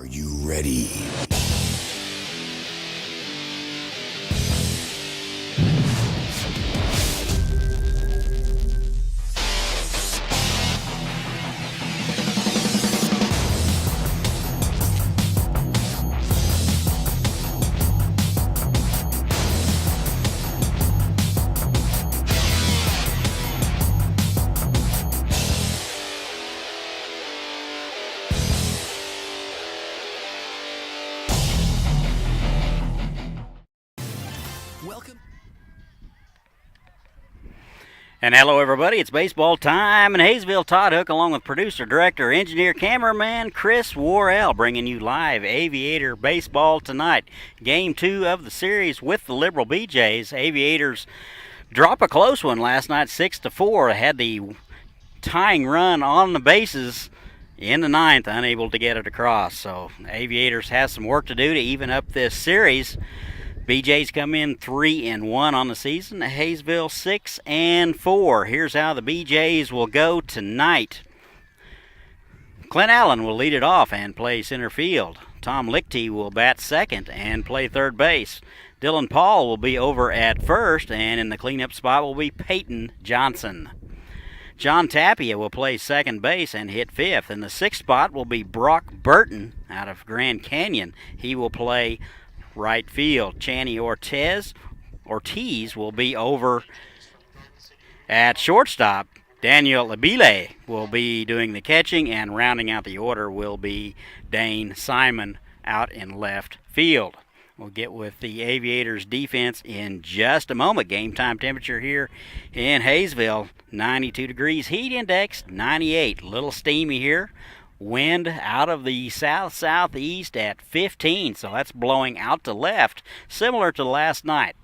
Are you ready? Welcome. And hello, everybody. It's baseball time in Haysville. Todd Hook, along with producer, director, engineer, cameraman Chris Worrell, bringing you live Aviator baseball tonight. Game 2 of the series with the Liberal BeeJays. Aviators drop a close one last night, 6-4. Had the tying run on the bases in the ninth, unable to get it across. So Aviators has some work to do to even up this series. BeeJays come in 3-1 on the season. Haysville 6-4. Here's how the BeeJays will go tonight. Clint Allen will lead it off and play center field. Tom Lichty will bat second and play third base. Dylan Paul will be over at first, and in the cleanup spot will be Peyton Johnson. John Tapia will play second base and hit fifth. In the sixth spot will be Brock Burton out of Grand Canyon. He will play right field. Channy Ortiz will be over at shortstop. Daniel Abile will be doing the catching, and rounding out the order will be Dane Simon out in left field. We'll get with the Aviators defense in just a moment. Game time temperature here in Haysville, 92 degrees. Heat index, 98. A little steamy here. Wind out of the south-southeast at 15, so that's blowing out to left, similar to last night.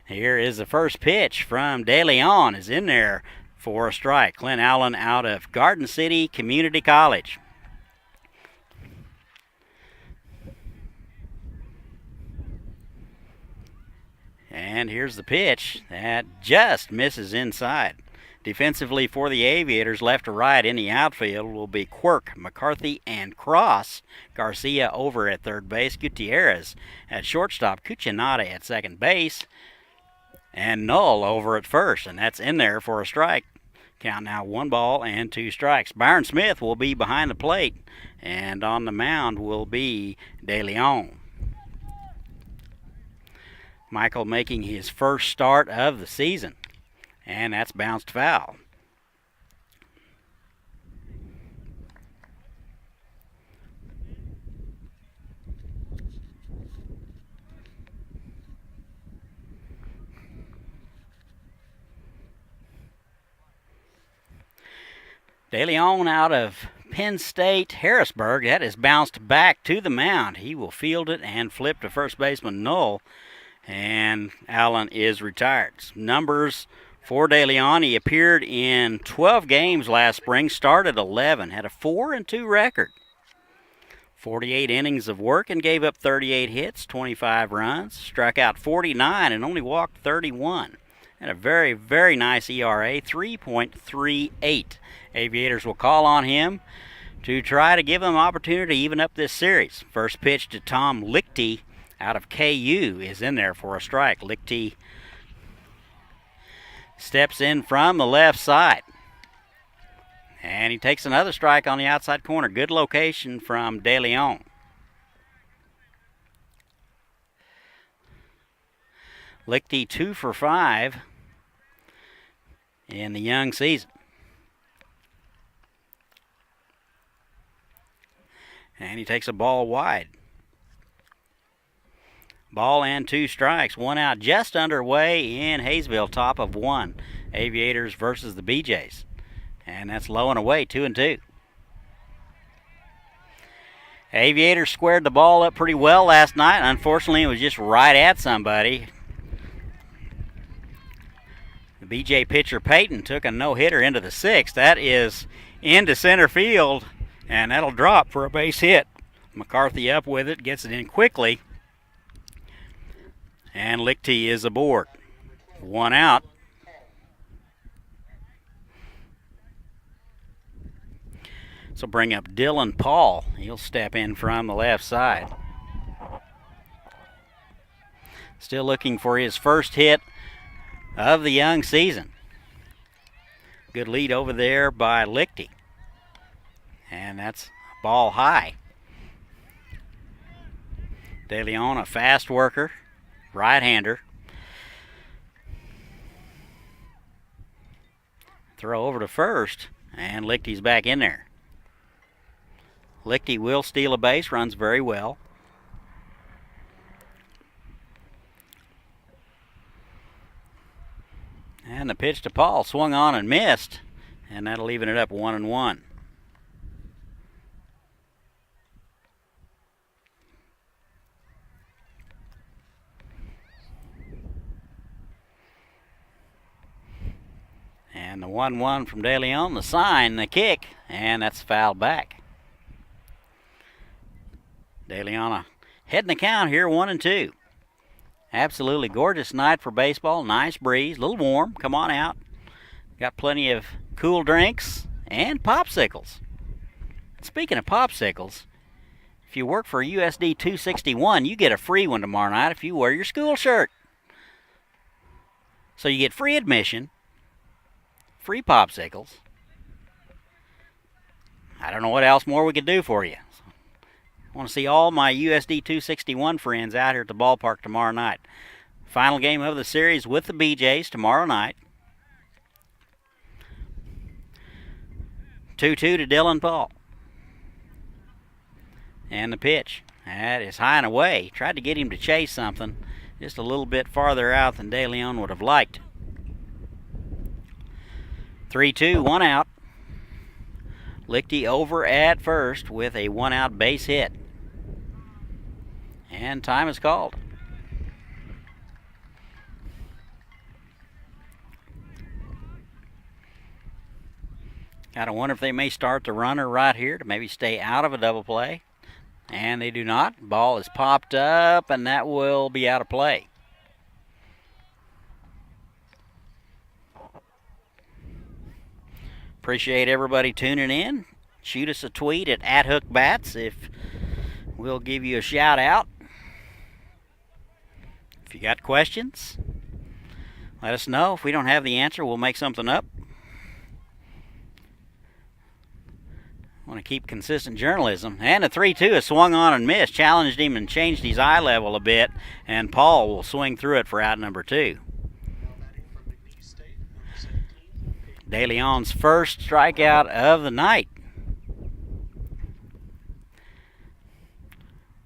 Here is the first pitch from De Leon, is in there for a strike. Clint Allen out of Garden City Community College. And here's the pitch that just misses inside. Defensively for the Aviators, left to right in the outfield will be Quirk, McCarthy, and Cross. Garcia over at third base. Gutierrez at shortstop. Cuccinata at second base. And Null over at first, and that's in there for a strike. Count now 1 ball and 2 strikes. Byron Smith will be behind the plate, and on the mound will be De Leon. Michael making his first start of the season. And that's bounced foul. De Leon out of Penn State Harrisburg. That is bounced back to the mound. He will field it and flip to first baseman Null. And Allen is retired. Numbers for De Leon, he appeared in 12 games last spring, started 11, had a 4-2 record. 48 innings of work and gave up 38 hits, 25 runs, struck out 49 and only walked 31. Had a very, very nice ERA, 3.38. Aviators will call on him to try to give him opportunity to even up this series. First pitch to Tom Lichty out of KU is in there for a strike. Lichty steps in from the left side. And he takes another strike on the outside corner. Good location from De Leon. Lichty 2 for 5 in the young season. And he takes a ball wide. Ball and 2 strikes. 1 out, just underway in Haysville, top of 1. Aviators versus the BeeJays. And that's low and away, 2-2. Aviators squared the ball up pretty well last night. Unfortunately, it was just right at somebody. The BeeJay pitcher Peyton took a no-hitter into the 6th. That is into center field, and that'll drop for a base hit. McCarthy up with it, gets it in quickly. And Lichty is aboard. 1 out. So bring up Dylan Paul. He'll step in from the left side. Still looking for his first hit of the young season. Good lead over there by Lichty. And that's ball high. De Leon, a fast worker, right-hander. Throw over to first, and Lichty's back in there. Lichty will steal a base, runs very well. And the pitch to Paul swung on and missed, and that'll even it up 1-1. And the 1-1 from De Leon, the sign, the kick, and that's fouled back. De Leon heading the count here, 1-2. Absolutely gorgeous night for baseball. Nice breeze, a little warm. Come on out. Got plenty of cool drinks and popsicles. Speaking of popsicles, if you work for USD 261, you get a free one tomorrow night if you wear your school shirt. So you get free admission, free popsicles. I don't know what else more we could do for you. I want to see all my USD 261 friends out here at the ballpark tomorrow night. Final game of the series with the BeeJays tomorrow night. 2-2 to Dylan Paul. And the pitch. That is high and away. Tried to get him to chase something just a little bit farther out than De Leon would have liked. 3-2, one out. Lichty over at first with a one-out base hit. And time is called. Gotta wonder if they may start the runner right here to maybe stay out of a double play. And they do not. Ball is popped up, and that will be out of play. Appreciate everybody tuning in. Shoot us a tweet at @HookBats if we'll give you a shout out. If you got questions, let us know. If we don't have the answer, we'll make something up. Want to keep consistent journalism. And a 3-2 is swung on and missed. Challenged him and changed his eye level a bit. And Paul will swing through it for out number 2. De Leon's first strikeout of the night.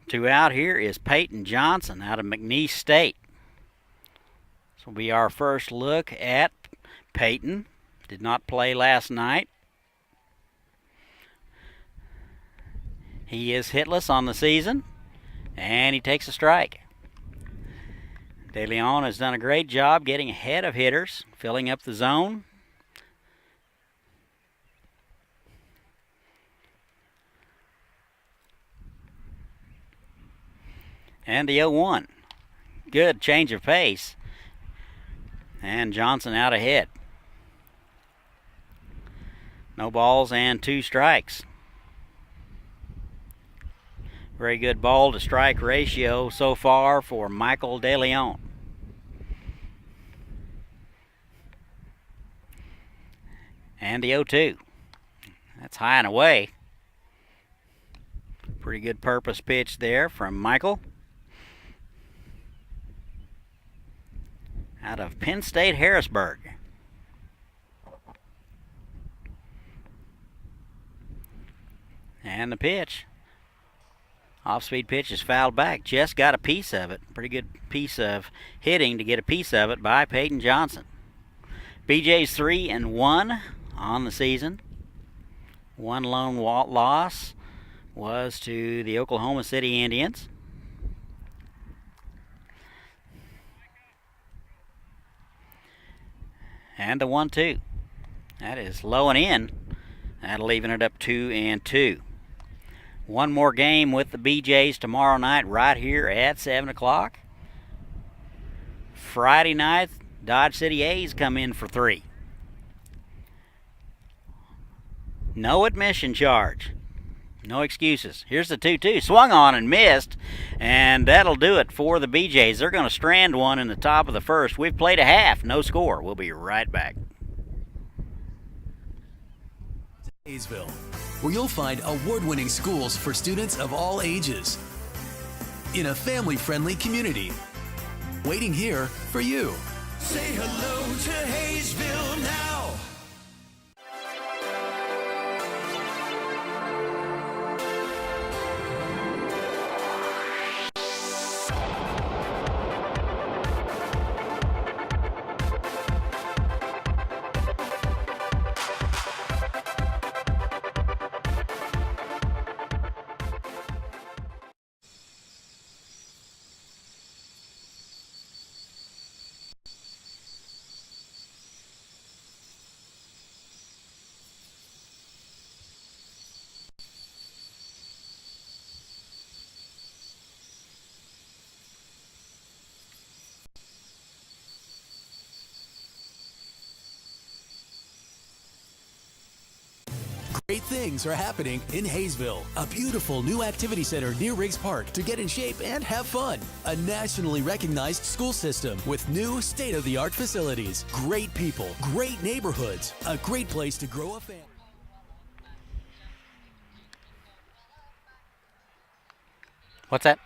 2 out here is Peyton Johnson out of McNeese State. This will be our first look at Peyton. Did not play last night. He is hitless on the season, and he takes a strike. De Leon has done a great job getting ahead of hitters, filling up the zone. And the 0-1. Good change of pace. And Johnson out ahead. No balls and 2 strikes. Very good ball to strike ratio so far for Michael De Leon. And the 0-2. That's high and away. Pretty good purpose pitch there from Michael. Out of Penn State Harrisburg. And the pitch. Off-speed pitch is fouled back. Just got a piece of it. Pretty good piece of hitting to get a piece of it by Peyton Johnson. BeeJays 3-1 on the season. One lone loss was to the Oklahoma City Indians. And the 1-2. That is low and in. That'll even it up 2-2. One more game with the BeeJays tomorrow night right here at 7 o'clock. Friday night, Dodge City A's come in for 3. No admission charge. No excuses. Here's the 2-2. Swung on and missed, and that'll do it for the BeeJays. They're going to strand one in the top of the first. We've played a half. No score. We'll be right back. Haysville, where you'll find award-winning schools for students of all ages in a family-friendly community. Waiting here for you. Say hello to Haysville now. Great things are happening in Haysville. A beautiful new activity center near Riggs Park to get in shape and have fun. A nationally recognized school system with new state-of-the-art facilities. Great people, great neighborhoods, a great place to grow a family. What's that?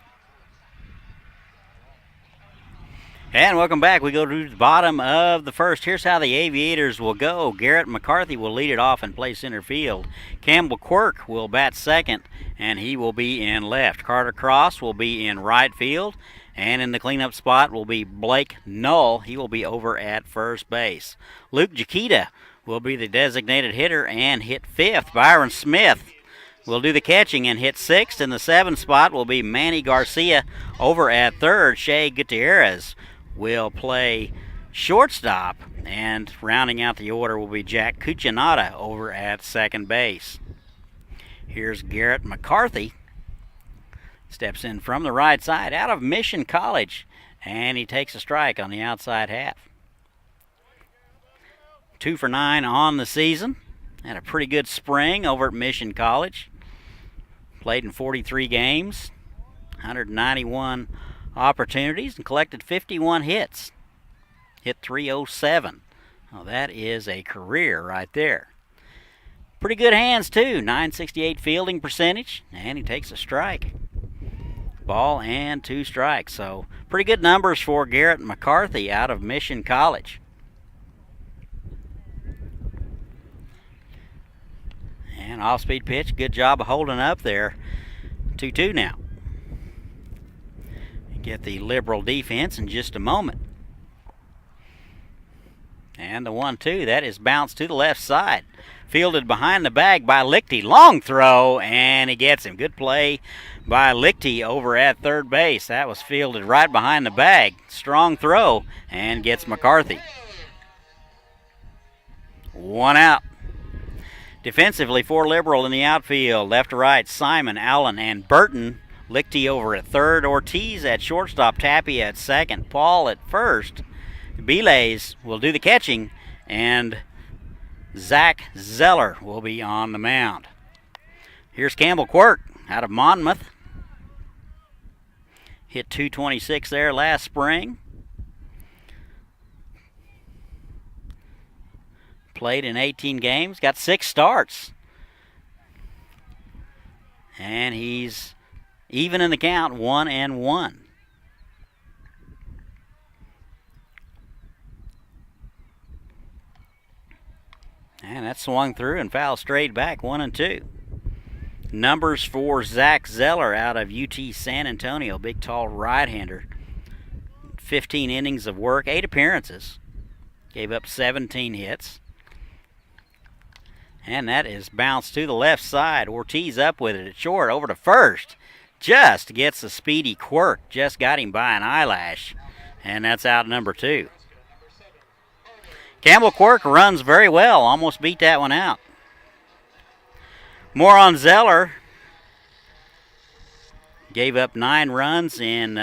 And welcome back. We go to the bottom of the first. Here's how the Aviators will go. Garrett McCarthy will lead it off and play center field. Campbell Quirk will bat second, and he will be in left. Carter Cross will be in right field, and in the cleanup spot will be Blake Null. He will be over at first base. Luke Jaquita will be the designated hitter and hit fifth. Byron Smith will do the catching and hit sixth. In the seventh spot will be Manny Garcia over at third. Shea Gutierrez will play shortstop, and rounding out the order will be Jack Cuccinata over at second base. Here's Garrett McCarthy. Steps in from the right side out of Mission College, and he takes a strike on the outside half. 2 for 9 on the season. Had a pretty good spring over at Mission College. Played in 43 games, 191 opportunities, and collected 51 hits. Hit .307. Well, that is a career right there. Pretty good hands too. .968 fielding percentage, and he takes a strike. Ball and 2 strikes. So pretty good numbers for Garrett McCarthy out of Mission College. And off-speed pitch. Good job of holding up there. 2-2 now. Get the Liberal defense in just a moment. And the 1-2, that is bounced to the left side. Fielded behind the bag by Lichty. Long throw, and he gets him. Good play by Lichty over at third base. That was fielded right behind the bag. Strong throw, and gets McCarthy. 1 out. Defensively for Liberal in the outfield, left to right, Simon, Allen, and Burton. Lichty over at third, Ortiz at shortstop, Tappy at second, Paul at first. BeeJays will do the catching, and Zach Zeller will be on the mound. Here's Campbell Quirk out of Monmouth. Hit .226 there last spring. Played in 18 games, got 6 starts. And he's even in the count, 1-1. And that swung through and fouled straight back, 1-2. Numbers for Zach Zeller out of UT San Antonio, big tall right-hander. 15 innings of work, 8 appearances. Gave up 17 hits. And that is bounced to the left side. Ortiz up with it at short, over to first. Just gets the speedy Quirk. Just got him by an eyelash. And that's out number 2. Campbell Quirk runs very well. Almost beat that one out. More on Zeller. Gave up 9 runs in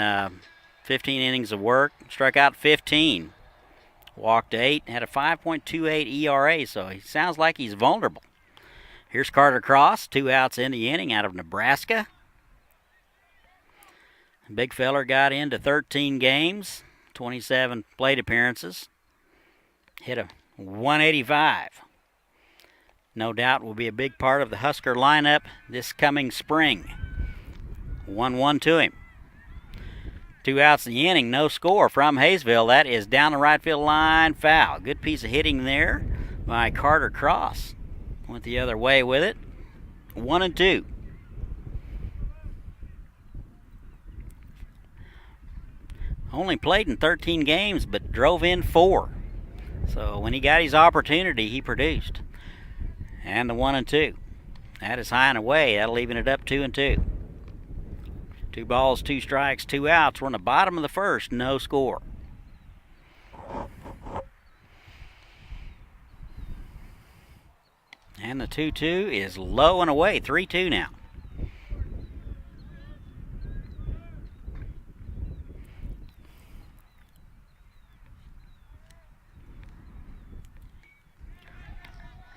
15 innings of work. Struck out 15. Walked 8. Had a 5.28 ERA, so he sounds like he's vulnerable. Here's Carter Cross, 2 outs in the inning out of Nebraska. Big feller got into 13 games, 27 plate appearances. Hit a 185. No doubt will be a big part of the Husker lineup this coming spring. 1-1 to him. 2 outs in the inning, no score from Haysville. That is down the right field line, foul. Good piece of hitting there by Carter Cross. Went the other way with it. 1-2. Only played in 13 games, but drove in 4. So when he got his opportunity, he produced. And the 1-2. That is high and away. That'll even it up 2-2. 2 balls, 2 strikes, 2 outs. We're in the bottom of the first. No score. And the 2-2 is low and away. 3-2 now.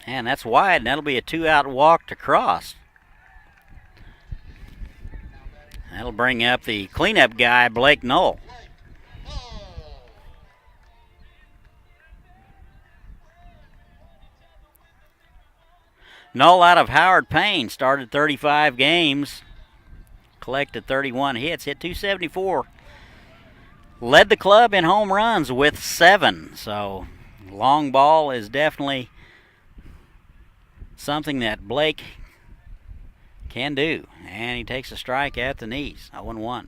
And that's wide, and that'll be a 2-out walk to Cross. That'll bring up the cleanup guy, Blake Knoll. Knoll out of Howard Payne, started 35 games, collected 31 hits, hit 274. Led the club in home runs with 7, so long ball is definitely something that Blake can do. And he takes a strike at the knees. 0-1.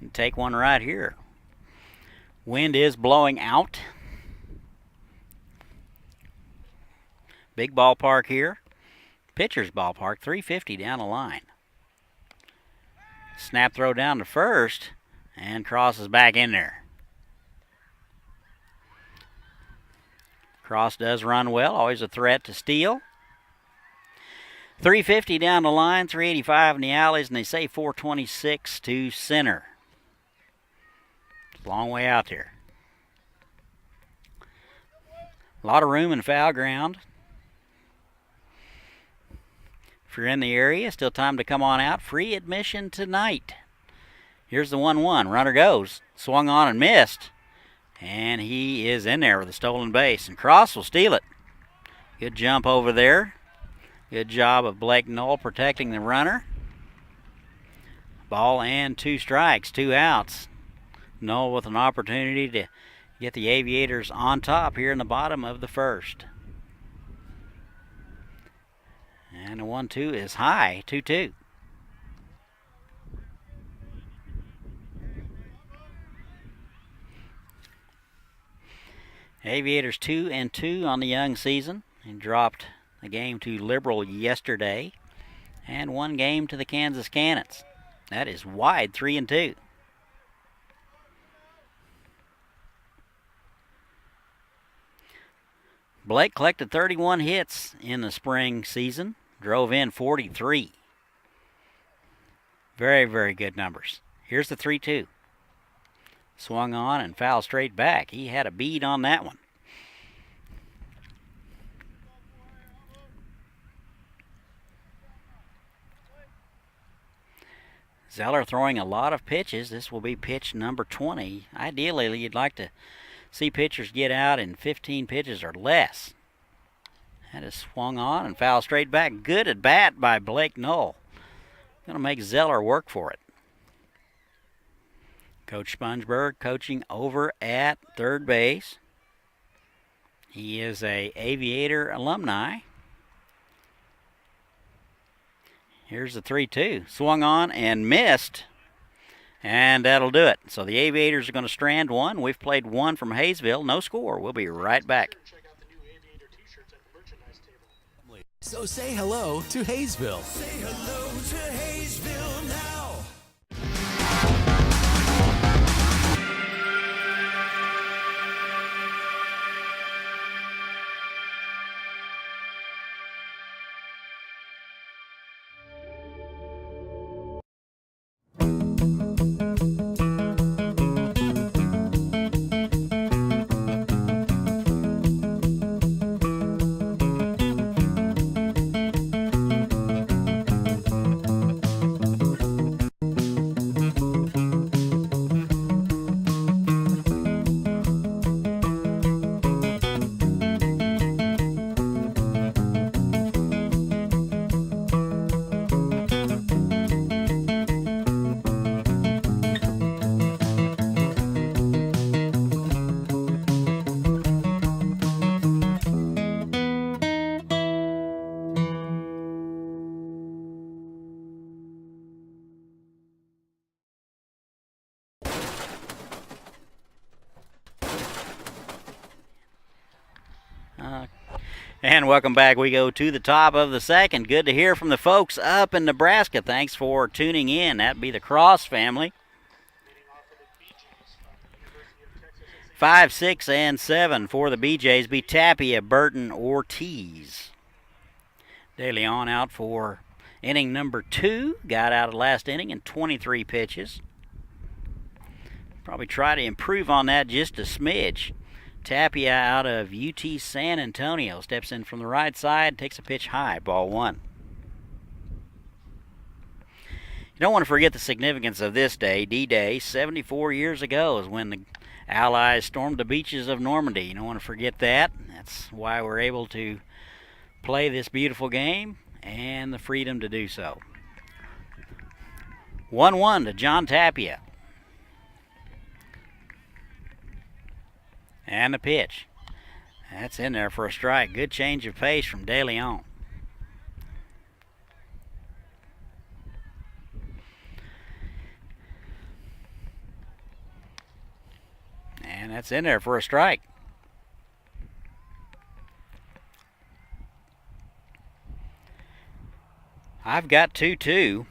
And take one right here. Wind is blowing out. Big ballpark here. Pitcher's ballpark, 350 down the line. Snap throw down to first, and Cross is back in there. Cross does run well, always a threat to steal. 350 down the line, 385 in the alleys, and they say 426 to center. It's a long way out there. A lot of room in foul ground. If you're in the area, still time to come on out. Free admission tonight. Here's the 1-1. Runner goes. Swung on and missed. And he is in there with a stolen base. And Cross will steal it. Good jump over there. Good job of Blake Knoll protecting the runner. Ball and 2 strikes, 2 outs. Knoll with an opportunity to get the Aviators on top here in the bottom of the first. And the 1-2 is high, 2-2. Aviators 2-2 on the young season, and dropped a game to Liberal yesterday, and 1 game to the Kansas Cannons. That is wide, 3-2. Blake collected 31 hits in the spring season, drove in 43. Very, very good numbers. Here's the 3-2. Swung on and fouled straight back. He had a bead on that one. Zeller throwing a lot of pitches. This will be pitch number 20. Ideally, you'd like to see pitchers get out in 15 pitches or less. That is swung on and fouled straight back. Good at bat by Blake Knoll. Going to make Zeller work for it. Coach Spongeberg coaching over at third base. He is a Aviator alumni. Here's the 3-2. Swung on and missed. And that'll do it. So the Aviators are going to strand 1. We've played 1 from Haysville. No score. We'll be right back. So say hello to Haysville. Say hello to Haysville now. And welcome back. We go to the top of the second. Good to hear from the folks up in Nebraska. Thanks for tuning in. That'd be the Cross family. 5, 6, and 7 for the BeeJays be Tapia, Burton, Ortiz. De Leon out for inning number 2. Got out of last inning in 23 pitches. Probably try to improve on that just a smidge. Tapia out of UT San Antonio steps in from the right side, takes a pitch high, ball 1. You don't want to forget the significance of this day, D-Day. 74 years ago is when the Allies stormed the beaches of Normandy. You don't want to forget that. That's why we're able to play this beautiful game and the freedom to do so. 1-1 to John Tapia. And the pitch. That's in there for a strike. Good change of pace from De Leon. And that's in there for a strike. I've got 2-2.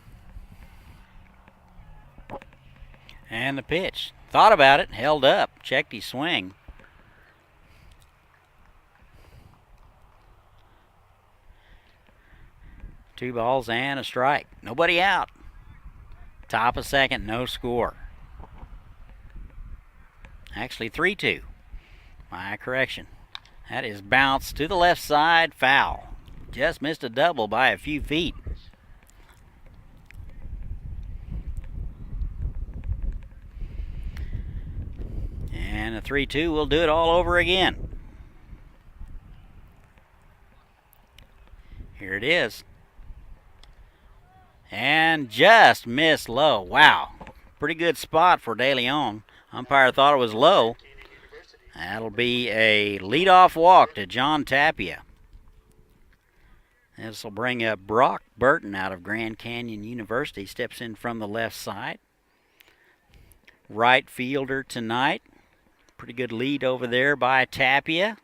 And the pitch. Thought about it, held up, checked his swing. Two balls and a strike. Nobody out. Top of second, no score. Actually 3-2. My correction. That is bounced to the left side, foul. Just missed a double by a few feet. And a 3-2 will do it all over again. Here it is. And just missed low. Wow. Pretty good spot for De Leon. Umpire thought it was low. That'll be a leadoff walk to John Tapia. This will bring up Brock Burton out of Grand Canyon University. Steps in from the left side. Right fielder tonight. Pretty good lead over there by Tapia.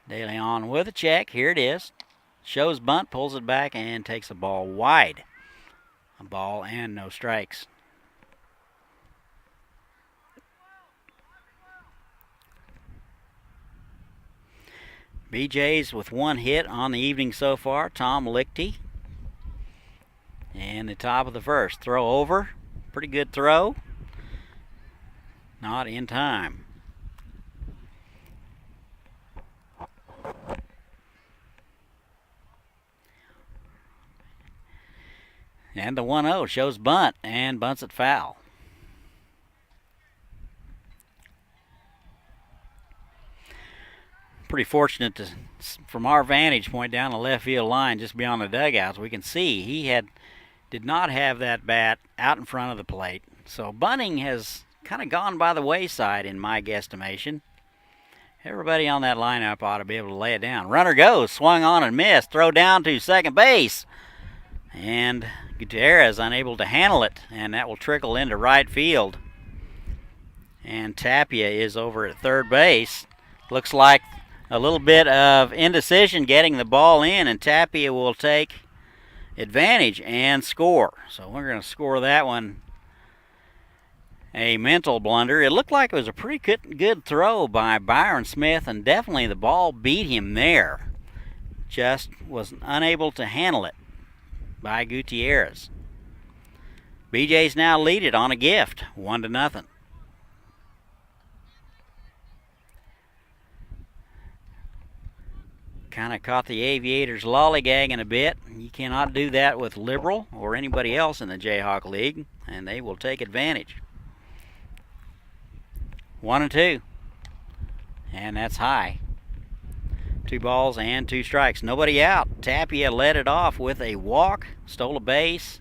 De Leon with a check. Here it is. Shows bunt, pulls it back, and takes the ball wide. A ball and no strikes. BeeJays with one hit on the evening so far, Tom Lichty. And the top of the first. Throw over. Pretty good throw. Not in time. And the 1-0 shows bunt and bunts it foul. Pretty fortunate to, from our vantage point down the left field line just beyond the dugouts, we can see he did not have that bat out in front of the plate. So bunting has kind of gone by the wayside in my guesstimation. Everybody on that lineup ought to be able to lay it down. Runner goes, swung on and missed. Throw down to second base. And Gutierrez unable to handle it, and that will trickle into right field. And Tapia is over at third base. Looks like a little bit of indecision getting the ball in, and Tapia will take advantage and score. So we're going to score that one a mental blunder. It looked like it was a pretty good throw by Byron Smith, and definitely the ball beat him there. Just was unable to handle it by Gutierrez. BeeJays now lead it on a gift, 1-0. Kind of caught the Aviators lollygagging a bit. You cannot do that with Liberal or anybody else in the Jayhawk League, and they will take advantage. 1-2. And that's high. 2 balls and 2 strikes. Nobody out. Tapia led it off with a walk, stole a base,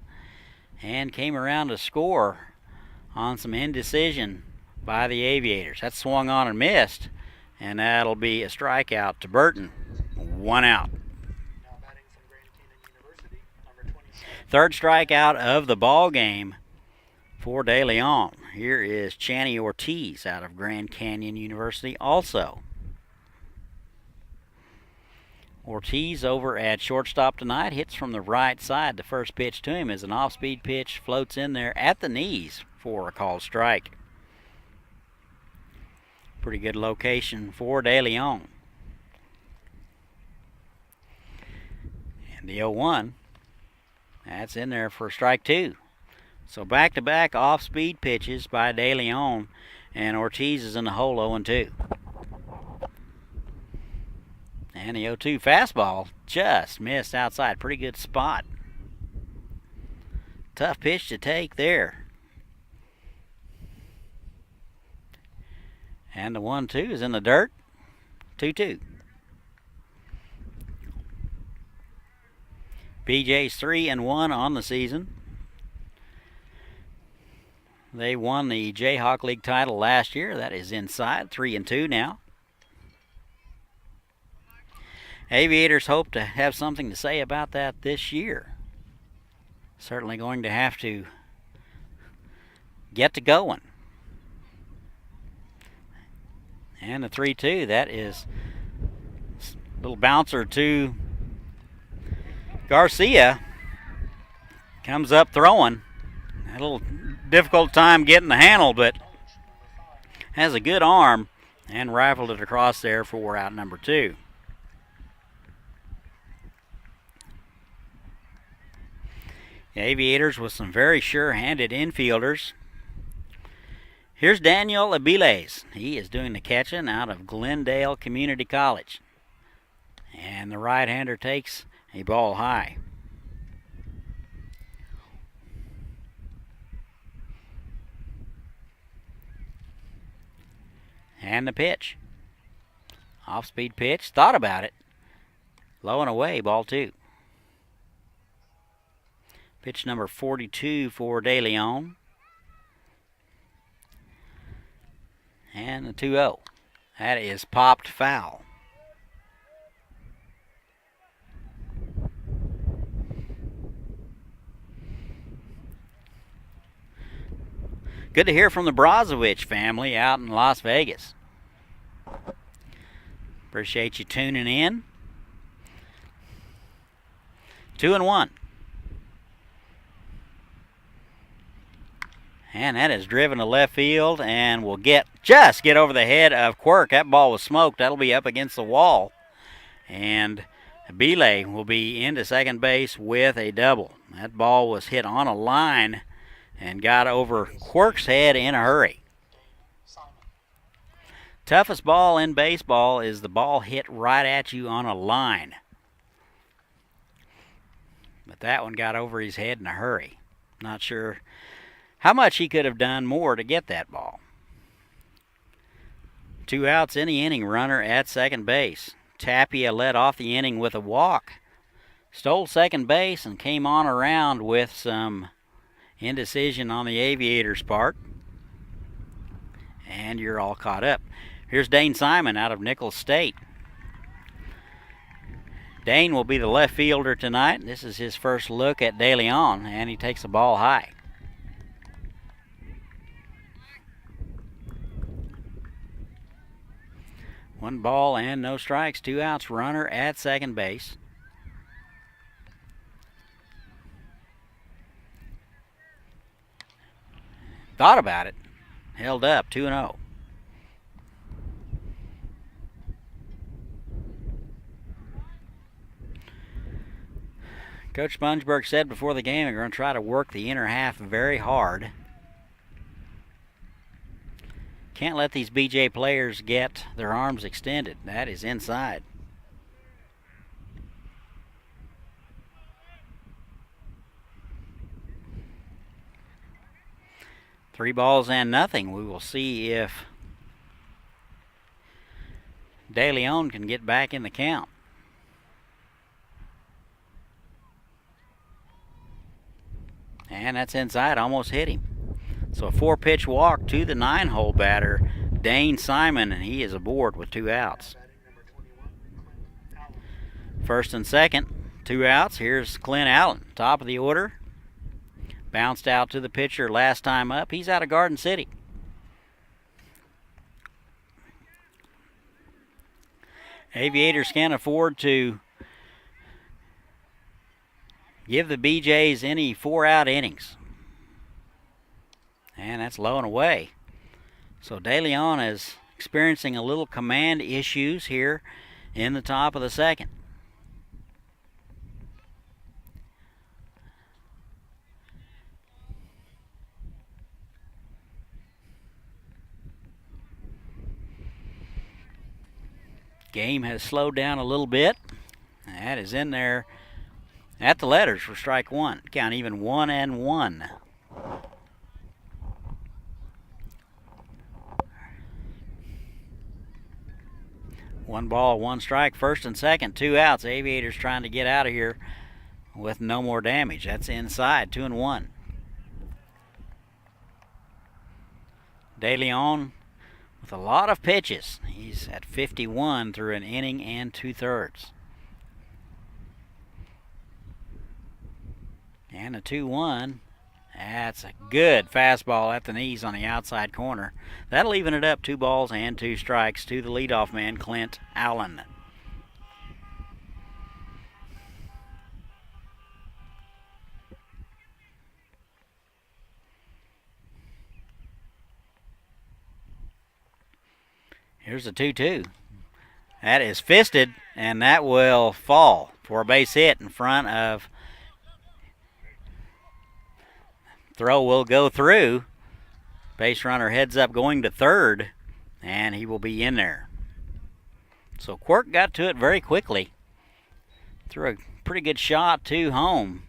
and came around to score on some indecision by the Aviators. That swung on and missed, and that'll be a strikeout to Burton. 1 out. Third strikeout of the ball game for De Leon. Here is Channy Ortiz out of Grand Canyon University also. Ortiz over at shortstop tonight hits from the right side. The first pitch to him is an off-speed pitch, floats in there at the knees for a called strike. Pretty good location for De Leon. And the 0-1, that's in there for strike 2. So back-to-back off-speed pitches by De Leon, and Ortiz is in the hole 0-2. And the 0-2 fastball just missed outside. Pretty good spot. Tough pitch to take there. And the 1-2 is in the dirt. 2-2. BeeJays 3-1 on the season. They won the Jayhawk League title last year. That is inside. 3-2 now. Aviators hope to have something to say about that this year. Certainly going to have to get to going. And the 3-2, that is a little bouncer to Garcia. Comes up throwing. A little difficult time getting the handle, but has a good arm and rifled it across there for out number 2. The Aviators with some very sure-handed infielders. Here's Daniel Abiles. He is doing the catching out of Glendale Community College. And the right-hander takes a ball high. And the pitch. Off-speed pitch. Thought about it. Low and away, ball 2. Pitch number 42 for De Leon. And the 2-0. That is popped foul. Good to hear from the Brozovich family out in Las Vegas. Appreciate you tuning in. 2-1. And that is driven to left field and will just get over the head of Quirk. That ball was smoked. That'll be up against the wall. And Belay will be into second base with a double. That ball was hit on a line and got over Quirk's head in a hurry. Toughest ball in baseball is the ball hit right at you on a line. But that one got over his head in a hurry. Not sure how much he could have done more to get that ball. 2 outs in the inning, runner at second base. Tapia led off the inning with a walk. Stole second base and came on around with some indecision on the Aviators' part. And you're all caught up. Here's Dane Simon out of Nichols State. Dane will be the left fielder tonight. This is his first look at De Leon, and he takes the ball high. One ball and no strikes, 2 outs, runner at second base. Thought about it, held up, 2-0. Coach Spongeberg said before the game they're going to try to work the inner half very hard. Can't let these BJ players get their arms extended. That is inside. Three balls and nothing. We will see if De Leon can get back in the count. And that's inside, almost hit him. So a 4-pitch walk to the 9-hole batter, Dane Simon, and he is aboard with 2 outs. First and second, 2 outs. Here's Clint Allen, top of the order. Bounced out to the pitcher last time up. He's out of Garden City. Aviators can't afford to give the BeeJays any 4-out innings. And that's low and away. So De Leon is experiencing a little command issues here in the top of the second. Game has slowed down a little bit. That is in there at the letters for strike one. Count even 1-1. One ball, one strike, first and second, 2 outs. Aviators trying to get out of here with no more damage. That's inside, 2-1. De Leon with a lot of pitches. He's at 51 through an inning and 2/3. And a 2-1. That's a good fastball at the knees on the outside corner. That'll even it up, 2 balls and 2 strikes to the leadoff man, Clint Allen. Here's a 2-2. That is fisted, and that will fall for a base hit in front of. Throw will go through. Base runner heads up going to third, and he will be in there. So Quirk got to it very quickly. Threw a pretty good shot to home.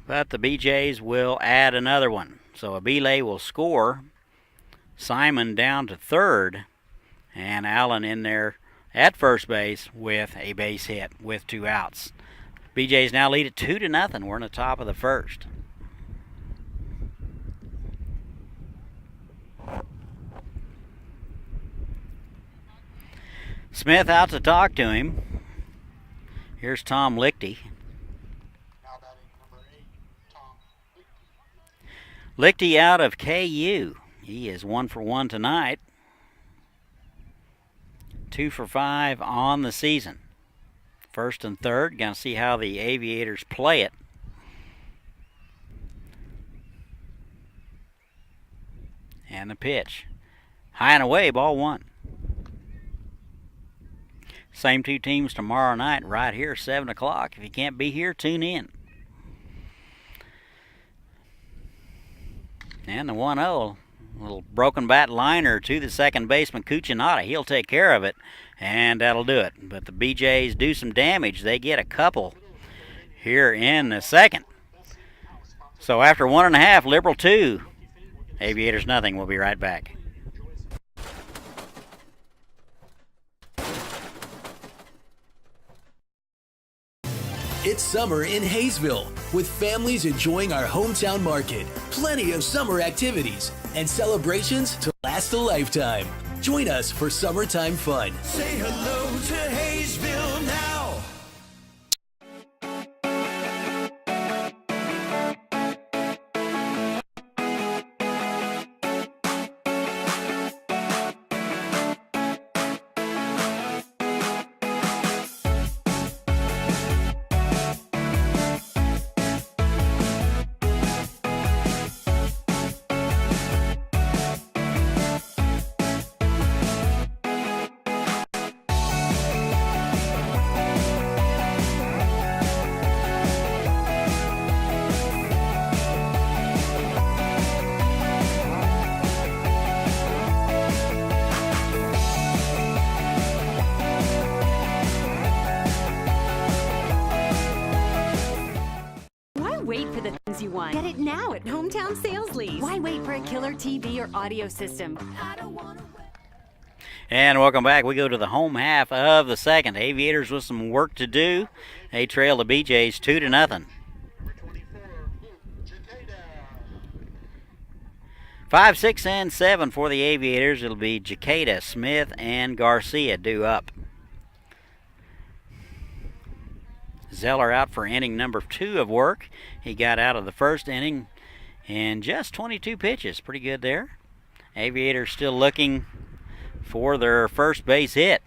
But the BeeJays will add another one. So a belay will score. Simon down to third, and Allen in there at first base with a base hit with 2 outs. BeeJays now lead it 2-0. We're in the top of the first. Smith out to talk to him. Here's Tom Lichty. Lichty out of KU. He is 1 for 1 tonight. 2 for 5 on the season. First and third. Gonna see how the Aviators play it. And the pitch. High and away, ball 1. Same 2 teams tomorrow night right here, 7 o'clock. If you can't be here, tune in. And the 1-0. Little broken bat liner to the second baseman, Cucinotta. He'll take care of it, and that'll do it. But the BeeJays do some damage. They get a couple here in the second. So after 1.5, Liberal 2, Aviators nothing. We'll be right back. It's summer in Haysville, with families enjoying our hometown market. Plenty of summer activities and celebrations to last a lifetime. Join us for summertime fun. Say hello to Haysville now. Wait for the things you want. Get it now at Hometown Sales Lease. Why wait for a killer TV or audio system? I don't want to wait. And welcome back. We go to the home half of the second. Aviators with some work to do. They trail the BeeJays 2-0. 5, 6, and 7 for the Aviators. It'll be Jacada, Smith, and Garcia due up. Zeller out for inning number 2 of work. He got out of the first inning in just 22 pitches. Pretty good there. Aviators still looking for their first base hit.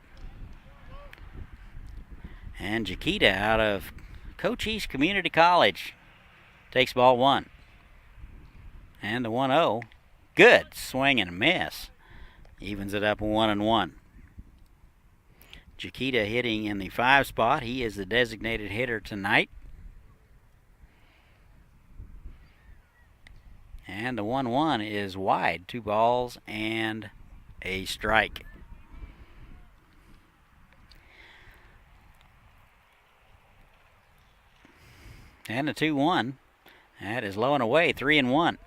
And Jacada out of Cochise Community College takes ball 1. And the 1-0. Good swing and a miss. Evens it up 1-1. Chiquita hitting in the 5 spot. He is the designated hitter tonight. And the 1-1 is wide. 2 balls and a strike. And the 2-1. That is low and away. 3-1.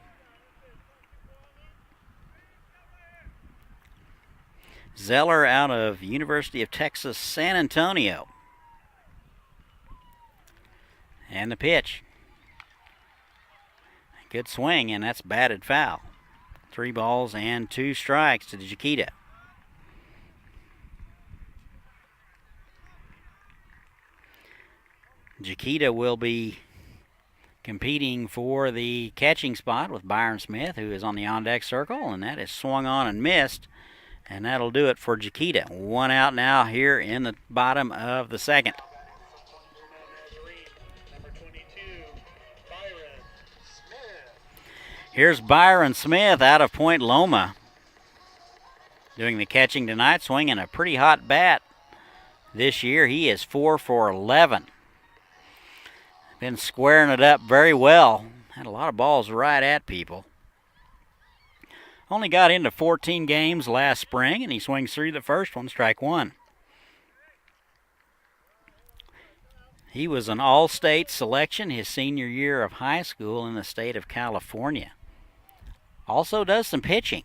Zeller out of University of Texas, San Antonio. And the pitch. Good swing, and that's batted foul. 3 balls and 2 strikes to Chiquita. Chiquita will be competing for the catching spot with Byron Smith, who is on the on-deck circle, and that is swung on and missed. And that'll do it for Chiquita. 1 out now here in the bottom of the 2nd. Here's Byron Smith out of Point Loma doing the catching tonight, swinging a pretty hot bat this year. He is 4 for 11. Been squaring it up very well. Had a lot of balls right at people. Only got into 14 games last spring, and he swings through the first one, strike 1. He was an all-state selection his senior year of high school in the state of California. Also does some pitching.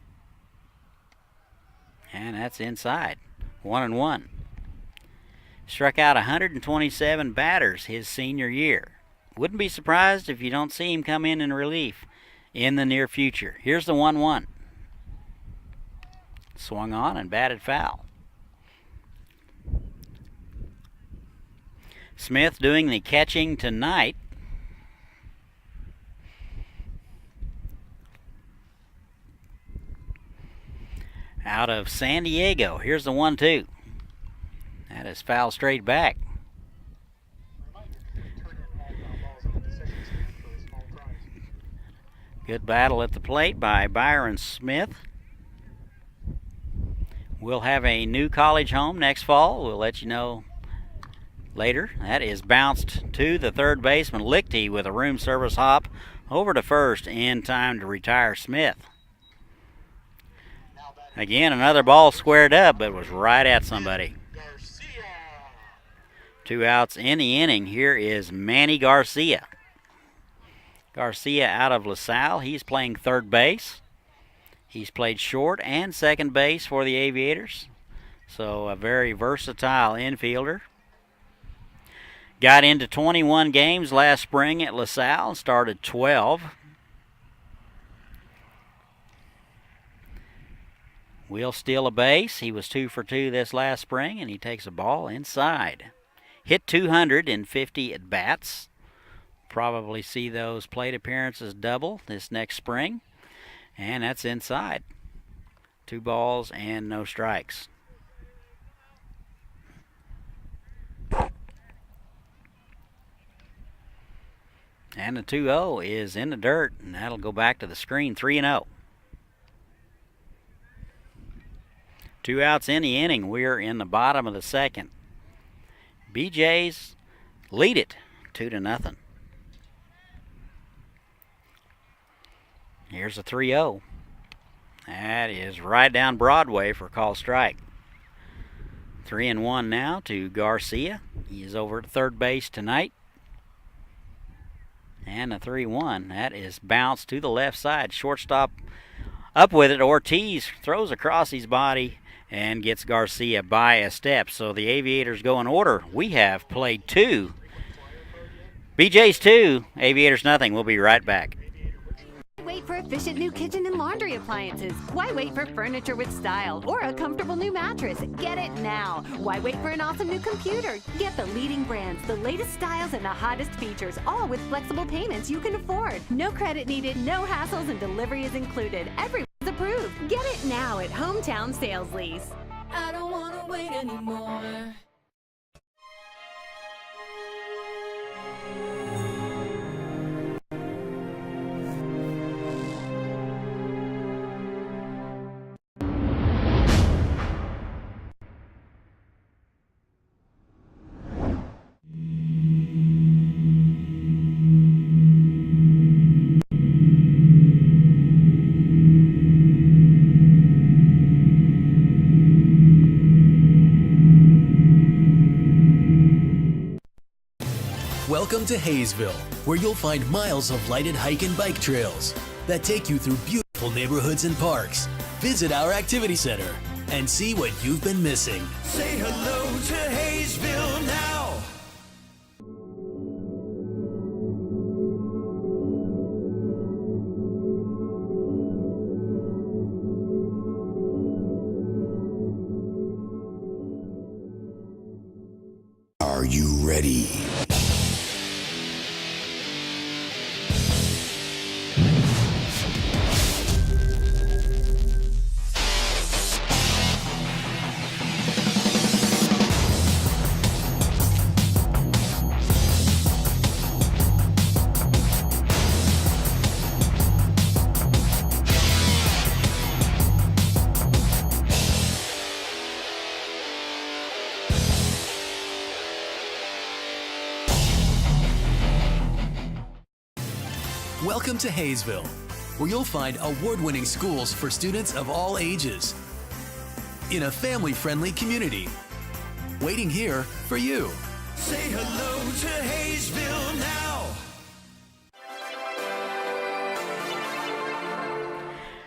And that's inside. 1-1. Struck out 127 batters his senior year. Wouldn't be surprised if you don't see him come in relief in the near future. Here's the 1-1. Swung on and batted foul. Smith doing the catching tonight. Out of San Diego. Here's the 1-2. That is foul straight back. Good battle at the plate by Byron Smith. We'll have a new college home next fall. We'll let you know later. That is bounced to the third baseman, Lichty, with a room service hop over to first in time to retire Smith. Again, another ball squared up, but was right at somebody. 2 outs in the inning. Here is Manny Garcia. Garcia out of LaSalle. He's playing third base. He's played short and second base for the Aviators. So a very versatile infielder. Got into 21 games last spring at LaSalle. Started 12. Will steal a base. He was 2 for 2 this last spring, and he takes a ball inside. Hit 250 at bats. Probably see those plate appearances double this next spring. And that's inside. 2 balls and no strikes. And the 2-0 is in the dirt, and that'll go back to the screen. 3-0. 2 outs in the inning. We're in the bottom of the 2nd. BeeJays lead it 2-0. Here's a 3-0. That is right down Broadway for a call strike. 3-1 now to Garcia. He is over at third base tonight. And a 3-1. That is bounced to the left side. Shortstop up with it. Ortiz throws across his body and gets Garcia by a step. So the Aviators go in order. We have played 2. BeeJays 2, Aviators nothing. We'll be right back. Wait for efficient new kitchen and laundry appliances. Why wait for furniture with style or a comfortable new mattress? Get it now. Why wait for an awesome new computer? Get the leading brands, the latest styles, and the hottest features, all with flexible payments you can afford. No credit needed, no hassles, and delivery is included. Everyone's approved. Get it now at Hometown Sales Lease. I don't wanna wait anymore. Welcome to Haysville, where you'll find miles of lighted hike and bike trails that take you through beautiful neighborhoods and parks. Visit our activity center and see what you've been missing. Say hello to Haysville now. Are you ready? Welcome to Haysville, where you'll find award-winning schools for students of all ages in a family-friendly community. Waiting here for you. Say hello to Haysville now.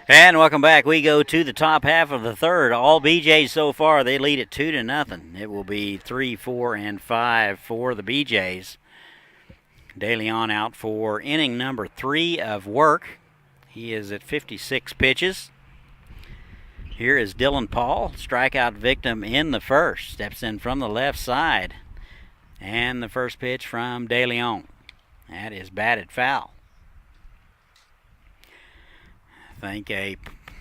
And welcome back. We go to the top half of the third. All BeeJays so far, they lead it 2-0. It will be 3, 4, and 5 for the BeeJays. De Leon out for inning number 3 of work. He is at 56 pitches. Here is Dylan Paul, strikeout victim in the first. Steps in from the left side. And the first pitch from De Leon. That is batted foul. I think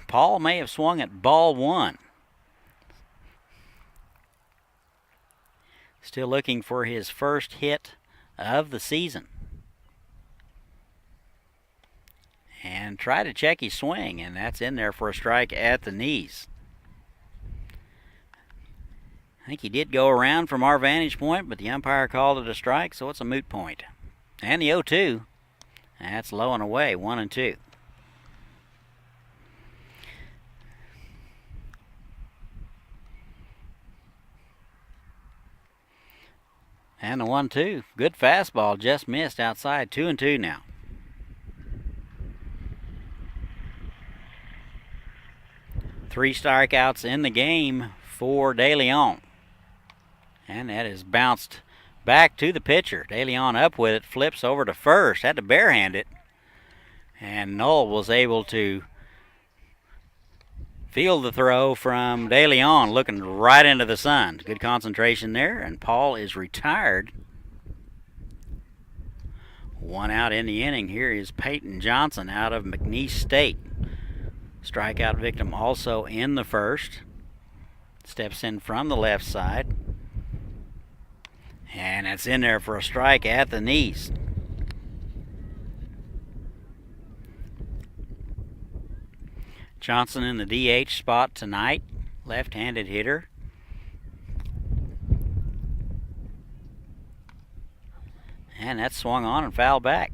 Paul may have swung at ball 1. Still looking for his first hit of the season. And try to check his swing, and that's in there for a strike at the knees. I think he did go around from our vantage point, but the umpire called it a strike, so it's a moot point. And the 0-2, that's low and away, 1-2. And the 1-2, good fastball, just missed outside, 2-2 now. Three strikeouts in the game for De Leon. And that is bounced back to the pitcher. De Leon up with it, flips over to first, had to barehand it. And Knoll was able to field the throw from De Leon, looking right into the sun. Good concentration there, and Paul is retired. One out in the inning. Here is Peyton Johnson out of McNeese State. Strikeout victim also in the first. Steps in from the left side. And that's in there for a strike at the knees. Johnson in the DH spot tonight, left-handed hitter. And that's swung on and fouled back.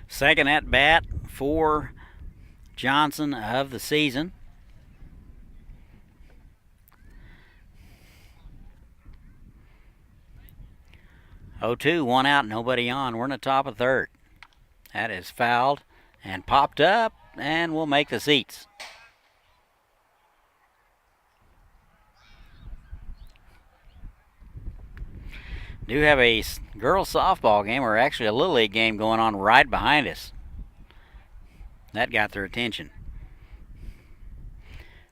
Second at bat for Johnson of the season. Oh, 2, one out, nobody on. We're in the top of third. That is fouled and popped up, and we'll make the seats. Do have a girls softball game, or actually a Little League game going on right behind us. That got their attention.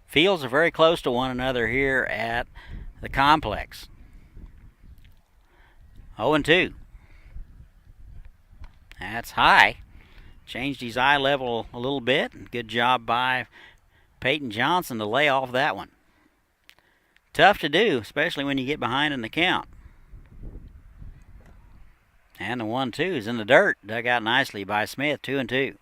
Fields are very close to one another here at the complex. 0-2. That's high. Changed his eye level a little bit. Good job by Peyton Johnson to lay off that one. Tough to do, especially when you get behind in the count. And the 1-2 is in the dirt. Dug out nicely by Smith, 2-2.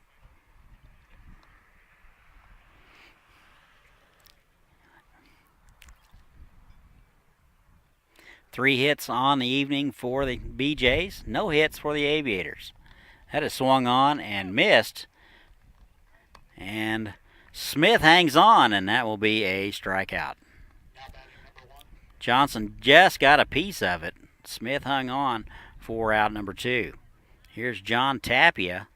Three hits on the evening for the BeeJays. No hits for the Aviators. That is swung on and missed. And Smith hangs on, and that will be a strikeout. Johnson just got a piece of it. Smith hung on for out number 2. Here's John Tapia.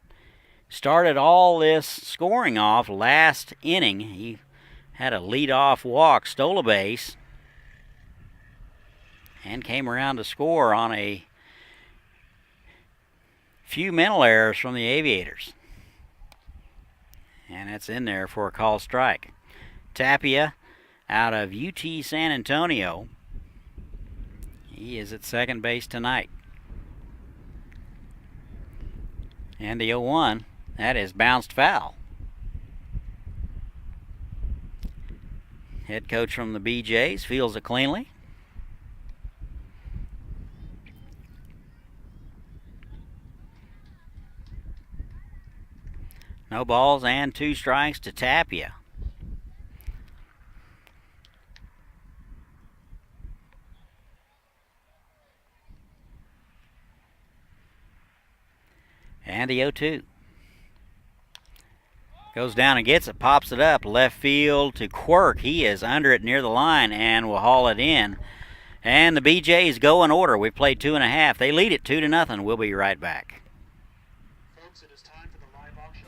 Started all this scoring off last inning. He had a lead-off walk, stole a base, and came around to score on a few mental errors from the Aviators. And that's in there for a called strike. Tapia out of UT San Antonio. He is at second base tonight. And the 0-1, that is bounced foul. Head coach from the BeeJays fields it cleanly. No balls and 2 strikes to Tapia. And the 0-2. Goes down and gets it, pops it up, left field to Quirk. He is under it near the line and will haul it in. And the BeeJays go in order. We've played 2.5. They lead it 2-0. We'll be right back. Folks, it is time for the live auction.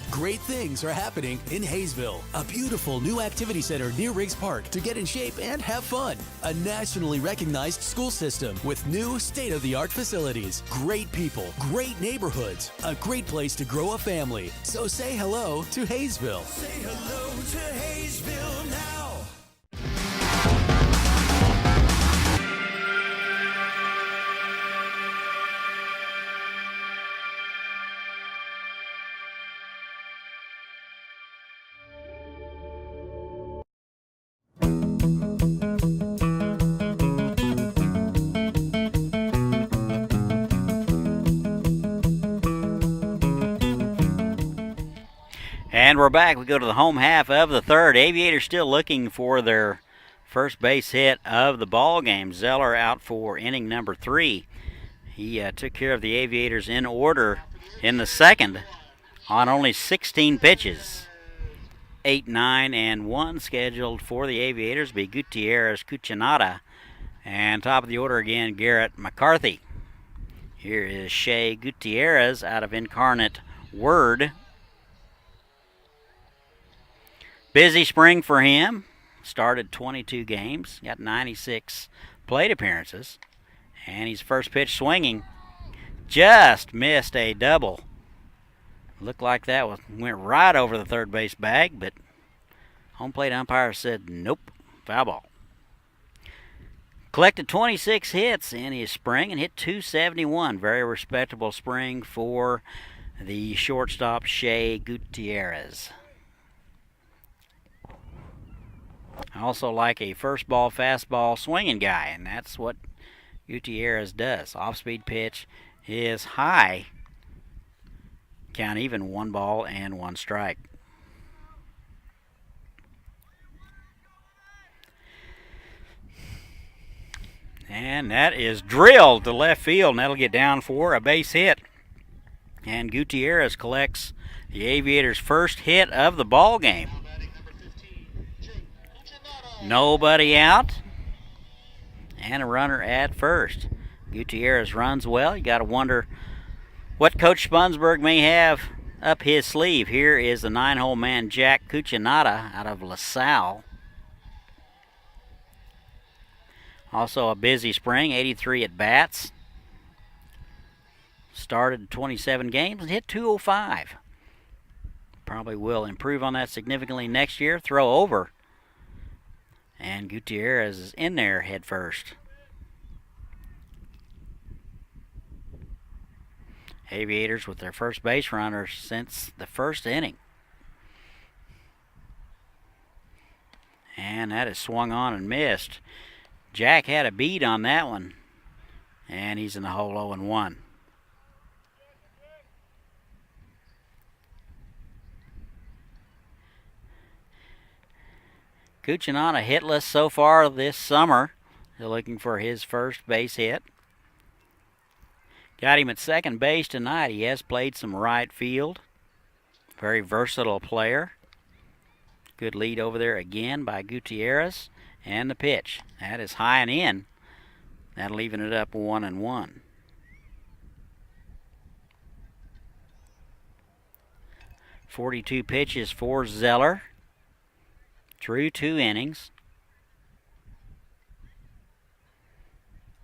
Great things are happening in Haysville, a beautiful new activity center near Riggs Park to get in shape and have fun. A nationally recognized school system with new state-of-the-art facilities, great people, great neighborhoods, a great place to grow a family. So say hello to Haysville. Say hello to Haysville now. And we're back. We go to the home half of the third. Aviators still looking for their first base hit of the ball game. Zeller out for inning number 3. He took care of the Aviators in order in the second on only 16 pitches. 8, 9, and 1 scheduled for the Aviators be Gutierrez, Cuccinata, and top of the order again, Garrett McCarthy. Here is Shea Gutierrez out of Incarnate Word. Busy spring for him. Started 22 games, got 96 plate appearances, and his first pitch swinging just missed a double. Looked like that went right over the third base bag, but home plate umpire said nope, foul ball. Collected 26 hits in his spring and hit 271. Very respectable spring for the shortstop Shea Gutierrez. I also like a first ball, fastball swinging guy, and that's what Gutierrez does. Off-speed pitch is high. Count even 1 ball and 1 strike. And that is drilled to left field, and that'll get down for a base hit. And Gutierrez collects the Aviators' first hit of the ball game. Nobody out, and a runner at first. Gutierrez runs well. You got to wonder what Coach Spunsberg may have up his sleeve. Here is the 9-hole man, Jack Cuccinata, out of LaSalle. Also a busy spring, 83 at-bats. Started 27 games and hit 205. Probably will improve on that significantly next year. Throw over. And Gutierrez is in there head first. Aviators with their first base runner since the first inning. And that is swung on and missed. Jack had a beat on that one. And he's in the hole 0-1. Cuccinata hitless so far this summer. They're looking for his first base hit. Got him at second base tonight. He has played some right field. Very versatile player. Good lead over there again by Gutierrez. And the pitch. That is high and in. That'll even it up 1-1. .42 pitches for Zeller. Through 2 innings.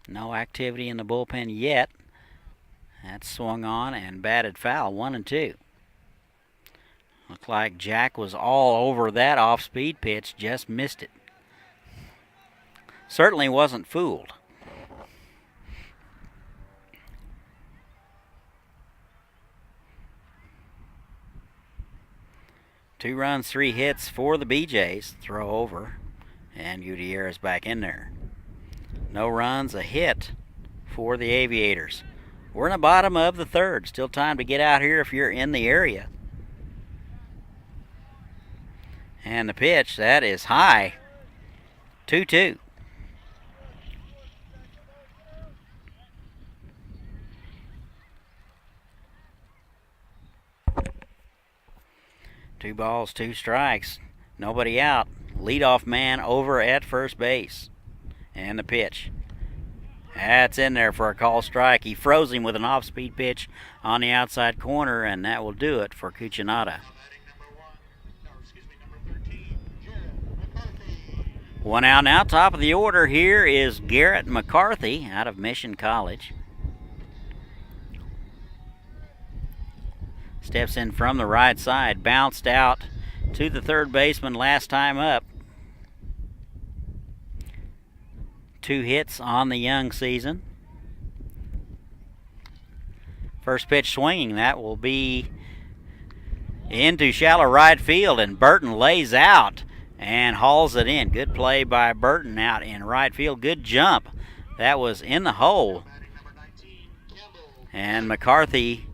No activity in the bullpen yet. That's swung on and batted foul, 1-2. Looked like Jack was all over that off-speed pitch, just missed it. Certainly wasn't fooled. Two runs, 3 hits for the BeeJays. Throw over, and Gutierrez back in there. No runs, a hit for the Aviators. We're in the bottom of the third. Still time to get out here if you're in the area. And the pitch, that is high. 2-2. Two balls, 2 strikes. Nobody out. Leadoff man over at first base. And the pitch. That's in there for a call strike. He froze him with an off-speed pitch on the outside corner, and that will do it for Cuccinata. One out now. Top of the order here is Garrett McCarthy out of Mission College. Steps in from the right side. Bounced out to the third baseman last time up. 2 hits on the young season. First pitch swinging. That will be into shallow right field, and Burton lays out and hauls it in. Good play by Burton out in right field. Good jump. That was in the hole. And McCarthy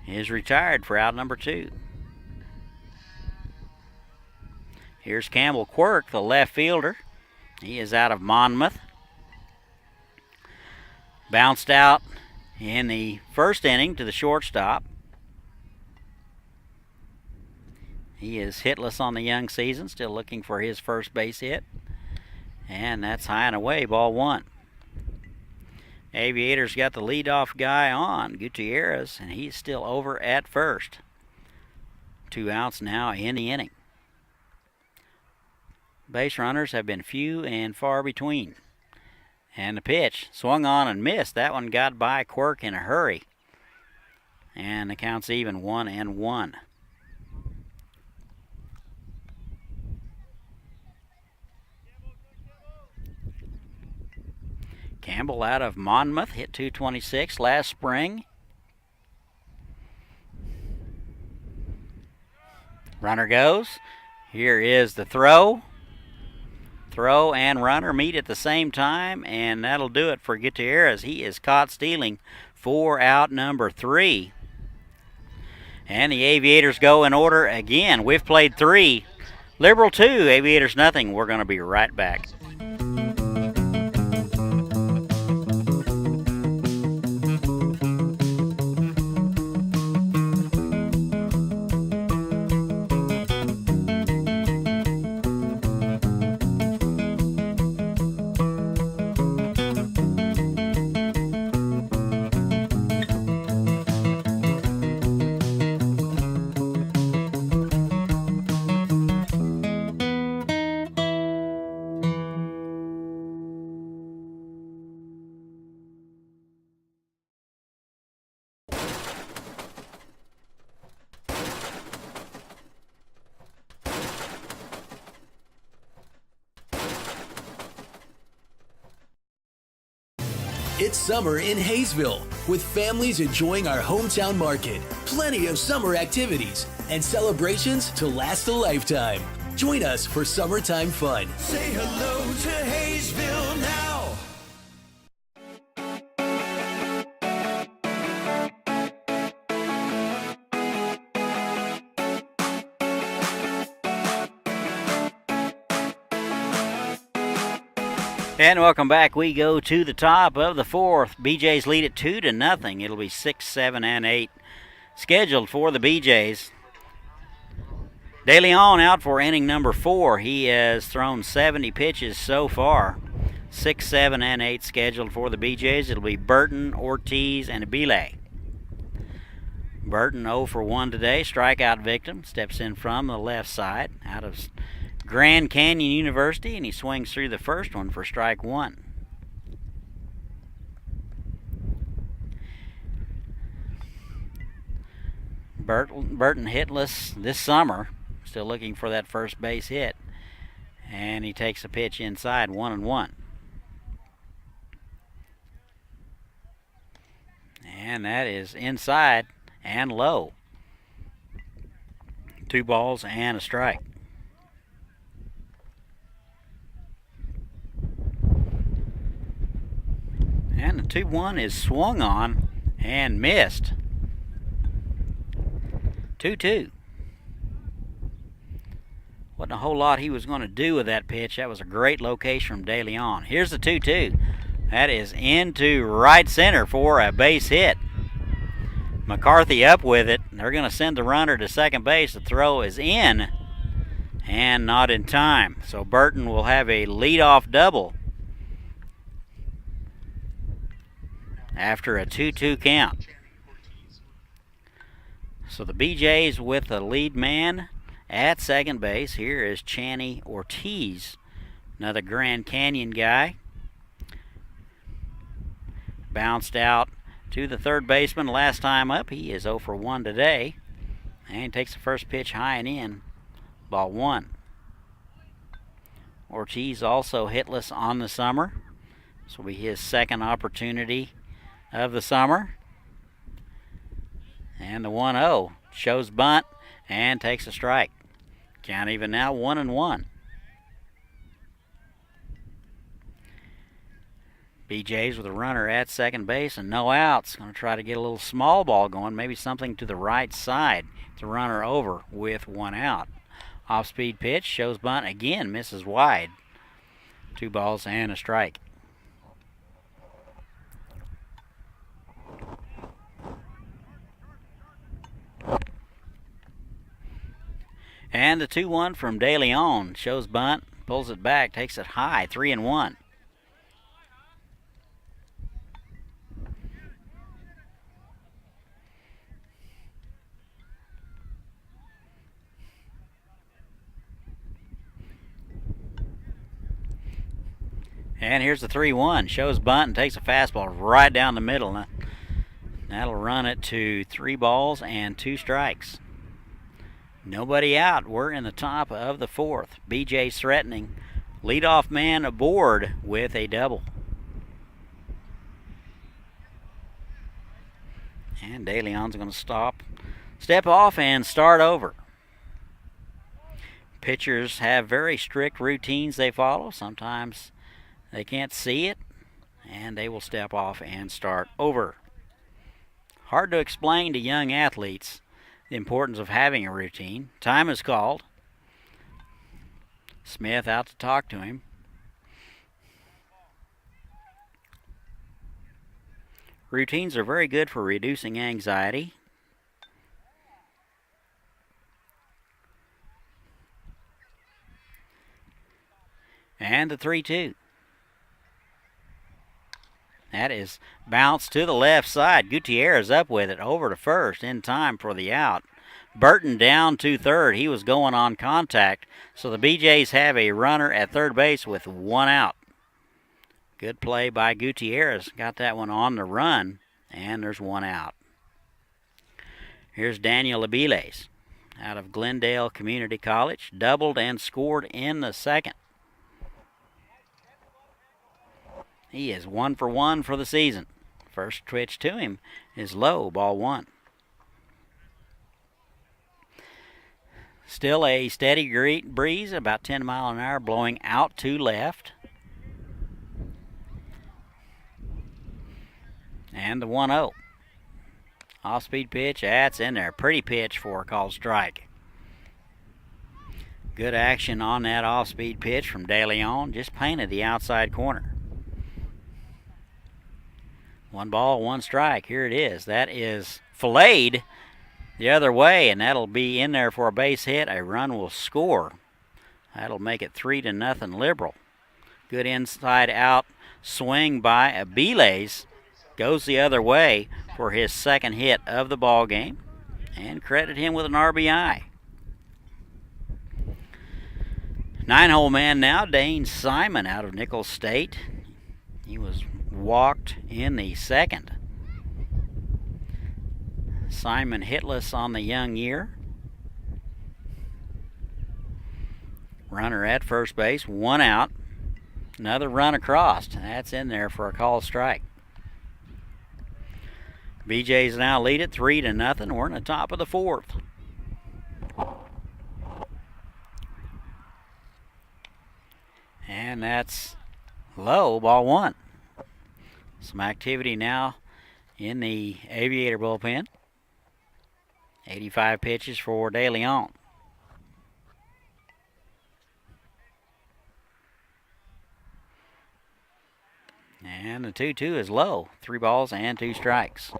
is retired for out number 2. Here's Campbell Quirk, the left fielder. He is out of Monmouth. Bounced out in the first inning to the shortstop. He is hitless on the young season, still looking for his first base hit. And that's high and away, ball 1. Aviators got the leadoff guy on, Gutierrez, and he's still over at first. 2 outs now in the inning. Base runners have been few and far between. And the pitch, swung on and missed. That one got by Quirk in a hurry. And the count's even, 1-1. Campbell out of Monmouth, hit .226 last spring. Runner goes. Here is the throw. Throw and runner meet at the same time, and that'll do it for Gutierrez. He is caught stealing for out number 3. And the Aviators go in order again. We've played 3. Liberal 2, Aviators nothing. We're going to be right back. It's summer in Haysville, with families enjoying our hometown market, plenty of summer activities, and celebrations to last a lifetime. Join us for summertime fun. Say hello to Haysville now. And welcome back. We go to the top of the fourth. BeeJays lead it 2-0. It'll be 6, 7, and 8 scheduled for the BeeJays. De Leon out for inning number 4. He has thrown 70 pitches so far. 6, 7, and 8 scheduled for the BeeJays. It'll be Burton, Ortiz, and Abile. Burton 0 for 1 today. Strikeout victim. Steps in from the left side out of Grand Canyon University, and he swings through the first one for strike 1. Burton hitless this summer, still looking for that first base hit, and he takes a pitch inside, 1-1. And that is inside and low. 2 balls and a strike. And the 2-1 is swung on and missed. 2-2. Wasn't a whole lot he was going to do with that pitch. That was a great location from De Leon. Here's the 2-2. That is into right center for a base hit. McCarthy up with it. They're going to send the runner to second base. The throw is in and not in time. So Burton will have a leadoff double after a 2-2 count. So the BeeJays with the lead man at second base. Here is Channy Ortiz, another Grand Canyon guy. Bounced out to the third baseman last time up. He is 0 for 1 today. And takes the first pitch high and in. Ball 1. Ortiz also hitless on the summer. This will be his second opportunity of the summer. And the 1-0 shows bunt and takes a strike. Count even now, 1-1. BeeJays with a runner at second base and no outs. Going to try to get a little small ball going, maybe something to the right side. The runner over with 1 out. Off-speed pitch, shows bunt again, misses wide. 2 balls and a strike. And the 2-1 from De Leon, shows bunt, pulls it back, takes it high, 3-1. And here's the 3-1, shows bunt and takes a fastball right down the middle. That'll run it to 3 balls and 2 strikes. Nobody out. We're in the top of the fourth. BeeJays threatening. Leadoff man aboard with a double. And De Leon's going to step off and start over. Pitchers have very strict routines they follow. Sometimes they can't see it, and they will step off and start over. Hard to explain to young athletes the importance of having a routine. Time is called. Smith out to talk to him. Routines are very good for reducing anxiety. And the 3-2. That is bounced to the left side. Gutierrez up with it, over to first in time for the out. Burton down to third. He was going on contact. So the BeeJays have a runner at third base with 1 out. Good play by Gutierrez. Got that one on the run, and there's 1 out. Here's Daniel Abiles out of Glendale Community College. Doubled and scored in the second. He is 1 for 1 for the season. First pitch to him is low, ball 1. Still a steady breeze, about 10 miles an hour, blowing out to left. And the 1-0. Off-speed pitch, that's in there. Pretty pitch for a called strike. Good action on that off-speed pitch from De Leon. Just painted the outside corner. 1 ball, 1 strike. Here it is. That is filleted the other way, and that'll be in there for a base hit. A run will score. That'll make it 3-0 Liberal. Good inside-out swing by a BeeJays. Goes the other way for his second hit of the ball game, and credit him with an RBI. 9-hole man now, Dane Simon out of Nicholls State. He was walked in the second. Simon hitless on the young year. Runner at first base, 1 out. Another run across. That's in there for a called strike. BeeJays now lead it 3-0. We're in the top of the 4th. And that's low, ball 1. Some activity now in the Aviator bullpen. 85 pitches for De Leon. And the 2-2 is low. 3 balls and 2 strikes.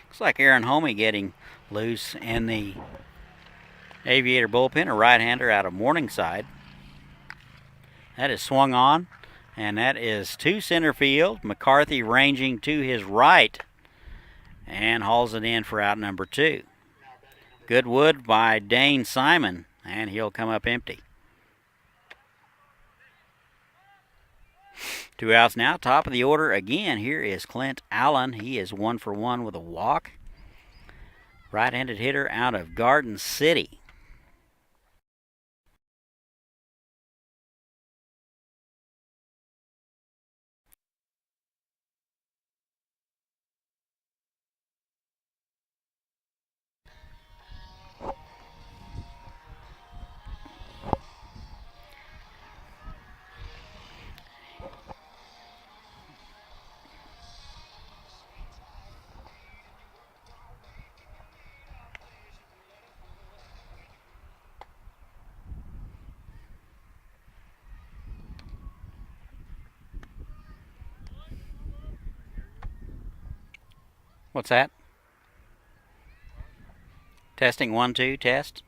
Looks like Aaron Homey getting loose in the Aviator bullpen, a right-hander out of Morningside. That is swung on, and that is to center field. McCarthy ranging to his right and hauls it in for out number 2. Good wood by Dane Simon, and he'll come up empty. 2 outs now, top of the order again. Here is Clint Allen. He is 1 for 1 with a walk. Right-handed hitter out of Garden City. What's that? Testing 1, 2, test.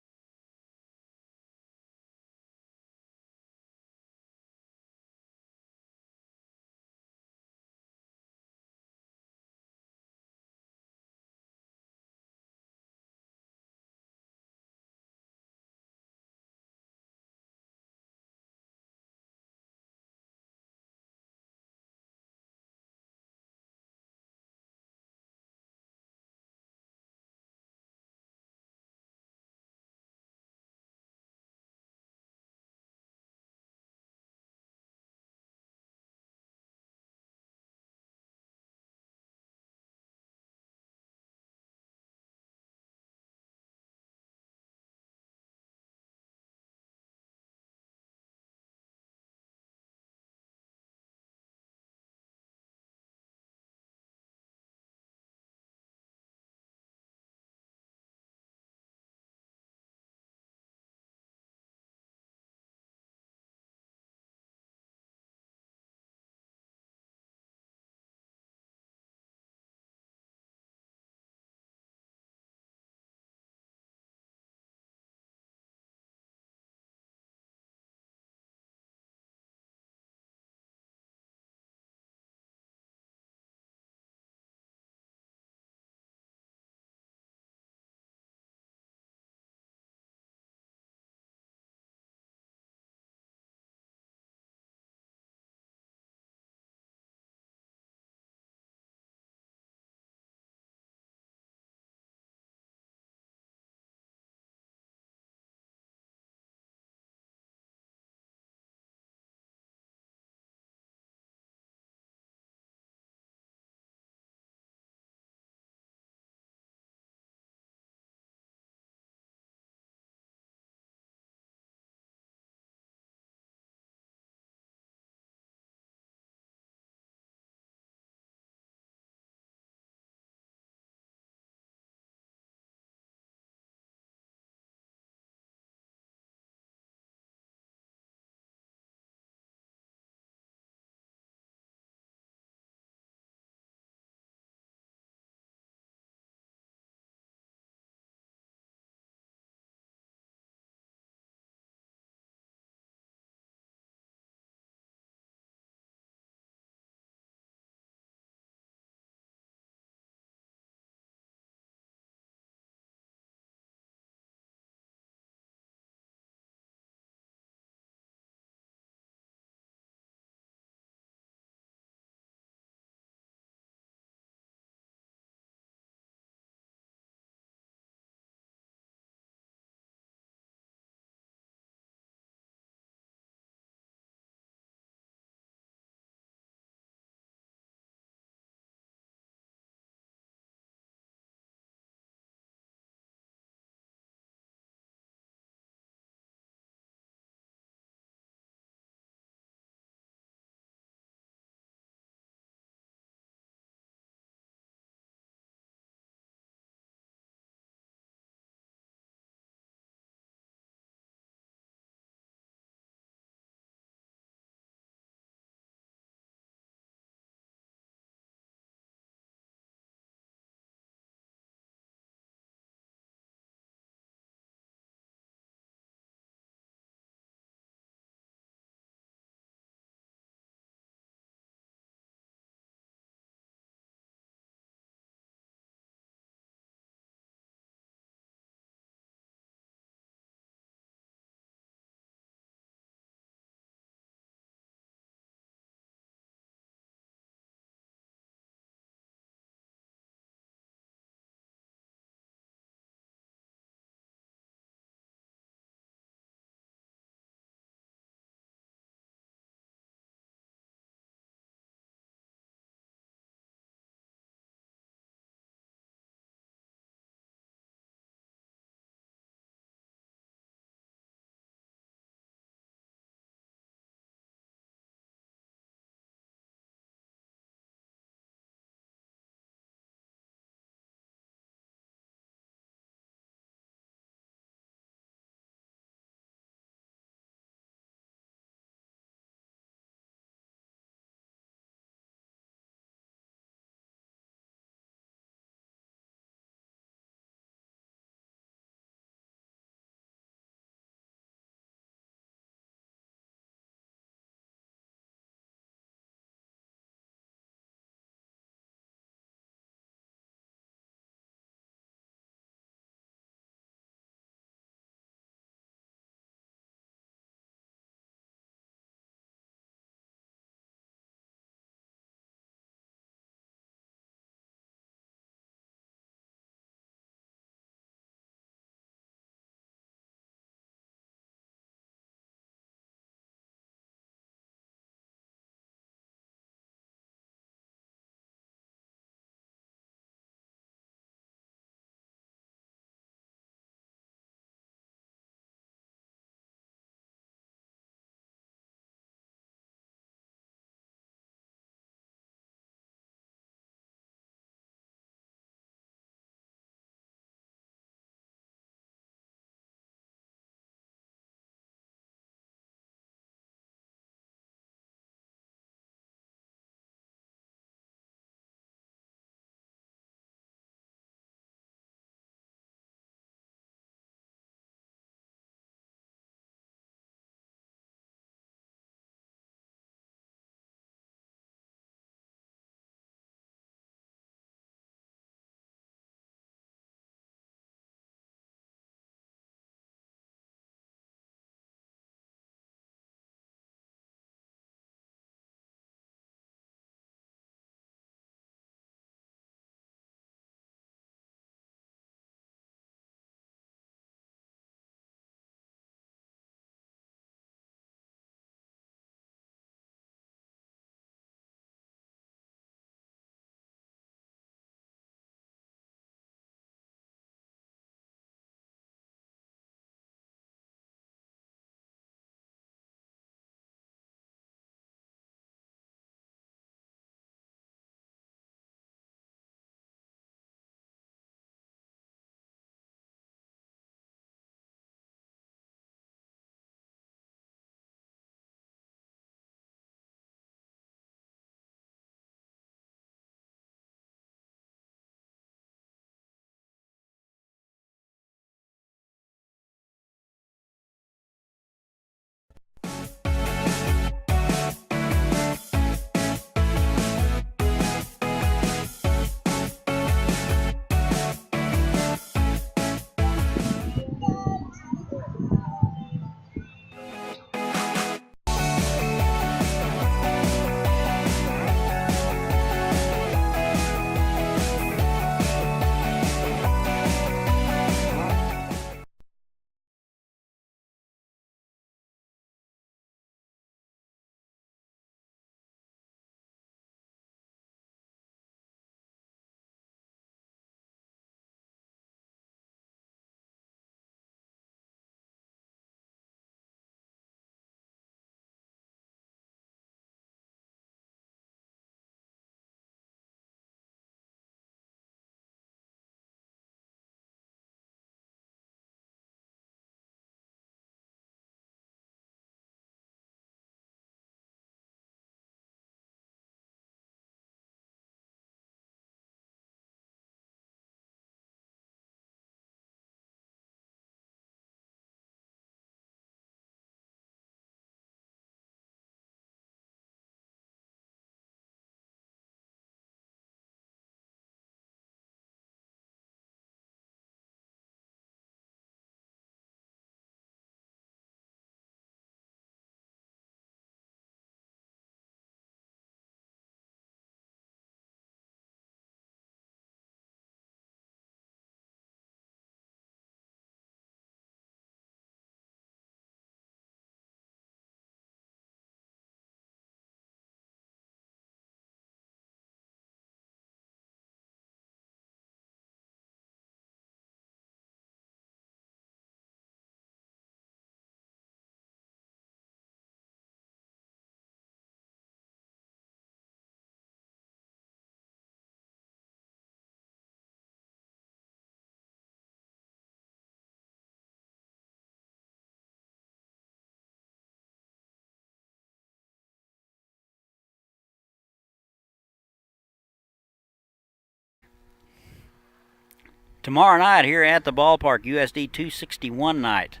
Tomorrow night here at the ballpark, USD 261 night.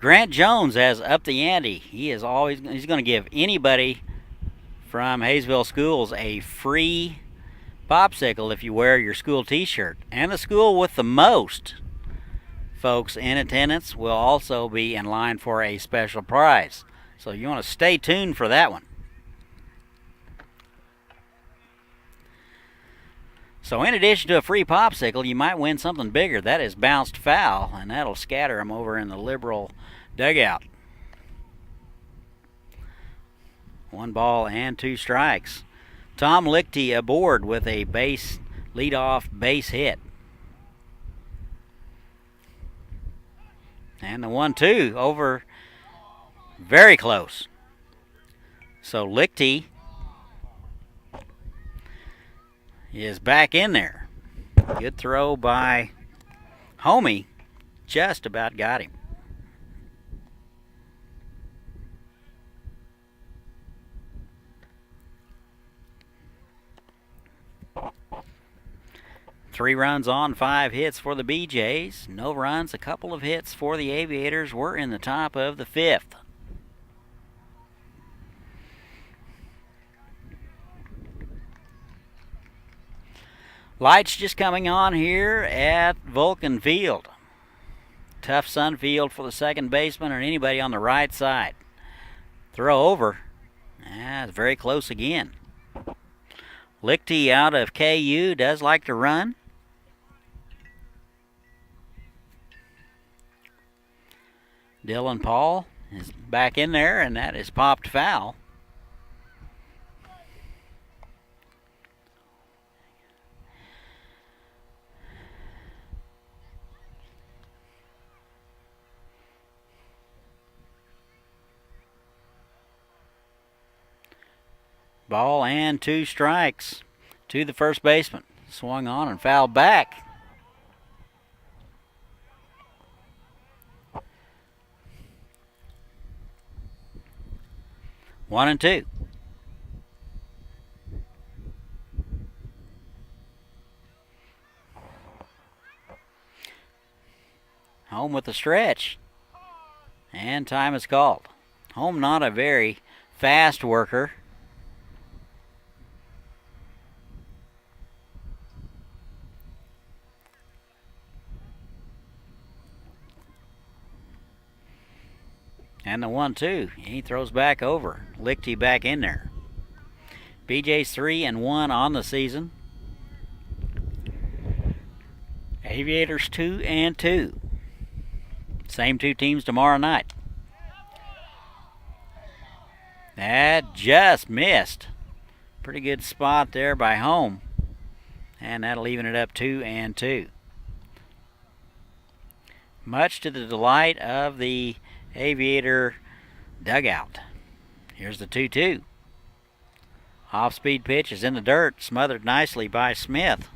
Grant Jones has upped the ante. He's going to give anybody from Haysville Schools a free popsicle if you wear your school t-shirt. And the school with the most folks in attendance will also be in line for a special prize. So you want to stay tuned for that one. So in addition to a free popsicle, you might win something bigger. That is bounced foul, and that'll scatter them over in the Liberal dugout. 1 ball and 2 strikes. Tom Lichty aboard with a leadoff base hit. And the 1-2 over, very close. So Lichty is back in there. Good throw by Homie. Just about got him. Three runs on, 5 hits for the BeeJays. No runs, a couple of hits for the Aviators. We're in the top of the 5th. Lights just coming on here at Vulcan Field. Tough sun field for the second baseman or anybody on the right side. Throw over. It's very close again. Lichty out of KU does like to run. Dylan Paul is back in there, and that is popped foul. Ball and 2 strikes to the first baseman. Swung on and fouled back. One and 2. Home with the stretch. And time is called. Home not a very fast worker. And the 1-2. He throws back over. Lichty back in there. BeeJays 3-1 on the season. Aviators 2-2. Same 2 teams tomorrow night. That just missed. Pretty good spot there by Home. And that'll even it up 2-2. Much to the delight of the Aviator dugout. Here's the 2-2. Off-speed pitch is in the dirt, smothered nicely by Smith.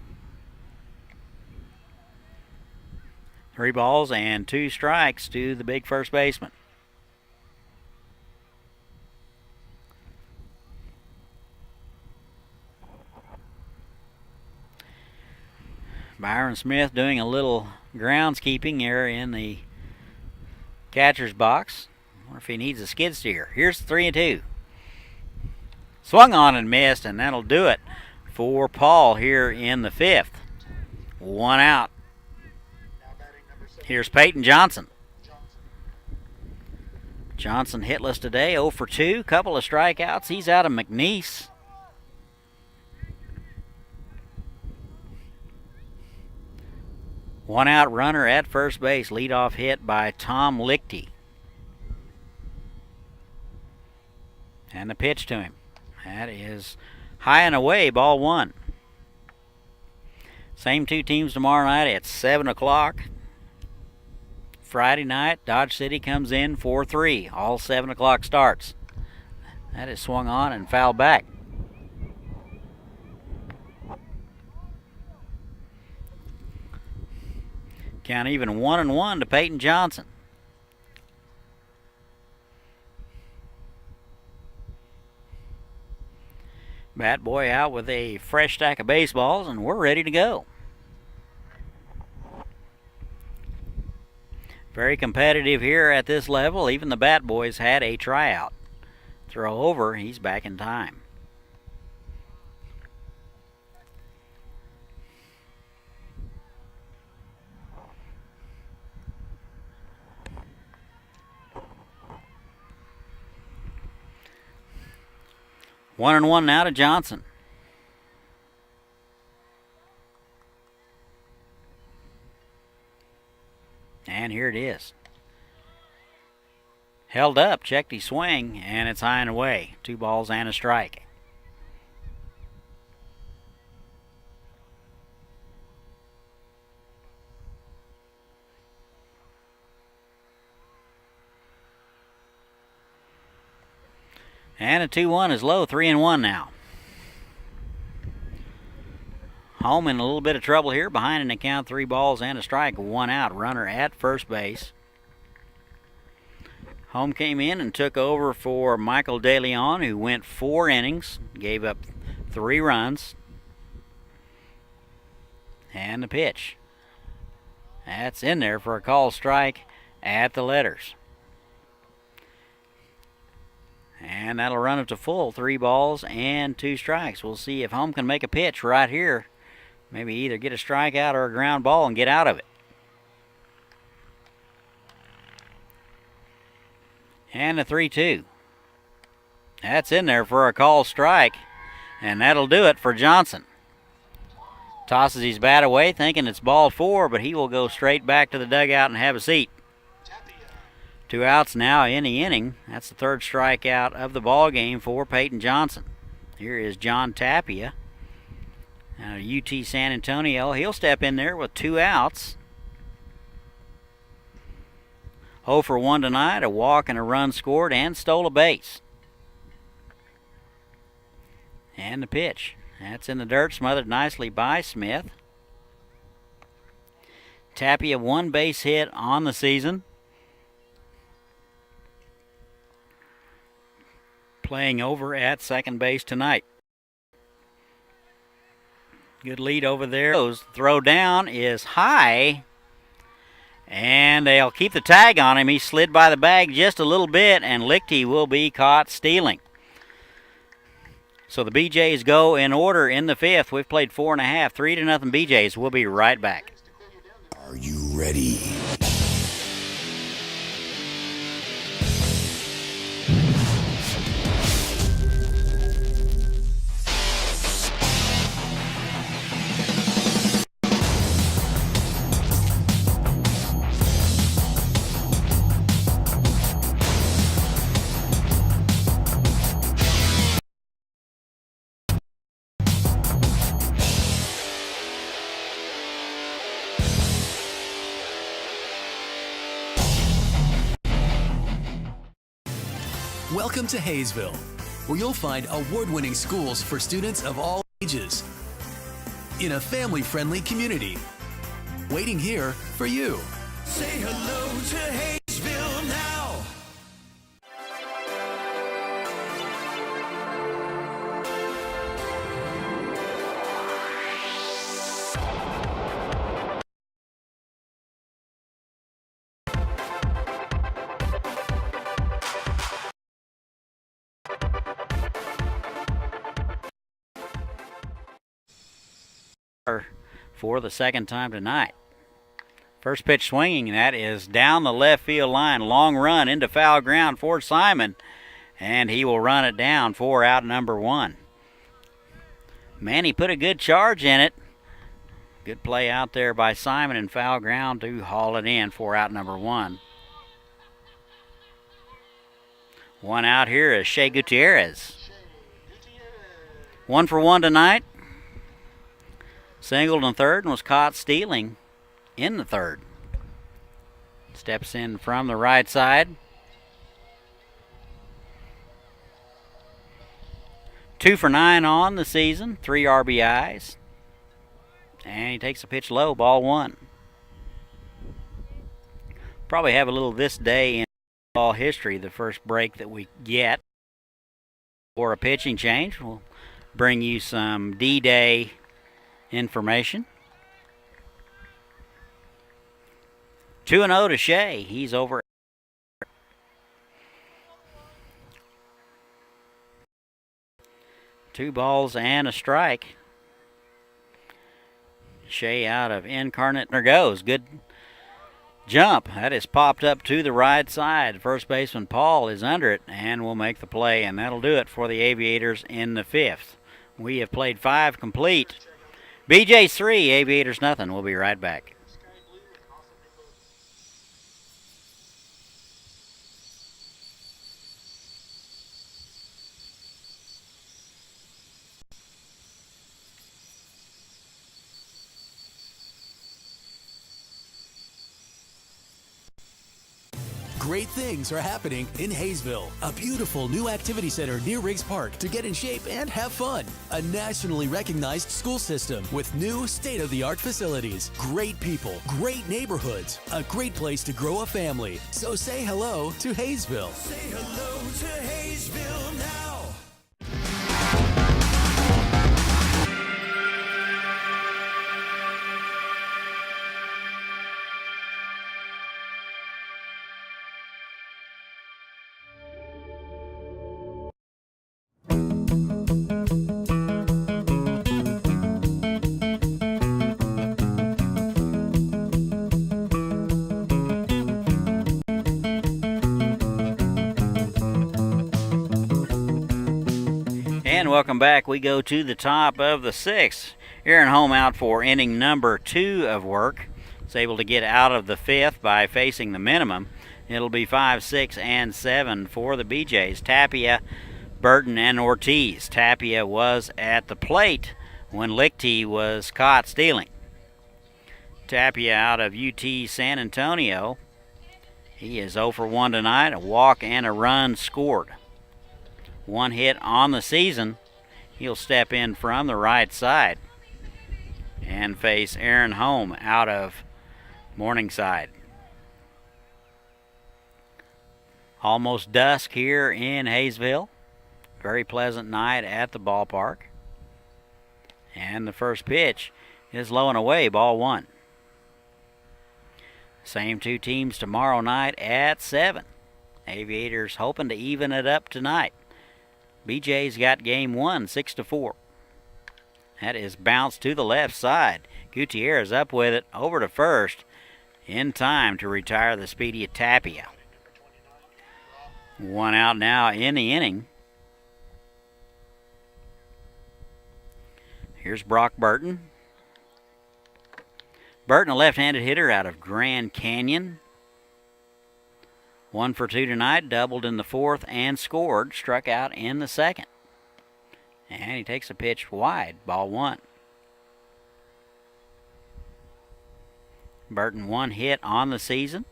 3 balls and 2 strikes to the big first baseman. Byron Smith doing a little groundskeeping here in the catcher's box. I wonder if he needs a skid steer. Here's the 3-2. Swung on and missed, and that'll do it for Paul here in the 5th. 1 out. Here's Peyton Johnson. Johnson hitless today, 0 for 2. Couple of strikeouts. He's out of McNeese. One out runner at first base. Leadoff hit by Tom Lichty. And the pitch to him. That is high and away, ball 1. Same 2 teams tomorrow night at 7 o'clock. Friday night, Dodge City comes in for 3. All 7 o'clock starts. That is swung on and fouled back. Count even 1-1 to Peyton Johnson. Bat boy out with a fresh stack of baseballs, and we're ready to go. Very competitive here at this level. Even the Bat Boys had a tryout. Throw over, he's back in time. One and one now to Johnson. And here it is. Held up, checked his swing, and it's high and away. 2 balls and a strike. And a 2-1 is low, 3-1 now. Home in a little bit of trouble here, behind an account, 3 balls and a strike, 1 out, runner at first base. Home came in and took over for Michael DeLeon, who went 4 innings, gave up 3 runs. And the pitch. That's in there for a called strike at the letters. And that'll run up to full, 3 balls and 2 strikes. We'll see if Home can make a pitch right here. Maybe either get a strikeout or a ground ball and get out of it. And a 3-2. That's in there for a called strike. And that'll do it for Johnson. Tosses his bat away thinking it's ball 4, but he will go straight back to the dugout and have a seat. 2 outs now in the inning. That's the 3rd strikeout of the ball game for Peyton Johnson. Here is John Tapia. Now UT San Antonio, he'll step in there with 2 outs. 0 for 1 tonight, a walk and a run scored, and stole a base. And the pitch. That's in the dirt, smothered nicely by Smith. Tapia 1 base hit on the season. Playing over at second base tonight. Good lead over there. Throw down is high. And they'll keep the tag on him. He slid by the bag just a little bit, and Lichty will be caught stealing. So the BeeJays go in order in the 5th. We've played 4.5, 3-0 BeeJays. We'll be right back. Are you ready? Welcome to Haysville, where you'll find award-winning schools for students of all ages in a family-friendly community. Waiting here for you. Say hello to Haysville now. For the 2nd time tonight. First pitch swinging, that is down the left field line. Long run into foul ground for Simon, and he will run it down for out number 1. Manny put a good charge in it. Good play out there by Simon in foul ground to haul it in for out number 1. 1 out here is Shea Gutierrez. 1 for 1 tonight. Singled in 3rd and was caught stealing in the 3rd. Steps in from the right side. 2 for 9 on the season, 3 RBIs. And he takes a pitch low, ball 1. Probably have a little this day in ball history, the first break that we get. Or a pitching change. We'll bring you some D-Day information. 2-0 to Shea. He's over. Two balls and a strike. Shea out of Incarnate. There goes. Good jump. That is popped up to the right side. First baseman Paul is under it and will make the play, and that'll do it for the Aviators in the 5th. We have played 5 complete. BeeJays 3, Aviators nothing. We'll be right back. Great things are happening in Haysville, a beautiful new activity center near Riggs Park to get in shape and have fun. A nationally recognized school system with new state-of-the-art facilities, great people, great neighborhoods, a great place to grow a family. So say hello to Haysville. Say hello to Haysville now. And welcome back. We go to the top of the 6th. Aaron Home out for inning number 2 of work. Is able to get out of the 5th by facing the minimum. It'll be 5, 6, and 7 for the BeeJays. Tapia, Burton, and Ortiz. Tapia was at the plate when Lichty was caught stealing. Tapia out of UT San Antonio. He is 0 for 1 tonight. A walk and a run scored. 1 hit on the season. He'll step in from the right side and face Aaron Home out of Morningside. Almost dusk here in Haysville. Very pleasant night at the ballpark. And the first pitch is low and away, ball 1. Same 2 teams tomorrow night at 7. Aviators hoping to even it up tonight. BeeJays got game 1, 6-4. That is bounced to the left side. Gutierrez up with it over to first in time to retire the speedy Tapia. 1 out now in the inning. Here's Brock Burton. Burton, a left-handed hitter out of Grand Canyon. 1 for 2 tonight, doubled in the 4th and scored, struck out in the 2nd. And he takes a pitch wide, ball 1. Burton 1 hit on the season.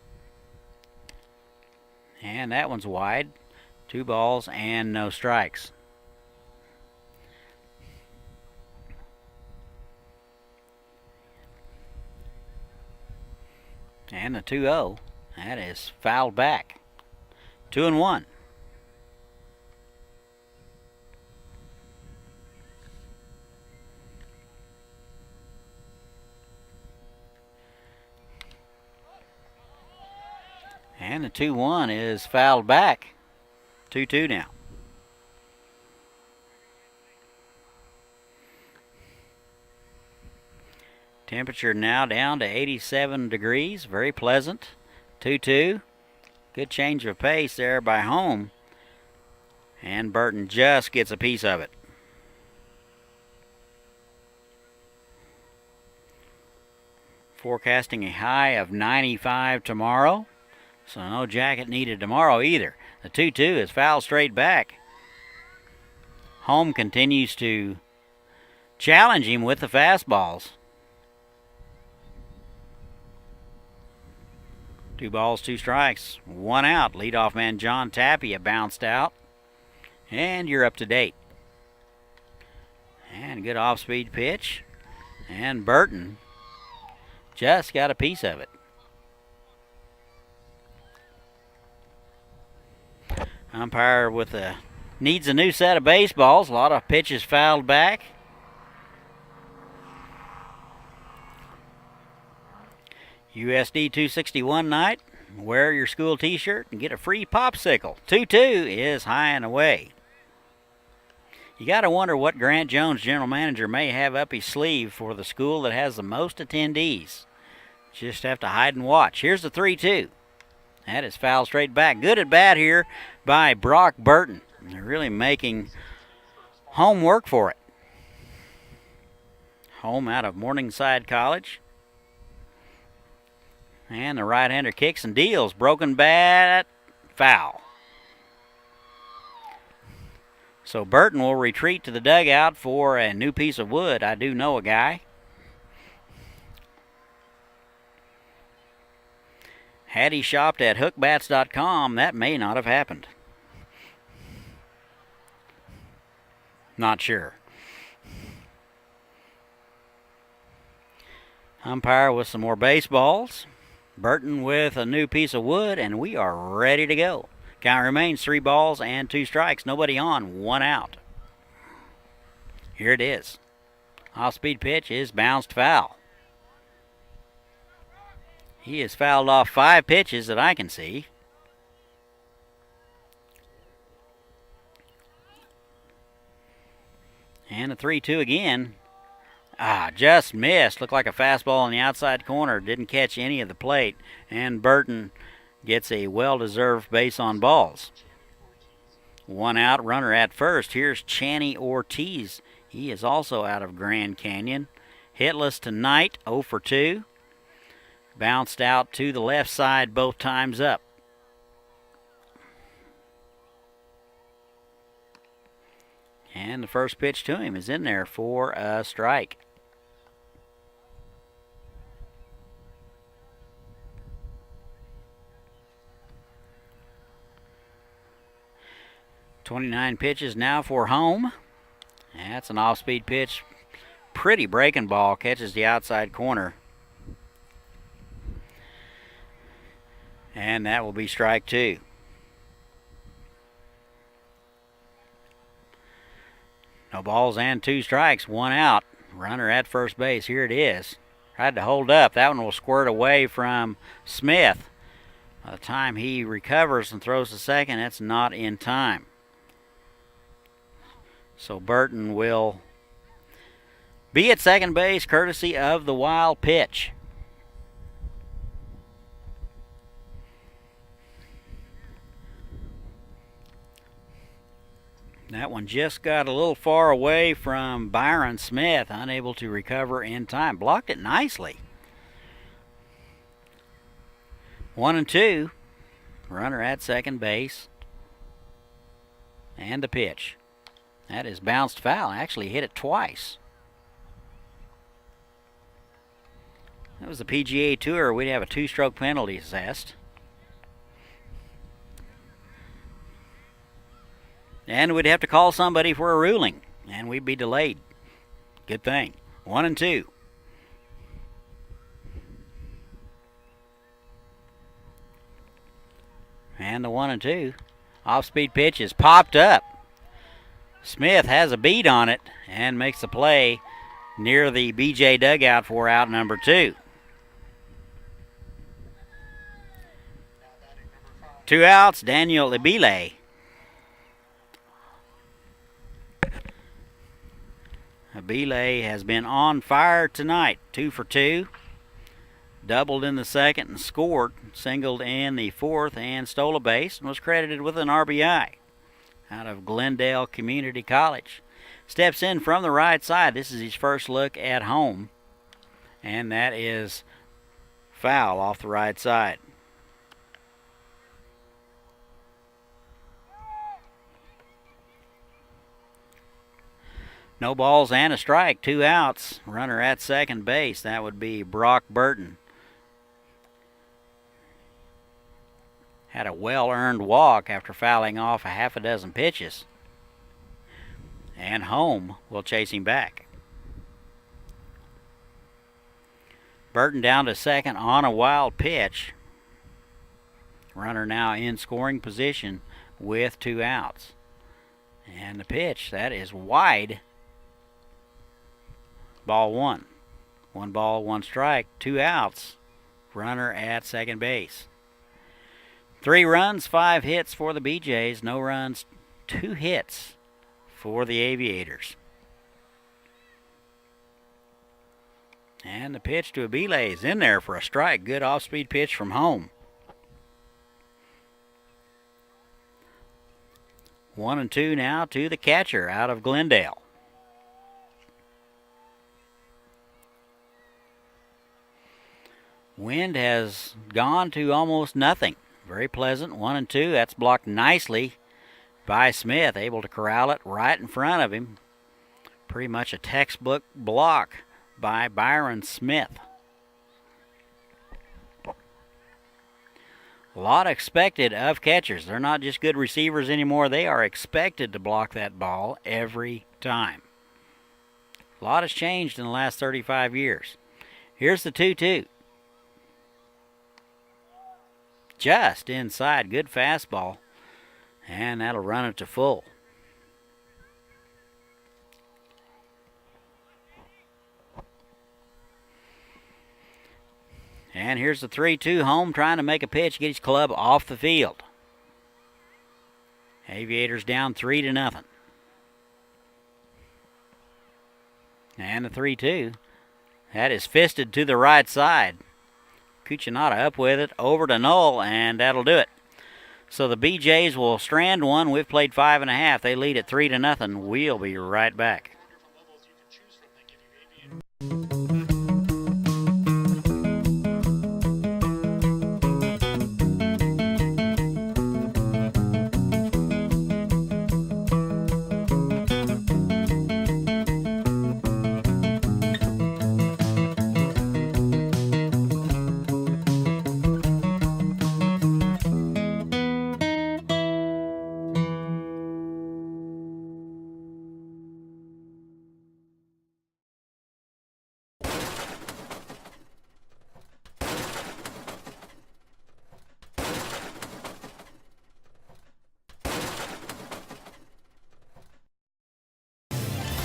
And that one's wide. 2 balls and no strikes. And the 2-0. That is fouled back. 2-1. And the 2-1 is fouled back. 2-2 now. Temperature now down to 87 degrees. Very pleasant. 2-2. Good change of pace there by Home. And Burton just gets a piece of it. Forecasting a high of 95 tomorrow. So no jacket needed tomorrow either. The 2-2 is fouled straight back. Home continues to challenge him with the fastballs. 2 balls, 2 strikes, 1 out. Leadoff man John Tapia bounced out. And you're up to date. And a good off-speed pitch. And Burton just got a piece of it. Umpire needs a new set of baseballs. A lot of pitches fouled back. USD 261 night. Wear your school t-shirt and get a free popsicle. 2-2 is high and away. You got to wonder what Grant Jones, general manager, may have up his sleeve for the school that has the most attendees. Just have to hide and watch. Here's the 3-2. That is foul straight back. Good at bat here by Brock Burton. They're really making home work for it. Home out of Morningside College. And the right-hander kicks and deals. Broken bat, foul. So Burton will retreat to the dugout for a new piece of wood. I do know a guy. Had he shopped at hookbats.com, that may not have happened. Not sure. Umpire with some more baseballs. Burton with a new piece of wood, and we are ready to go. Count remains 3 balls and 2 strikes. Nobody on, 1 out. Here it is. Off-speed pitch is bounced foul. He has fouled off 5 pitches that I can see. And a 3-2 again. Just missed. Looked like a fastball in the outside corner. Didn't catch any of the plate. And Burton gets a well-deserved base on balls. 1 out, runner at first. Here's Channy Ortiz. He is also out of Grand Canyon. Hitless tonight, 0 for 2. Bounced out to the left side both times up. And the first pitch to him is in there for a strike. .29 pitches now for home. That's an off-speed pitch. Pretty breaking ball. Catches the outside corner. And that will be strike 2. No balls and 2 strikes. 1 out. Runner at first base. Here it is. Tried to hold up. That one will squirt away from Smith. By the time he recovers and throws to second, that's not in time. So Burton will be at second base courtesy of the wild pitch. That one just got a little far away from Byron Smith, unable to recover in time. Blocked it nicely. 1-2. Runner at second base. And the pitch. That is bounced foul. Actually hit it twice. That was the PGA Tour. We'd have a 2-stroke penalty assessed. And we'd have to call somebody for a ruling. And we'd be delayed. Good thing. 1-2. And the 1-2. Off-speed pitch is popped up. Smith has a beat on it and makes the play near the BJ dugout for out number 2. 2 outs, Daniel Ibile. Ibile has been on fire tonight. 2 for 2. Doubled in the second and scored. Singled in the fourth and stole a base and was credited with an RBI. Out of Glendale Community College. Steps in from the right side. This is his first look at home. And that is foul off the right side. No balls and a strike. 2 outs. Runner at second base. That would be Brock Burton. Had a well-earned walk after fouling off a half a dozen pitches. And home will chase him back. Burton down to second on a wild pitch. Runner now in scoring position with 2 outs. And the pitch, that is wide. Ball 1. 1 ball, 1 strike, 2 outs. runner at second base. 3 runs, 5 hits for the BeeJays. No runs, 2 hits for the Aviators. And the pitch to Abile is in there for a strike. Good off-speed pitch from home. 1-2 now to the catcher out of Glendale. Wind has gone to almost nothing. Very pleasant. 1-2. That's blocked nicely by Smith. Able to corral it right in front of him. Pretty much a textbook block by Byron Smith. A lot expected of catchers. They're not just good receivers anymore. They are expected to block that ball every time. A lot has changed in the last 35 years. Here's the 2-2. Just inside. Good fastball. And that'll run it to full. And here's the 3-2 home, trying to make a pitch, get his club off the field. Aviators down 3-0. And the 3-2. That is fisted to the right side. Cucinotta up with it, over to Knoll, and that'll do it. So the BeeJays will strand one. We've played 5.5. They lead at 3-0. We'll be right back.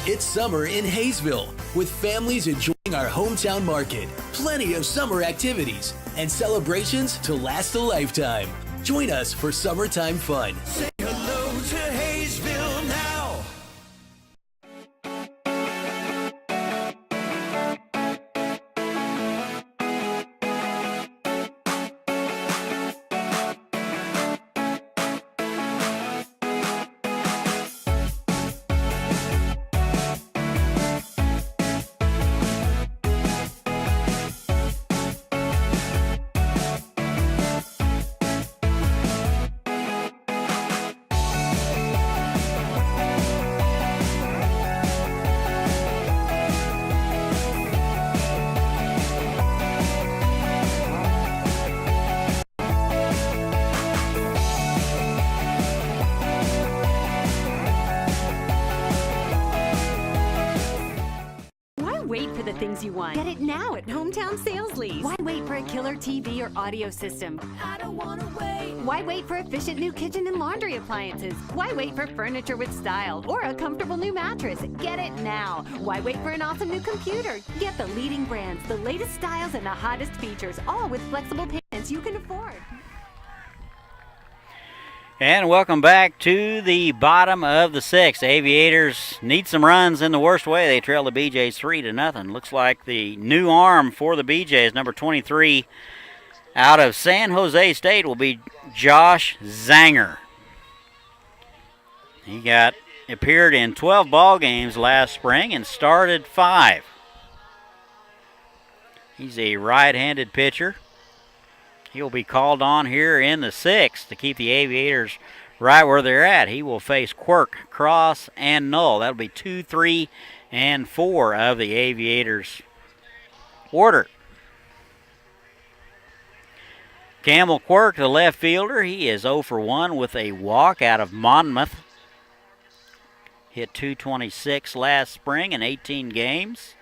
It's summer in Haysville, with families enjoying our hometown market. Plenty of summer activities and celebrations to last a lifetime. Join us for summertime fun. Say hello to Haysville now. Wait for the things you want. Get it now at Hometown Sales Lease. Why wait for a killer TV or audio system? I don't want to wait. Why wait for efficient new kitchen and laundry appliances? Why wait for furniture with style or a comfortable new mattress? Get it now. Why wait for an awesome new computer? Get the leading brands, the latest styles, and the hottest features, all with flexible payments you can afford. And welcome back to the bottom of the 6th. Aviators need some runs in the worst way. They trail the BeeJays 3-0. Looks like the new arm for the BeeJays, number 23, out of San Jose State, will be Josh Zanger. He appeared in 12 ball games last spring and started 5. He's a right-handed pitcher. He'll be called on here in the 6th to keep the Aviators right where they're at. He will face Quirk, Cross, and Knoll. That'll be 2, 3, and 4 of the Aviators' order. Campbell Quirk, the left fielder, he is 0 for 1 with a walk out of Monmouth. Hit .226 last spring in 18 games.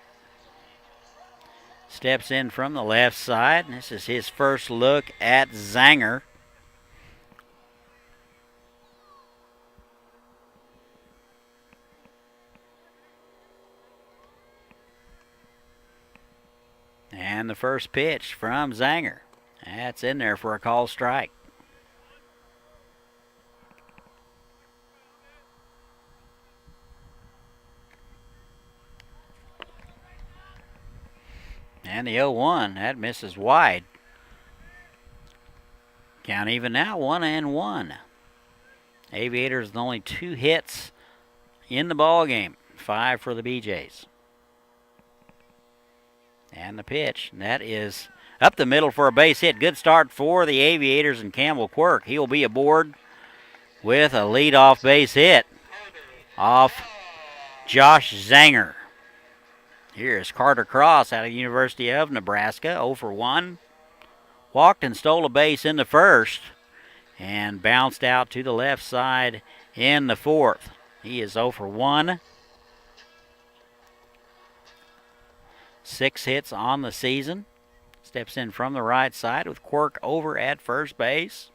Steps in from the left side. This is his first look at Zanger. And the first pitch from Zanger. That's in there for a called strike. And the 0-1, that misses wide. Count even now, 1-1. Aviators with only 2 hits in the ball game. 5 for the BeeJays. And the pitch, that is up the middle for a base hit. Good start for the Aviators and Campbell Quirk. He'll be aboard with a leadoff base hit off Josh Zanger. Here's Carter Cross out of the University of Nebraska, 0 for 1. Walked and stole a base in the first and bounced out to the left side in the fourth. He is 0 for 1. 6 hits on the season. Steps in from the right side with Quirk over at first base.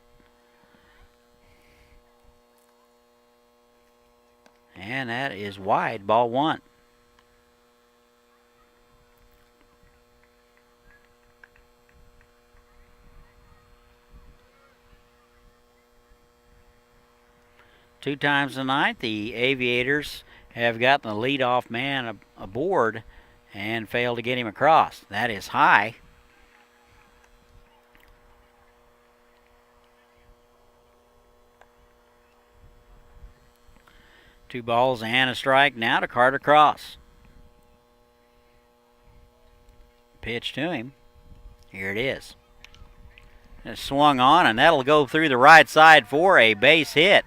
And that is wide, ball 1. Two times tonight, the Aviators have gotten the leadoff man aboard and failed to get him across. That is high. Two balls and a strike now to Carter Cross. Pitch to him. Here it is. It swung on, and that'll go through the right side for a base hit.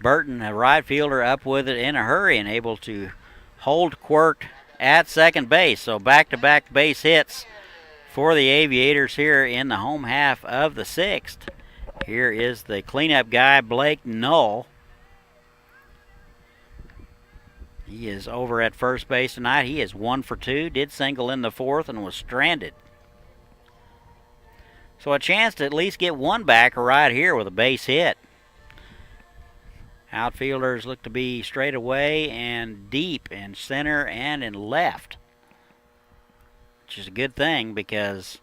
Burton, a right fielder, up with it in a hurry and able to hold Quirk at second base. So back-to-back base hits for the Aviators here in the home half of the 6th. Here is the cleanup guy, Blake Knoll. He is over at first base tonight. He is 1 for 2, did single in the 4th and was stranded. So a chance to at least get one back right here with a base hit. Outfielders look to be straight away and deep in center and in left, which is a good thing because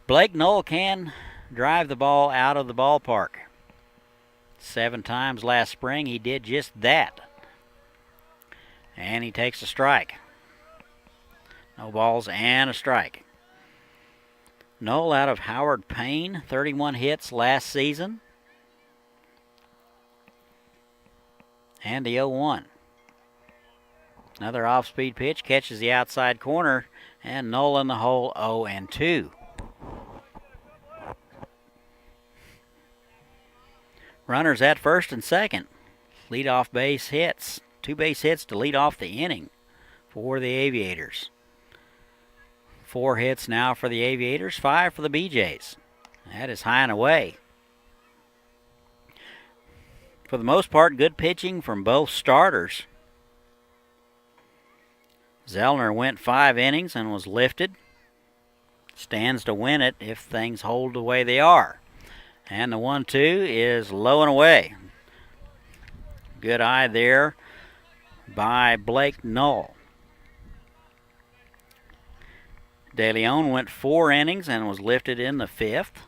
Blake Knoll can drive the ball out of the ballpark. 7 times last spring he did just that. And he takes a strike. No balls and a strike. Knoll out of Howard Payne, 31 hits last season. And the 0-1. Another off-speed pitch, catches the outside corner, and Knoll in the hole, 0-2. Runners at first and second. Lead-off base hits. 2 base hits to lead off the inning for the Aviators. 4 hits now for the Aviators, 5 for the BeeJays. That is high and away. For the most part, good pitching from both starters. Zellner went 5 innings and was lifted. Stands to win it if things hold the way they are. And the 1-2 is low and away. Good eye there by Blake Knoll. De Leon went 4 innings and was lifted in the 5th.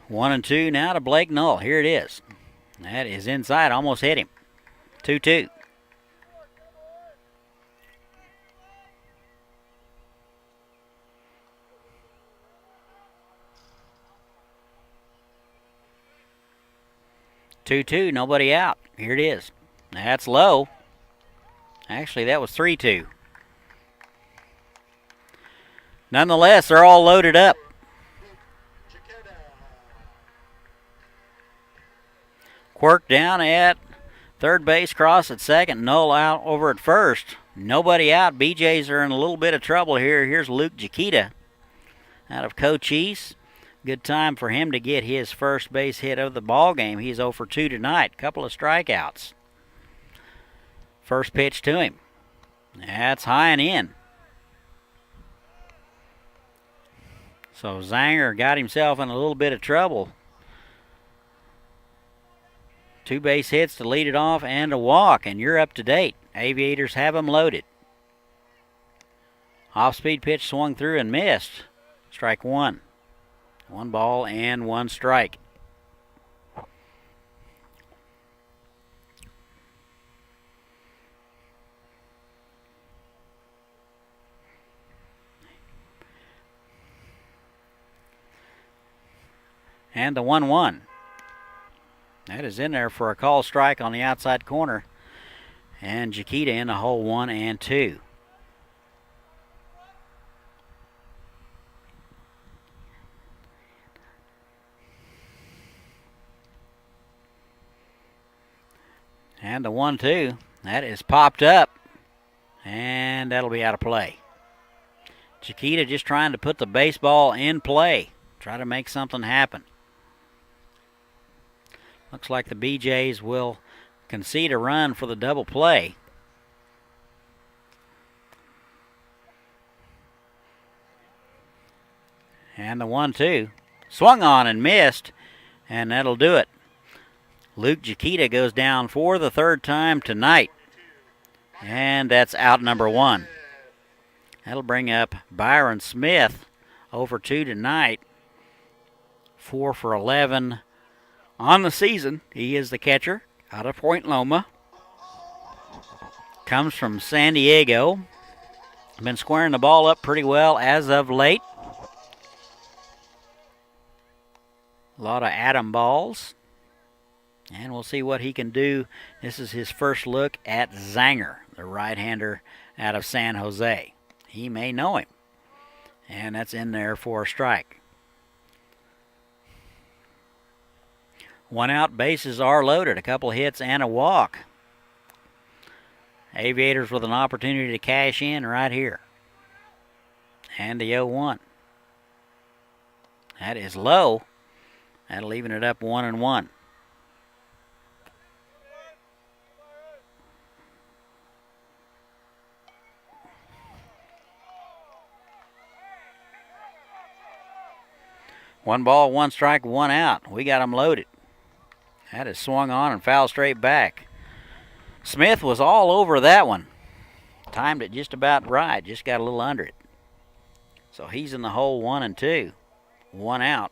1-2 now to Blake Knoll. Here it is. That is inside. Almost hit him. 2-2. Nobody out. Here it is. That's low. Actually, that was 3-2. Nonetheless, they're all loaded up. Quirk down at third base, Cross at second, Knoll out over at first. Nobody out. BeeJays are in a little bit of trouble here. Here's Luke Jaquita out of Cochise. Good time for him to get his first base hit of the ball game. He's 0 for 2 tonight. Couple of strikeouts. First pitch to him. That's high and in. So Zanger got himself in a little bit of trouble. 2 base hits to lead it off and a walk, and you're up to date. Aviators have them loaded. Off-speed pitch swung through and missed. Strike one. 1 ball and 1 strike. And the 1-1. That is in there for a call strike on the outside corner. And Chiquita in the hole 1 and 2. And the 1-2. That is popped up. And that'll be out of play. Chiquita just trying to put the baseball in play. Try to make something happen. Looks like the BeeJays will concede a run for the double play. And the 1-2. Swung on and missed, and that'll do it. Luke Chiquita goes down for the 3rd time tonight. And that's out number 1. That'll bring up Byron Smith over 2 tonight. 4 for 11 on the season. He is the catcher out of Point Loma. Comes from San Diego. Been squaring the ball up pretty well as of late. A lot of atom balls. And we'll see what he can do. This is his first look at Zanger, the right-hander out of San Jose. He may know him. And that's in there for a strike. 1 out, bases are loaded. A couple hits and a walk. Aviators with an opportunity to cash in right here. And the 0-1. That is low. That'll even it up 1-1. One ball, 1 strike, 1 out. We got them loaded. That is swung on and fouled straight back. Smith was all over that one. Timed it just about right. Just got a little under it. So he's in the hole 1 and 2. 1 out.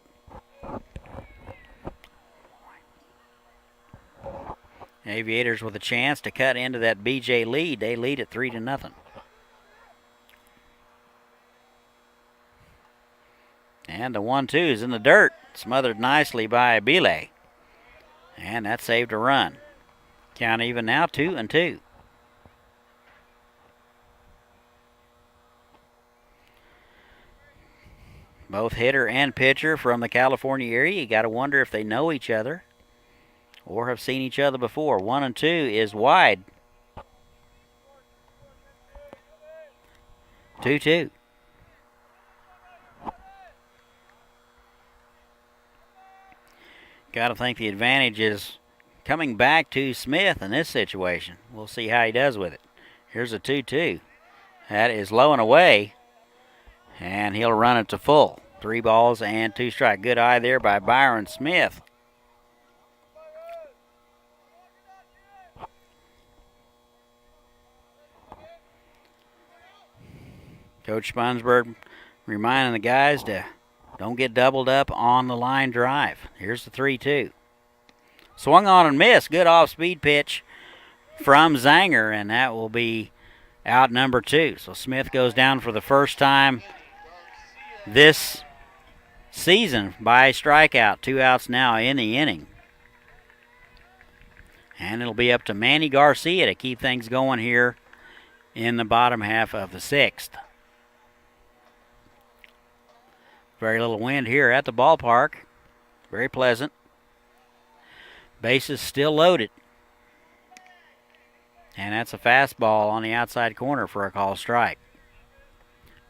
Aviators with a chance to cut into that BeeJay lead. They lead at 3-0. And the 1-2 is in the dirt. Smothered nicely by Bile. And that saved a run. Count even now, 2-2. Both hitter and pitcher from the California area. You got to wonder if they know each other or have seen each other before. 1-2 is wide. 2-2. Got to think the advantage is coming back to Smith in this situation. We'll see how he does with it. Here's a 2-2. That is low and away, and he'll run it to full. 3 balls and 2 strikes. Good eye there by Byron Smith. Coach Spunsberg reminding the guys to don't get doubled up on the line drive. Here's the 3-2. Swung on and missed. Good off-speed pitch from Zanger, and that will be out number 2. So Smith goes down for the first time this season by strikeout. 2 outs now in the inning. And it'll be up to Manny Garcia to keep things going here in the bottom half of the 6th. Very little wind here at the ballpark. Very pleasant. Bases still loaded. And that's a fastball on the outside corner for a call strike.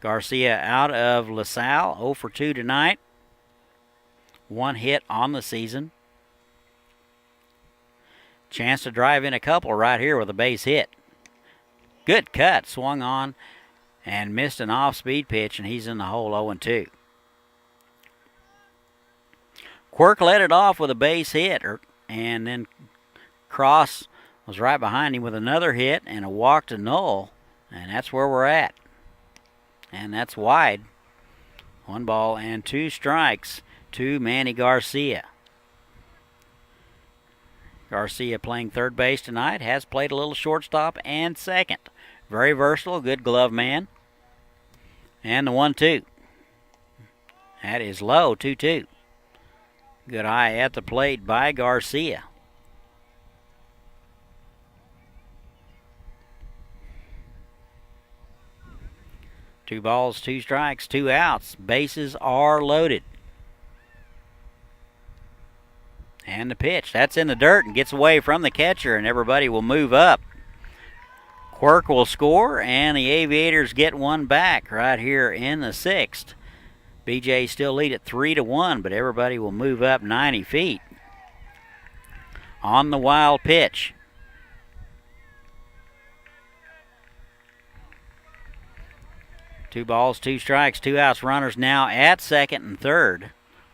Garcia out of LaSalle, 0 for 2 tonight. 1 hit on the season. Chance to drive in a couple right here with a base hit. Good cut, swung on and missed an off-speed pitch, and he's in the hole 0-2. Quirk led it off with a base hit, and then Cross was right behind him with another hit and a walk to Null, and that's where we're at. and that's wide. 1 ball and 2 strikes to Manny Garcia. Garcia playing third base tonight, has played a little shortstop and second. Very versatile, good glove man. And the 1-2. That is low, 2-2. Good eye at the plate by Garcia. Two balls, 2 strikes, 2 outs. Bases are loaded. And the pitch. That's in the dirt and gets away from the catcher, and everybody will move up. Quirk will score, and the Aviators get one back right here in the 6th. BeeJays still lead at 3-1, but everybody will move up 90 feet. On the wild pitch. Two balls, 2 strikes, 2 outs. Runners now at second and third.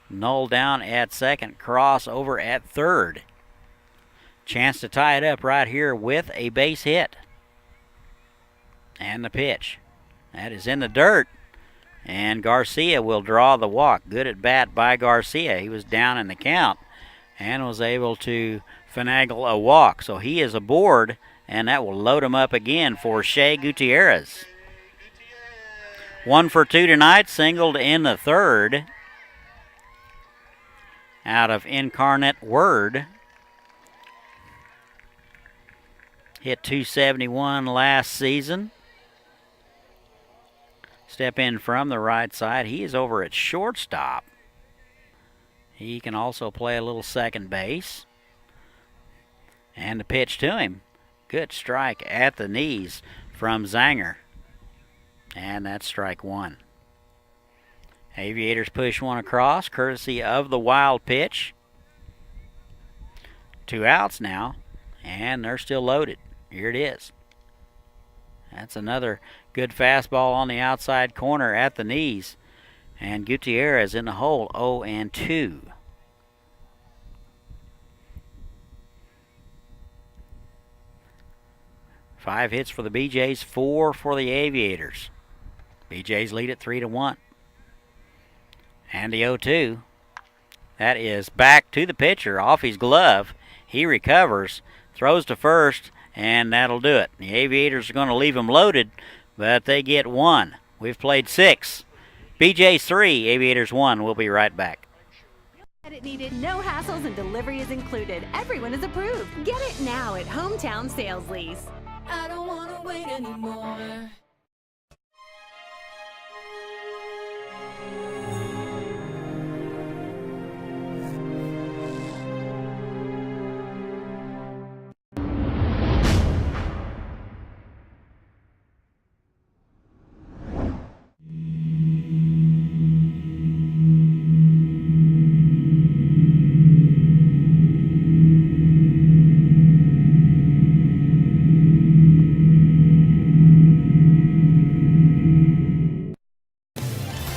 Null down at second, Cross over at third. Chance to tie it up right here with a base hit. And the pitch. That is in the dirt. And Garcia will draw the walk. Good at bat by Garcia. He was down in the count and was able to finagle a walk. So he is aboard, and that will load him up again for Shea Gutierrez. 1 for 2 tonight, singled in the third. Out of Incarnate Word. Hit .271 last season. Step in from the right side. He is over at shortstop. He can also play a little second base. And the pitch to him. Good strike at the knees from Zanger. And that's strike 1. Aviators push one across, courtesy of the wild pitch. 2 outs now, and they're still loaded. Here it is. That's another good fastball on the outside corner at the knees. And Gutierrez in the hole, 0-2. Five hits for the BeeJays, 4 for the Aviators. BeeJays lead at 3-1. And the 0-2. That is back to the pitcher, off his glove. He recovers, throws to first, and that'll do it. The Aviators are going to leave him loaded, but they get 1. We've played 6. BeeJays 3, Aviators 1. We'll be right back. Credit needed, no hassles, and delivery is included. Everyone is approved. Get it now at Hometown Sales Lease. I don't want to wait anymore.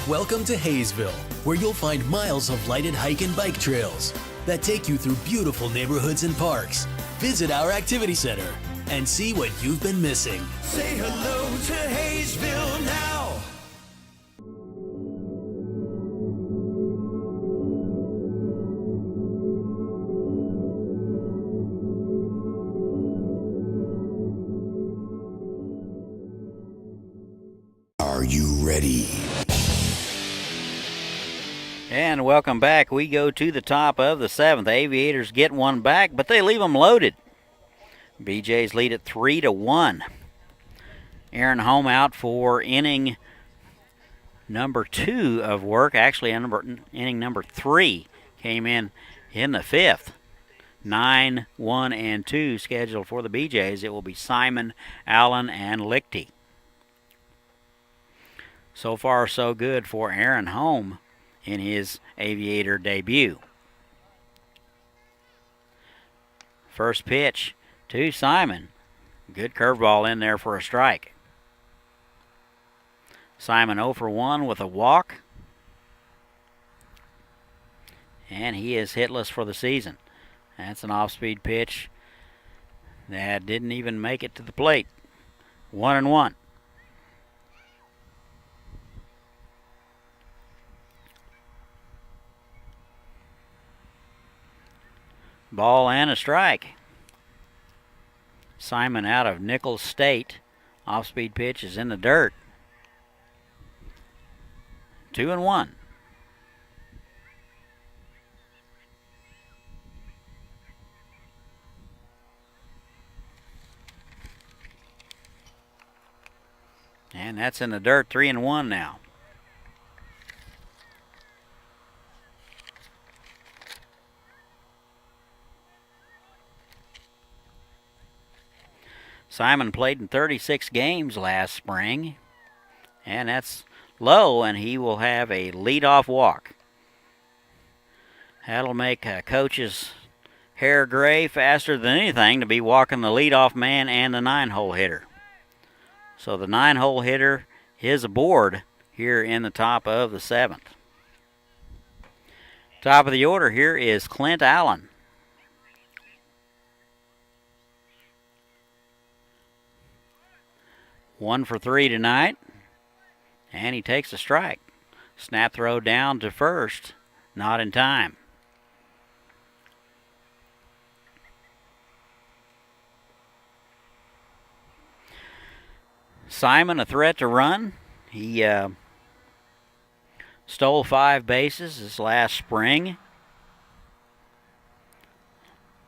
Welcome to Haysville, where you'll find miles of lighted hike and bike trails that take you through beautiful neighborhoods and parks. Visit our activity center and see what you've been missing. Say hello to Haysville now. Are you ready? And welcome back. We go to the top of the 7th. Aviators get one back, but they leave them loaded. BeeJays lead at 3-1. Aaron Home out for inning number 2 of work. Actually, inning number 3 came in the 5th. 9, 1, and 2 scheduled for the BeeJays. It will be Simon, Allen, and Lichty. So far, so good for Aaron Home in his Aviator debut. First pitch to Simon. Good curveball in there for a strike. Simon 0 for 1 with a walk. And he is hitless for the season. That's an off-speed pitch that didn't even make it to the plate. 1-1. Ball and a strike. Simon out of Nichols State. Off-speed pitch is in the dirt. 2-1. And that's in the dirt, 3-1 now. Simon played in 36 games last spring, and that's low, and he will have a leadoff walk. That'll make coach's hair gray faster than anything to be walking the leadoff man and the 9-hole hitter. So the 9-hole hitter is aboard here in the top of the 7th. Top of the order here is Clint Allen. One for 3 tonight, and he takes a strike. Snap throw down to first, not in time. Simon a threat to run. He stole 5 bases this last spring.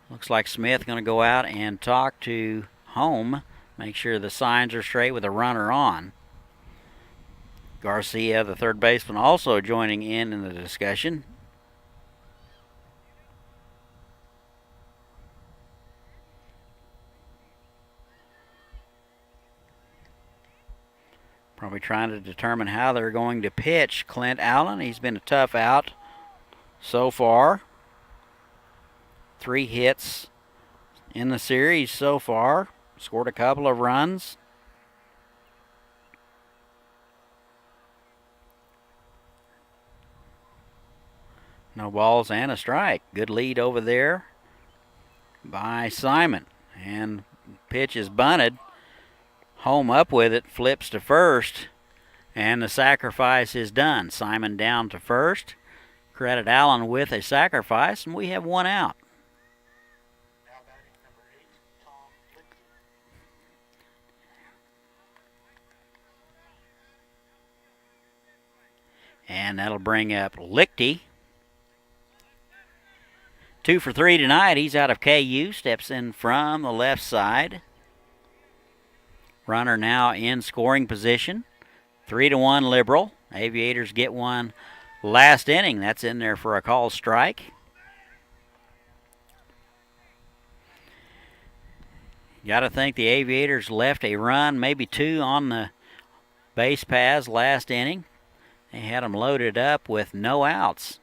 Looks like Smith going to go out and talk to home. Make sure the signs are straight with a runner on. Garcia, the third baseman, also joining in the discussion. Probably trying to determine how they're going to pitch Clint Allen. He's been a tough out so far. 3 hits in the series so far. Scored a couple of runs. No balls and a strike. Good lead over there by Simon. And pitch is bunted. Home up with it, flips to first, and the sacrifice is done. Simon down to first. Credit Allen with a sacrifice, and we have 1 out. Now batting number 8, Tom Lichty. And that'll bring up Lichty. 2 for 3 tonight. He's out of KU, steps in from the left side. Runner now in scoring position. 3-1 Liberal. Aviators get one last inning. That's in there for a call strike. Got to think the Aviators left a run, maybe 2 on the base paths last inning. They had them loaded up with no outs.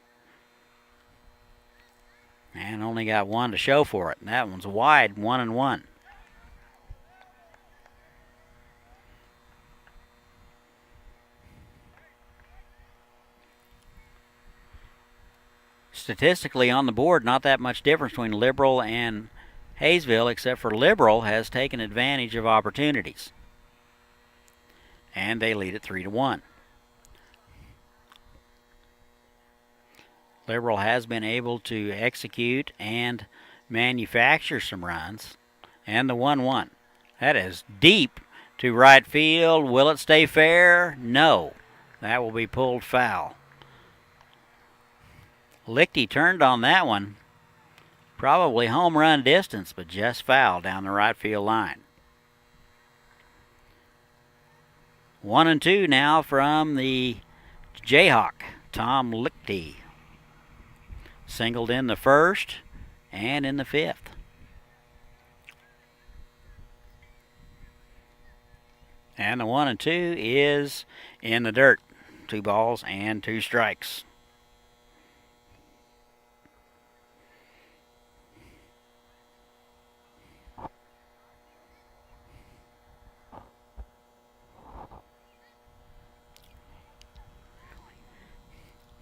And only got 1 to show for it. And that one's wide, 1-1. Statistically on the board, not that much difference between Liberal and Haysville, except for Liberal has taken advantage of opportunities. And they lead at 3-1. Liberal has been able to execute and manufacture some runs. And the 1-1. That is deep to right field. Will it stay fair? No. That will be pulled foul. Lichty turned on that one. Probably home run distance, but just foul down the right field line. 1-2 now from the Jayhawk, Tom Lichty. Singled in the first and in the 5th. And the 1-2 is in the dirt. 2 balls and 2 strikes.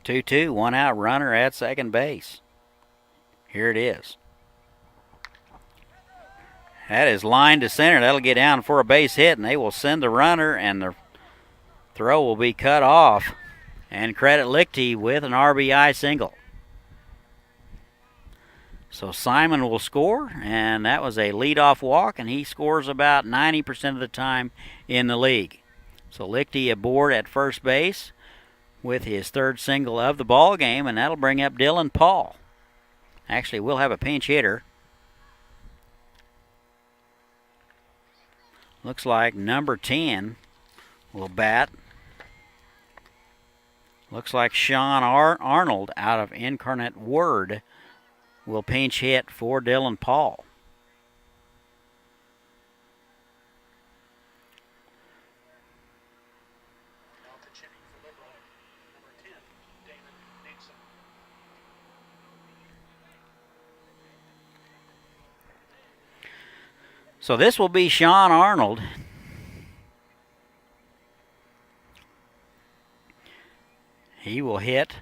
Two, 1 out, runner at second base. Here it is. That is lined to center. That'll get down for a base hit, and they will send the runner, and the throw will be cut off. And credit Lichty with an RBI single. So Simon will score, and that was a leadoff walk, and he scores about 90% of the time in the league. So Lichty aboard at first base with his third single of the ball game, and that'll bring up Dylan Paul. Actually, we'll have a pinch hitter. Looks like number 10 will bat. Looks like Sean Arnold out of Incarnate Word will pinch hit for Dylan Paul. Now pitching for Liberal, number 10, Damon Nixon. So this will be Sean Arnold. He will hit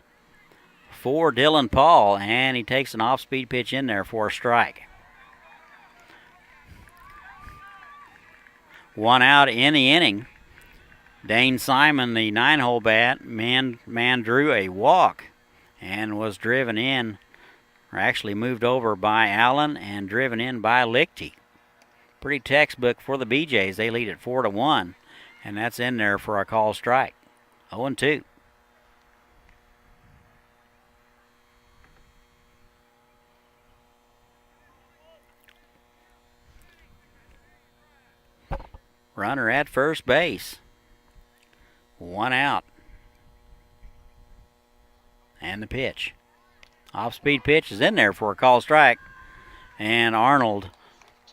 for Dylan Paul, and he takes an off-speed pitch in there for a strike. 1 out in the inning. Dane Simon, the 9-hole bat, man drew a walk and was driven in, or actually moved over by Allen and driven in by Lichty. Pretty textbook for the BeeJays. They lead at 4-1, and that's in there for a call strike. 0-2. Runner at first base. 1 out. And the pitch. Off-speed pitch is in there for a call strike. And Arnold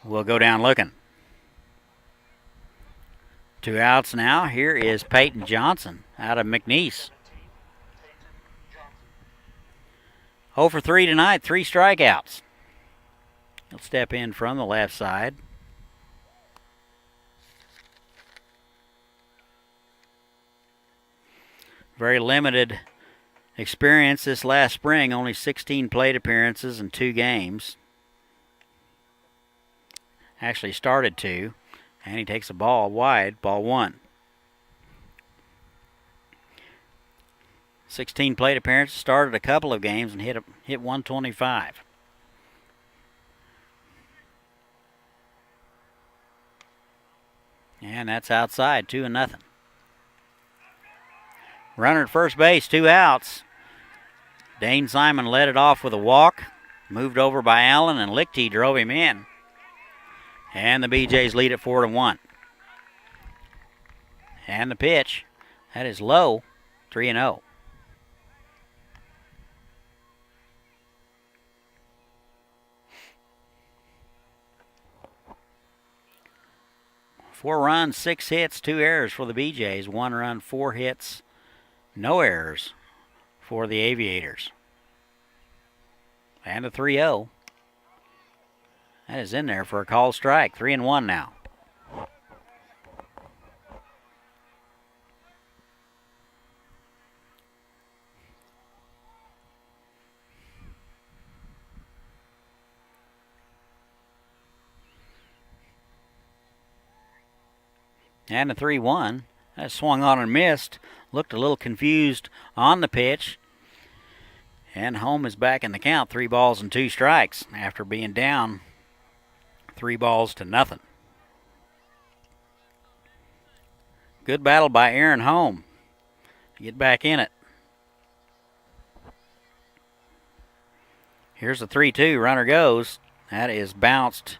will go down looking. 2 outs now. Here is Peyton Johnson out of McNeese. 0 for 3 tonight, 3 strikeouts. He'll step in from the left side. Very limited experience this last spring, only 16 plate appearances in 2 games. Actually started 2, and he takes a ball wide, ball 1. 16 plate appearances, started a couple of games and hit 125. And that's outside, 2-0. Runner at first base, 2 outs. Dane Simon led it off with a walk. Moved over by Allen, and Lichty drove him in. And the BeeJays lead at 4-1. And the pitch, that is low, 3-0. Four runs, 6 hits, 2 errors for the BeeJays. 1 run, 4 hits, no errors for the Aviators. And a 3-0. That is in there for a call strike. 3-1 now. And a 3-1. That swung on and missed. Looked a little confused on the pitch. And home is back in the count. 3 balls and 2 strikes after being down 3-0. Good battle by Aaron Home to get back in it. Here's the 3-2. Runner goes. That is bounced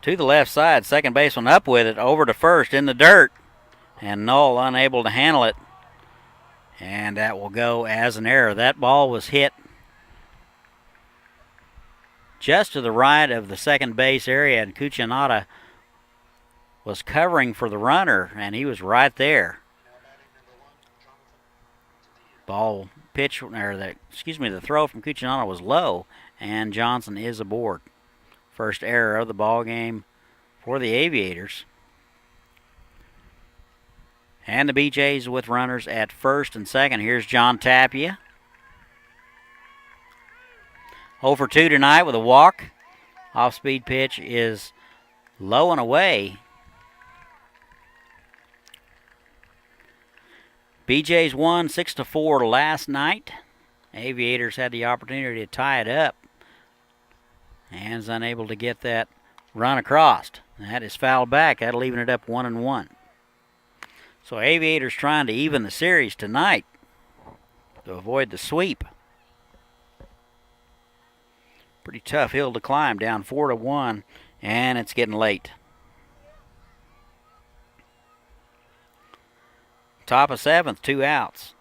to the left side. Second baseman up with it, over to first in the dirt. And Null unable to handle it. And that will go as an error. That ball was hit just to the right of the second base area, and Cuccinata was covering for the runner, and he was right there. The throw from Cuccinata was low, and Johnson is aboard. First error of the ball game for the Aviators. And the BeeJays with runners at first and second. Here's John Tapia. 0 for 2 tonight with a walk. Off-speed pitch is low and away. BeeJays won 6-4 last night. Aviators had the opportunity to tie it up and is unable to get that run across. That is fouled back. That'll even it up 1-1. So Aviators trying to even the series tonight to avoid the sweep. Pretty tough hill to climb, down 4-1, and it's getting late. Top of 7th, 2 outs.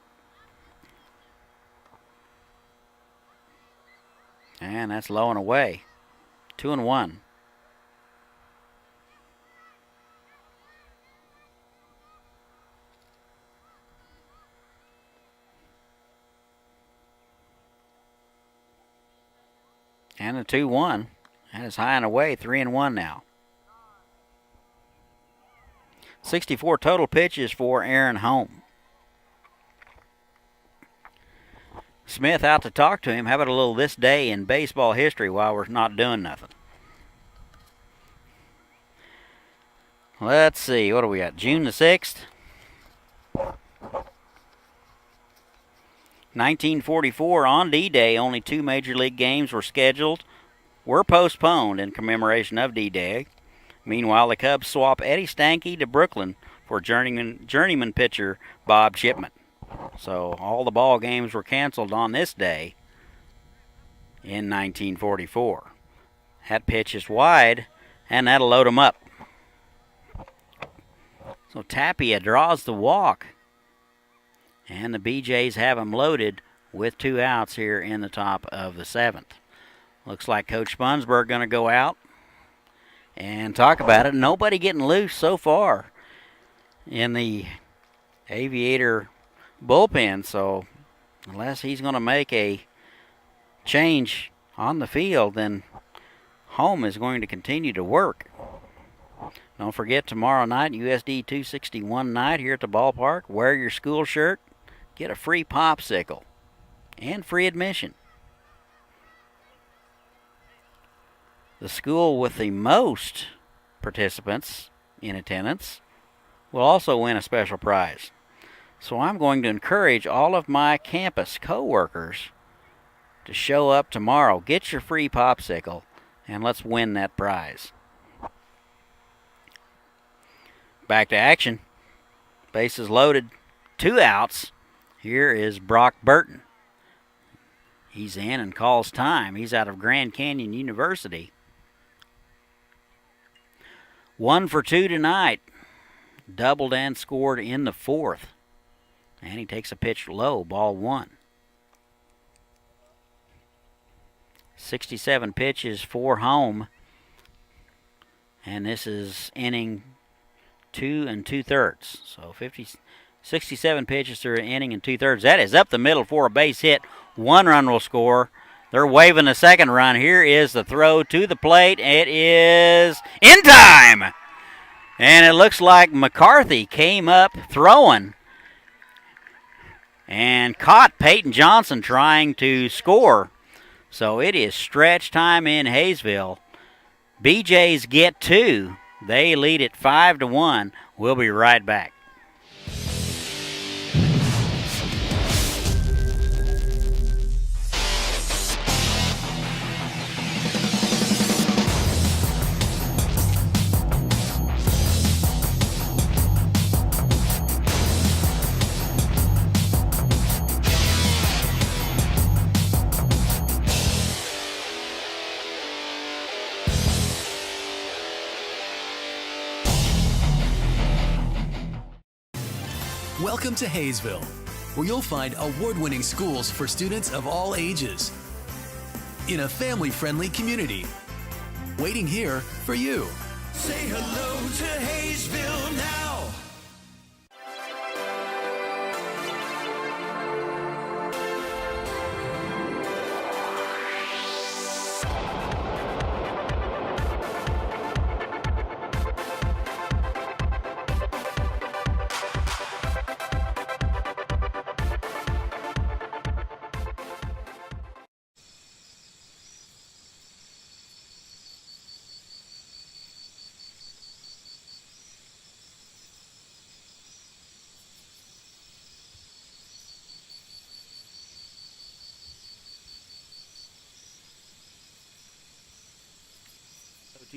And that's low and away. 2-1. And a 2-1. That is high and away, 3-1 now. 64 total pitches for Aaron Home. Smith out to talk to him. How about a little this day in baseball history while we're not doing nothing? Let's see, what do we got? June the 6th. 1944, on D-Day, only 2 Major League games were postponed in commemoration of D-Day. Meanwhile, the Cubs swap Eddie Stanky to Brooklyn for journeyman pitcher Bob Chipman. So all the ball games were canceled on this day in 1944. That pitch is wide, and that'll load him up. So Tapia draws the walk. And the BeeJays have him loaded with 2 outs here in the top of the 7th. Looks like Coach Spunsberg going to go out and talk about it. Nobody getting loose so far in the Aviator bullpen. So unless he's going to make a change on the field, then Home is going to continue to work. Don't forget, tomorrow night, USD 261 night here at the ballpark. Wear your school shirt. Get a free popsicle and free admission. The school with the most participants in attendance will also win a special prize. So I'm going to encourage all of my campus co-workers to show up tomorrow. Get your free popsicle and let's win that prize. Back to action. Bases loaded. 2 outs. Here is Brock Burton. He's in and calls time. He's out of Grand Canyon University. 1 for 2 tonight. Doubled and scored in the 4th. And he takes a pitch low, ball 1. 67 pitches for Home. And this is inning 2 2/3. So 67 pitches through an inning and 2/3. That is up the middle for a base hit. 1 run will score. They're waving the second run. Here is the throw to the plate. It is in time. And it looks like McCarthy came up throwing and caught Peyton Johnson trying to score. So it is stretch time in Haysville. BeeJays get 2. They lead it 5-1. We'll be right back. Welcome to Haysville, where you'll find award-winning schools for students of all ages in a family-friendly community. Waiting here for you. Say hello to Haysville now.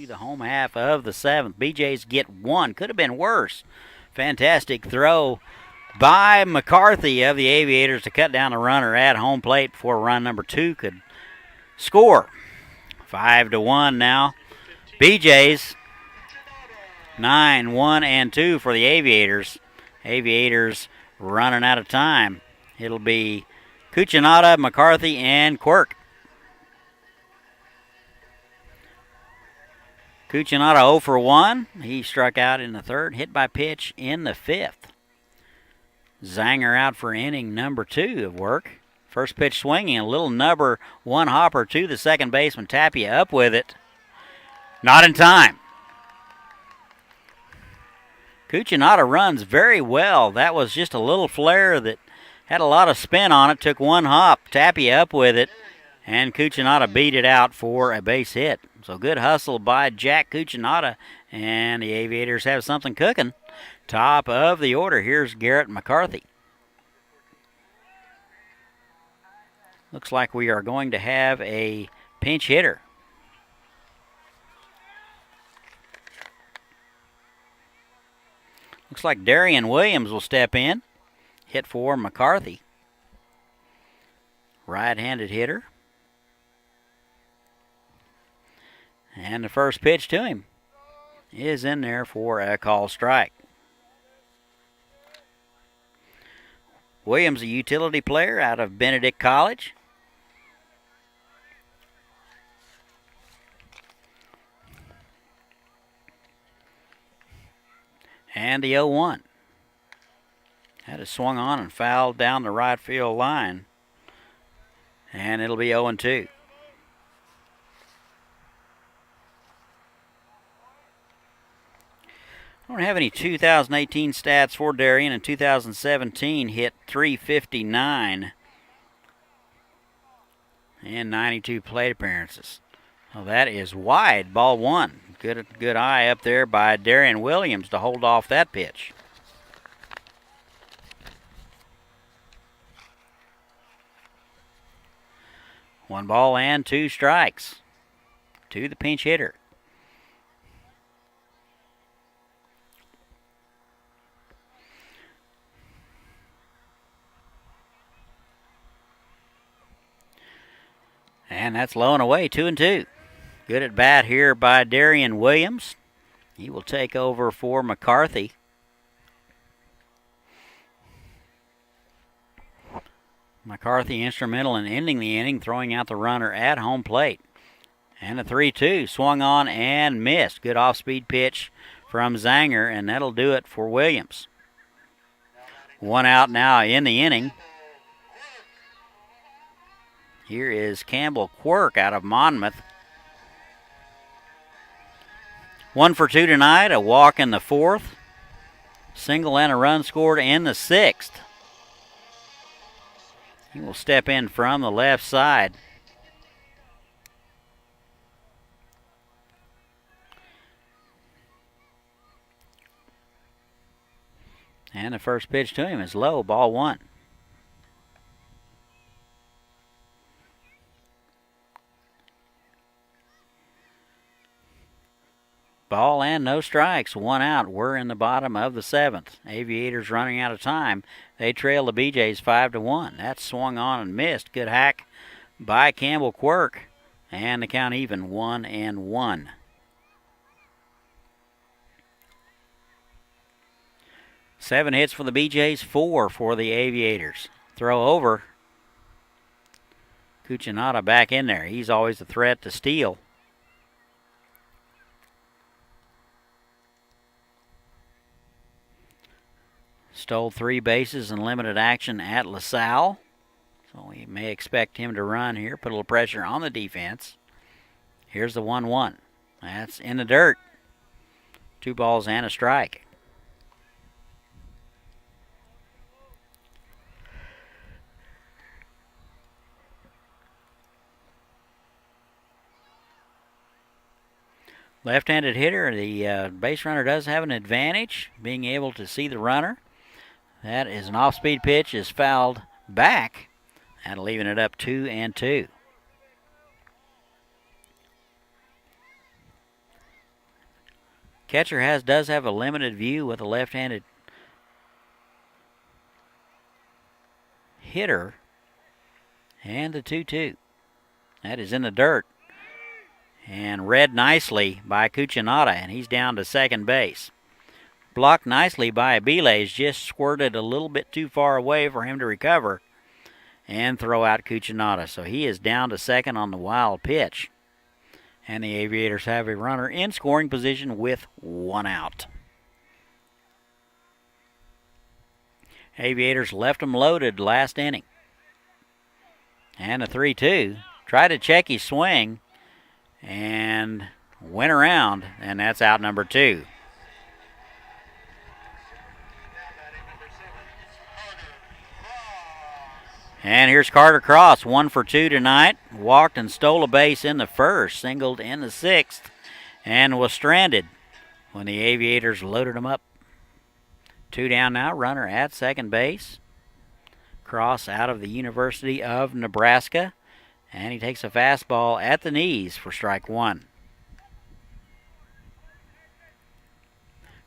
to the home half of the 7th. BeeJays get 1. Could have been worse. Fantastic throw by McCarthy of the Aviators to cut down the runner at home plate before run number 2 could score. 5-1 now. BeeJays 9, 1, and 2 for the Aviators. Aviators running out of time. It'll be Cucinotta, McCarthy, and Quirk. Cucinotta 0 for 1. He struck out in the 3rd, hit by pitch in the 5th. Zanger out for inning number 2 of work. First pitch swinging, a little number 1 hopper to the second baseman. Tapia up with it. Not in time. Cucinotta runs very well. That was just a little flare that had a lot of spin on it. Took 1 hop. Tapia up with it. And Cucinotta beat it out for a base hit. So good hustle by Jack Cucinotta. And the Aviators have something cooking. Top of the order. Here's Garrett McCarthy. Looks like we are going to have a pinch hitter. Looks like Darian Williams will step in. Hit for McCarthy. Right-handed hitter. And the first pitch to him is in there for a call strike. Williams, a utility player out of Benedict College. And the 0-1. Had it swung on and fouled down the right field line. And it'll be 0-2. I don't have any 2018 stats for Darian. In 2017, hit .359 and 92 plate appearances. Well, that is wide. Ball 1. Good eye up there by Darian Williams to hold off that pitch. One ball and 2 strikes to the pinch hitter. And that's low and away, 2-2. Good at bat here by Darian Williams. He will take over for McCarthy. McCarthy instrumental in ending the inning, throwing out the runner at home plate. And a 3-2, swung on and missed. Good off-speed pitch from Zanger, and that'll do it for Williams. 1 out now in the inning. Here is Campbell Quirk out of Monmouth. 1 for 2 tonight, a walk in the 4th. Single and a run scored in the 6th. He will step in from the left side. And the first pitch to him is low, ball 1. Ball and no strikes, 1 out. We're in the bottom of the 7th. Aviators running out of time. They trail the BeeJays 5-1. That's swung on and missed. Good hack by Campbell Quirk. And the count even, 1-1. Seven hits for the BeeJays, 4 for the Aviators. Throw over. Cucinotta back in there. He's always a threat to steal. Stole 3 bases in limited action at LaSalle. So we may expect him to run here, put a little pressure on the defense. Here's the 1-1. That's in the dirt. 2 balls and a strike. Left-handed hitter, the base runner does have an advantage, being able to see the runner. That is an off-speed pitch, is fouled back, and leaving it up 2-2. Catcher does have a limited view with a left-handed hitter. And the 2-2. That is in the dirt. And read nicely by Cucinotta, and he's down to second base. Blocked nicely by BeeJays, just squirted a little bit too far away for him to recover and throw out Cucinotta. So he is down to second on the wild pitch. And the Aviators have a runner in scoring position with one out. Aviators left them loaded last inning. And a 3-2. Tried to check his swing and went around, and that's out number 2. And here's Carter Cross, 1 for 2 tonight. Walked and stole a base in the first, singled in the 6th, and was stranded when the Aviators loaded him up. 2 down now, runner at second base. Cross out of the University of Nebraska, and he takes a fastball at the knees for strike 1.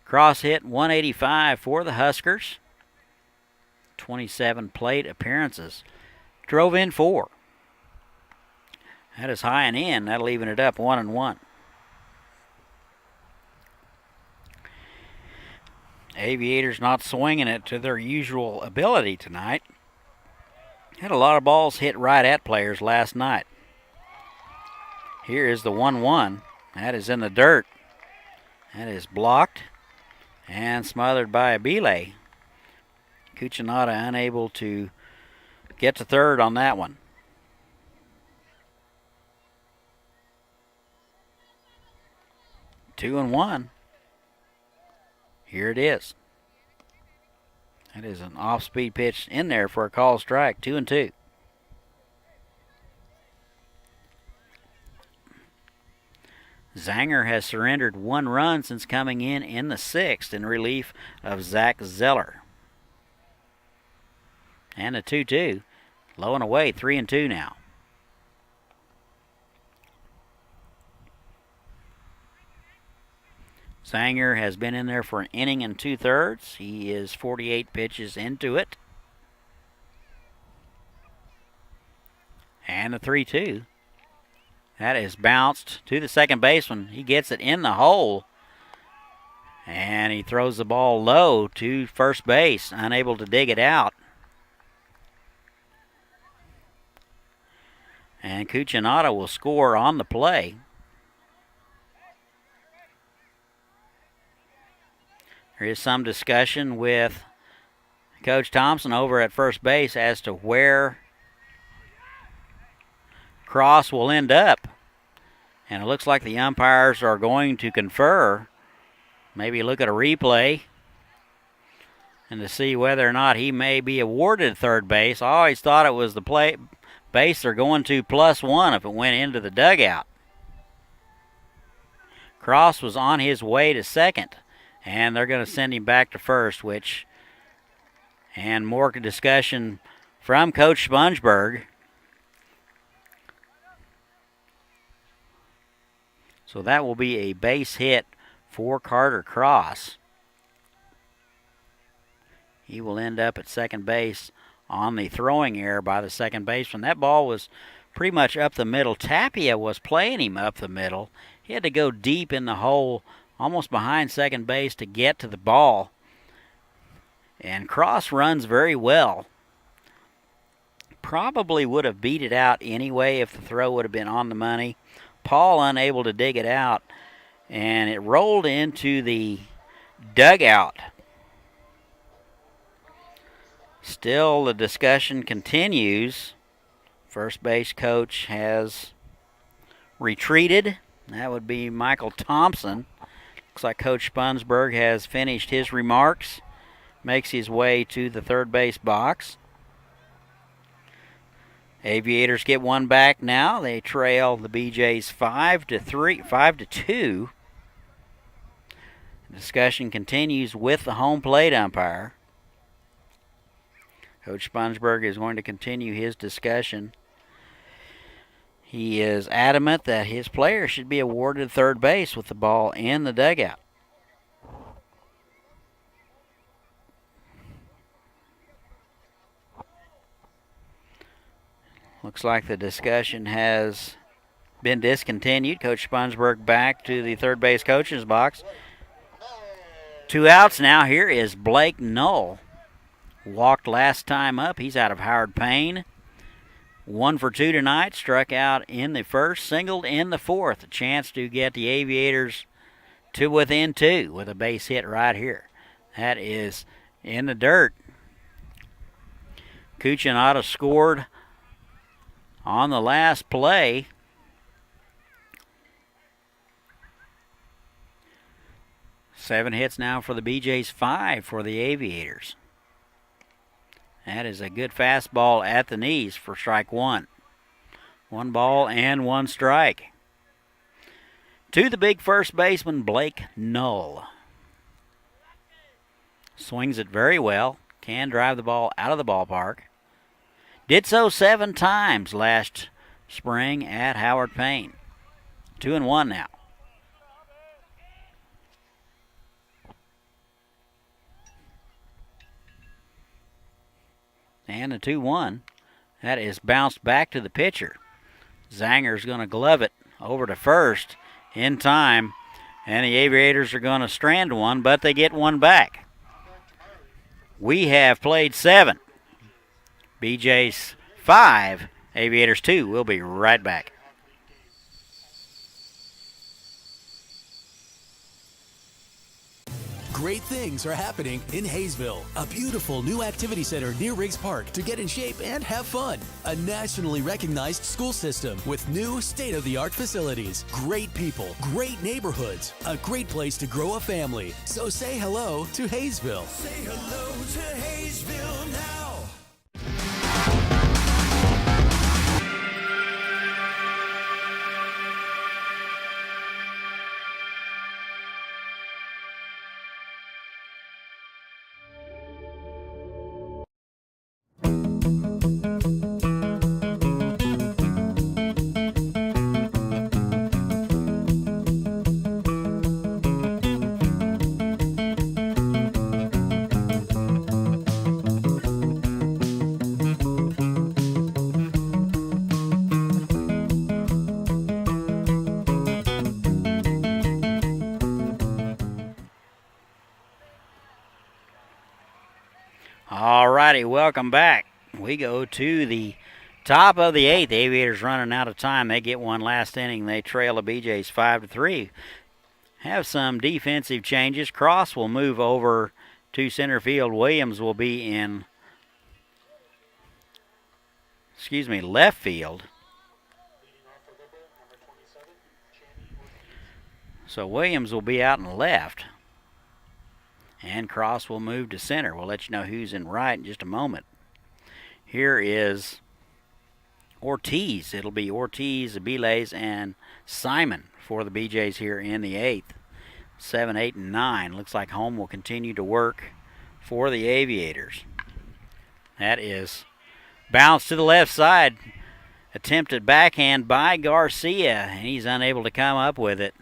Cross hit 185 for the Huskers. 27 plate appearances. Drove in 4. That is high and in. That'll even it up 1-1. Aviators not swinging it to their usual ability tonight. Had a lot of balls hit right at players last night. Here is the 1-1. That is in the dirt. That is blocked and smothered by a belay. Cucinotta unable to get to third on that one. Two and one. Here it is. That is an off-speed pitch in there for a called strike. 2-2. Zanger has surrendered 1 run since coming in the 6th in relief of Zach Zeller. And a 2-2. Low and away, 3-2 now. Zanger has been in there for an inning and 2/3. He is 48 pitches into it. And a 3-2. That is bounced to the second baseman. He gets it in the hole. And he throws the ball low to first base, unable to dig it out. And Cucinotta will score on the play. There is some discussion with Coach Thompson over at first base as to where Cross will end up. And it looks like the umpires are going to confer, maybe look at a replay, and to see whether or not he may be awarded third base. I always thought it was the base they're going to +1 if it went into the dugout. Cross was on his way to second, and they're going to send him back to first, and more discussion from Coach Spongeberg. So that will be a base hit for Carter Cross. He will end up at second base on the throwing error by the second baseman. That ball was pretty much up the middle. Tapia was playing him up the middle. He had to go deep in the hole, almost behind second base, to get to the ball. And Cross runs very well. Probably would have beat it out anyway if the throw would have been on the money. Paul unable to dig it out, and it rolled into the dugout. Still, the discussion continues. First base coach has retreated. That would be Michael Thompson. Looks like Coach Spongeberg has finished his remarks. Makes his way to the third base box. Aviators get one back now. They trail the BeeJays 5-2. The discussion continues with the home plate umpire. Coach Spongeberg is going to continue his discussion. He is adamant that his player should be awarded third base with the ball in the dugout. Looks like the discussion has been discontinued. Coach Sponsberg back to the third base coach's box. 2 outs now. Here is Blake Knoll. Walked last time up. He's out of Howard Payne. 1 for 2 tonight. Struck out in the first, singled in the fourth. A chance to get the Aviators to within 2 with a base hit right here. That is in the dirt. Cucinotta scored on the last play. Seven hits now for the BeeJays, 5 for the Aviators. That is a good fastball at the knees for strike 1. 1 ball and 1 strike. To the big first baseman, Blake Knoll. Swings it very well. Can drive the ball out of the ballpark. Did so 7 times last spring at Howard Payne. 2-1 now. And the 2-1. That is bounced back to the pitcher. Zanger's going to glove it over to first in time. And the Aviators are going to strand one, but they get one back. We have played 7. BeeJays 5, Aviators 2. We'll be right back. Great things are happening in Haysville, a beautiful new activity center near Riggs Park to get in shape and have fun. A nationally recognized school system with new state-of-the-art facilities, great people, great neighborhoods, a great place to grow a family. So say hello to Haysville. Say hello to Haysville now. Alrighty, welcome back. We go to the top of the 8th. The Aviators running out of time. They get one last inning. They trail the BeeJays 5-3. Have some defensive changes. Cross will move over to center field. Williams will be in, left field. So Williams will be out in left. And Cross will move to center. We'll let you know who's in right in just a moment. Here is Ortiz. It'll be Ortiz, Abiles, and Simon for the BeeJays here in the 8th. 7, 8, and 9. Looks like home will continue to work for the Aviators. That is bounced to the left side. Attempted backhand by Garcia, and he's unable to come up with it.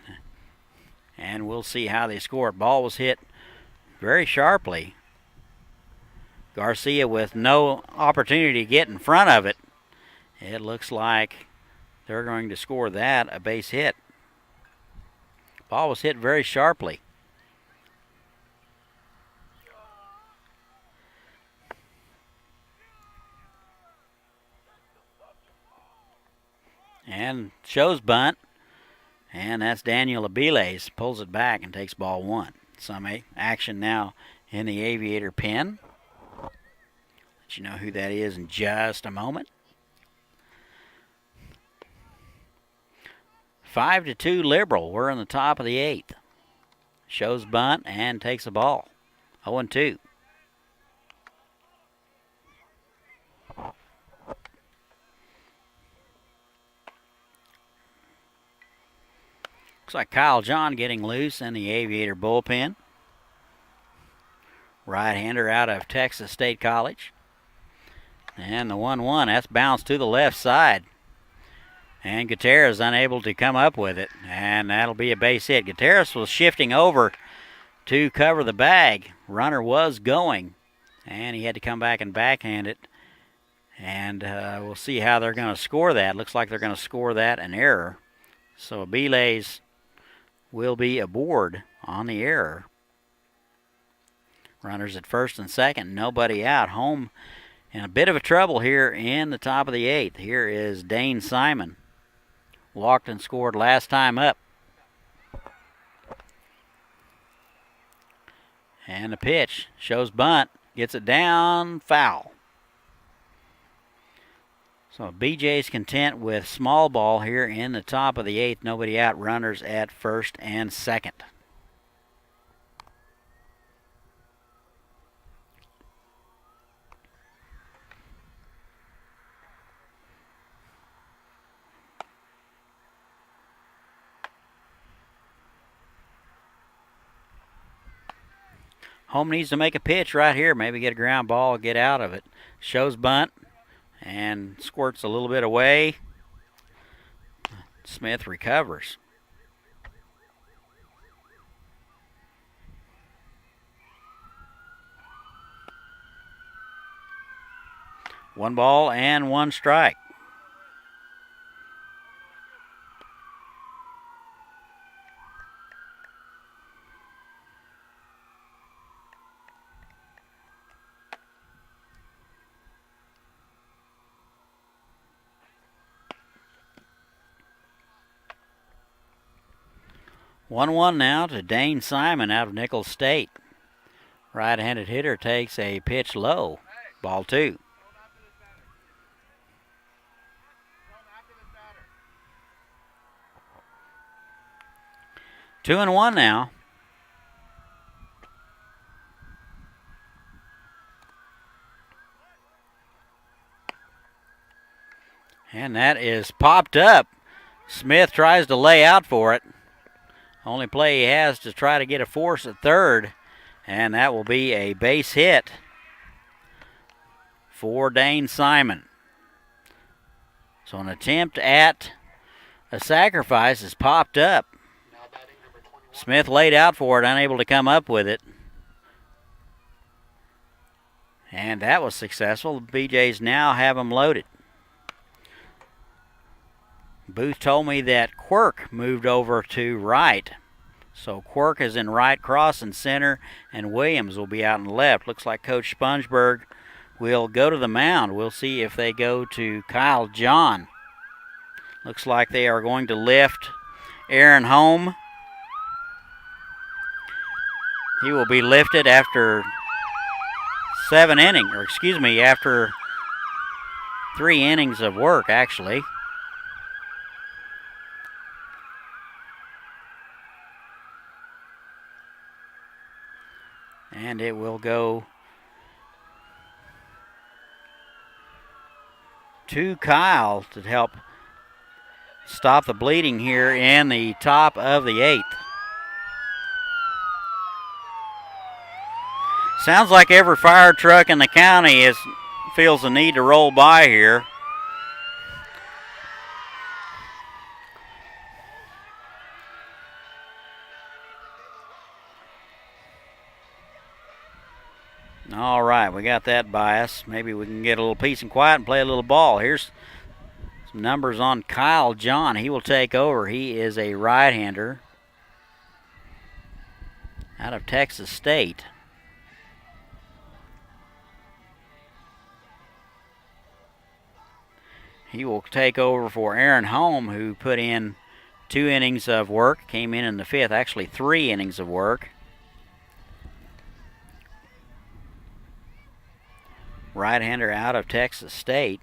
And we'll see how they score. Ball was hit very sharply. Garcia with no opportunity to get in front of it. It looks like they're going to score that a base hit. Ball was hit very sharply. And shows bunt. And that's Daniel Abiles. Pulls it back and takes ball 1. Some action now in the Aviator pen. Let you know who that is in just a moment. 5-2 Liberal. We're in the top of the 8th. Shows bunt and takes the ball. 0-2. Looks like Kyle John getting loose in the Aviator bullpen. Right-hander out of Texas State College. And the 1-1, that's bounced to the left side. And Gutierrez unable to come up with it. And that'll be a base hit. Gutierrez was shifting over to cover the bag. Runner was going. And he had to come back and backhand it. And And we'll see how they're going to score that. Looks like they're going to score that an error. So BeeJays will be aboard on the error. Runners at first and second, nobody out. Home in a bit of a trouble here in the top of the 8th. Here is Dane Simon. Walked and scored last time up. And the pitch shows bunt. Gets it down, foul. So BeeJays content with small ball here in the top of the 8th. Nobody out. Runners at first and second. Home needs to make a pitch right here. Maybe get a ground ball, get out of it. Shows bunt and squirts a little bit away. Smith recovers. One ball and one strike. One now to Dane Simon out of Nicholls State. Right-handed hitter takes a pitch low. Ball 2. Two and one now. And that is popped up. Smith tries to lay out for it. Only play he has to try to get a force at third. And that will be a base hit for Dane Simon. So an attempt at a sacrifice is popped up. Smith laid out for it, unable to come up with it. And that was successful. The BeeJays now have them loaded. Booth told me that Quirk moved over to right. So Quirk is in right cross and center, and Williams will be out in left. Looks like Coach Spongeburg will go to the mound. We'll see if they go to Kyle John. Looks like they are going to lift Aaron Home. He will be lifted after after 3 innings of work, actually. And it will go to Kyle to help stop the bleeding here in the top of the 8th. Sounds like every fire truck in the county feels the need to roll by here. All right, we got that bias. Maybe we can get a little peace and quiet and play a little ball. Here's some numbers on Kyle John. He will take over. He is a right-hander out of Texas State. He will take over for Aaron Home, who put in 2 innings of work, came in the 5th, actually 3 innings of work. Right-hander out of Texas State.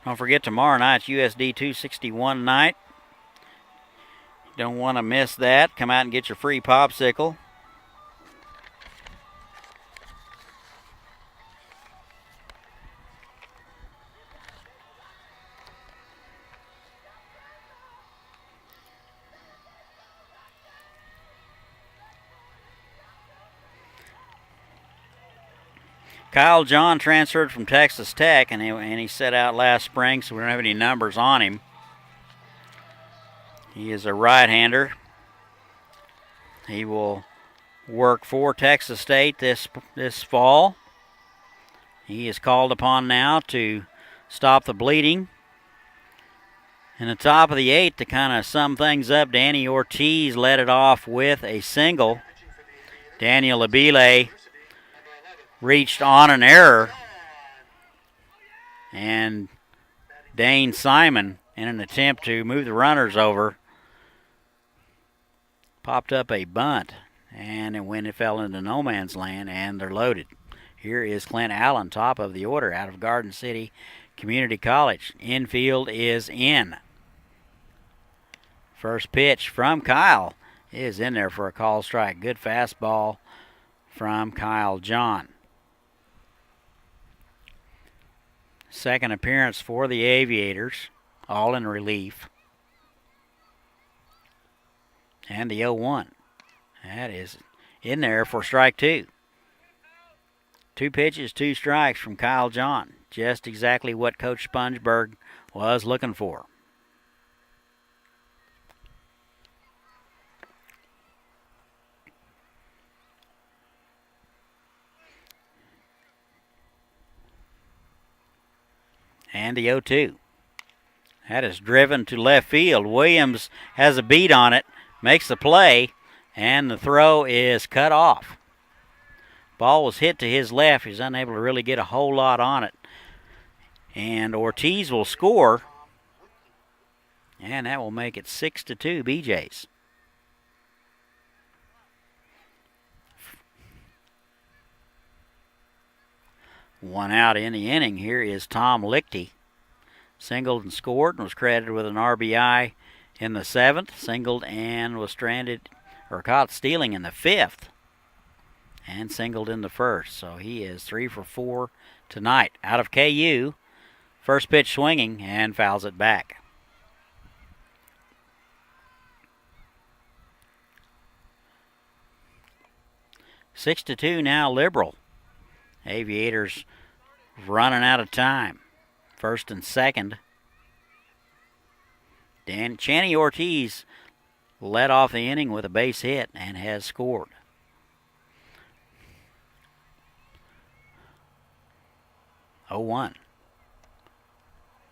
Don't forget, tomorrow night's USD 261 night. Don't want to miss that. Come out and get your free popsicle. Kyle John transferred from Texas Tech, and he set out last spring, so we don't have any numbers on him. He is a right-hander. He will work for Texas State this fall. He is called upon now to stop the bleeding. In the top of the 8th, to kind of sum things up, Danny Ortiz led it off with a single. Daniel Abile reached on an error. And Dane Simon, in an attempt to move the runners over, popped up a bunt. And when it fell into no man's land, and they're loaded. Here is Clint Allen, top of the order out of Garden City Community College. Infield is in. First pitch from Kyle is in there for a call strike. Good fastball from Kyle John. Second appearance for the Aviators, all in relief. And the 0-1. That is in there for strike 2. 2 pitches, 2 strikes from Kyle John. Just exactly what Coach Spongeberg was looking for. And the 0-2. That is driven to left field. Williams has a beat on it, makes the play, and the throw is cut off. Ball was hit to his left. He's unable to really get a whole lot on it. And Ortiz will score, and that will make it 6-2 BeeJays. One out in the inning. Here is Tom Lichty. Singled and scored and was credited with an RBI in the 7th. Singled and was stranded or caught stealing in the 5th. And singled in the 1st. So he is 3 for 4 tonight. Out of KU. First pitch swinging and fouls it back. Six to 2 now, Liberal. Aviators running out of time. First and second. Channy Ortiz led off the inning with a base hit and has scored. Oh, 1.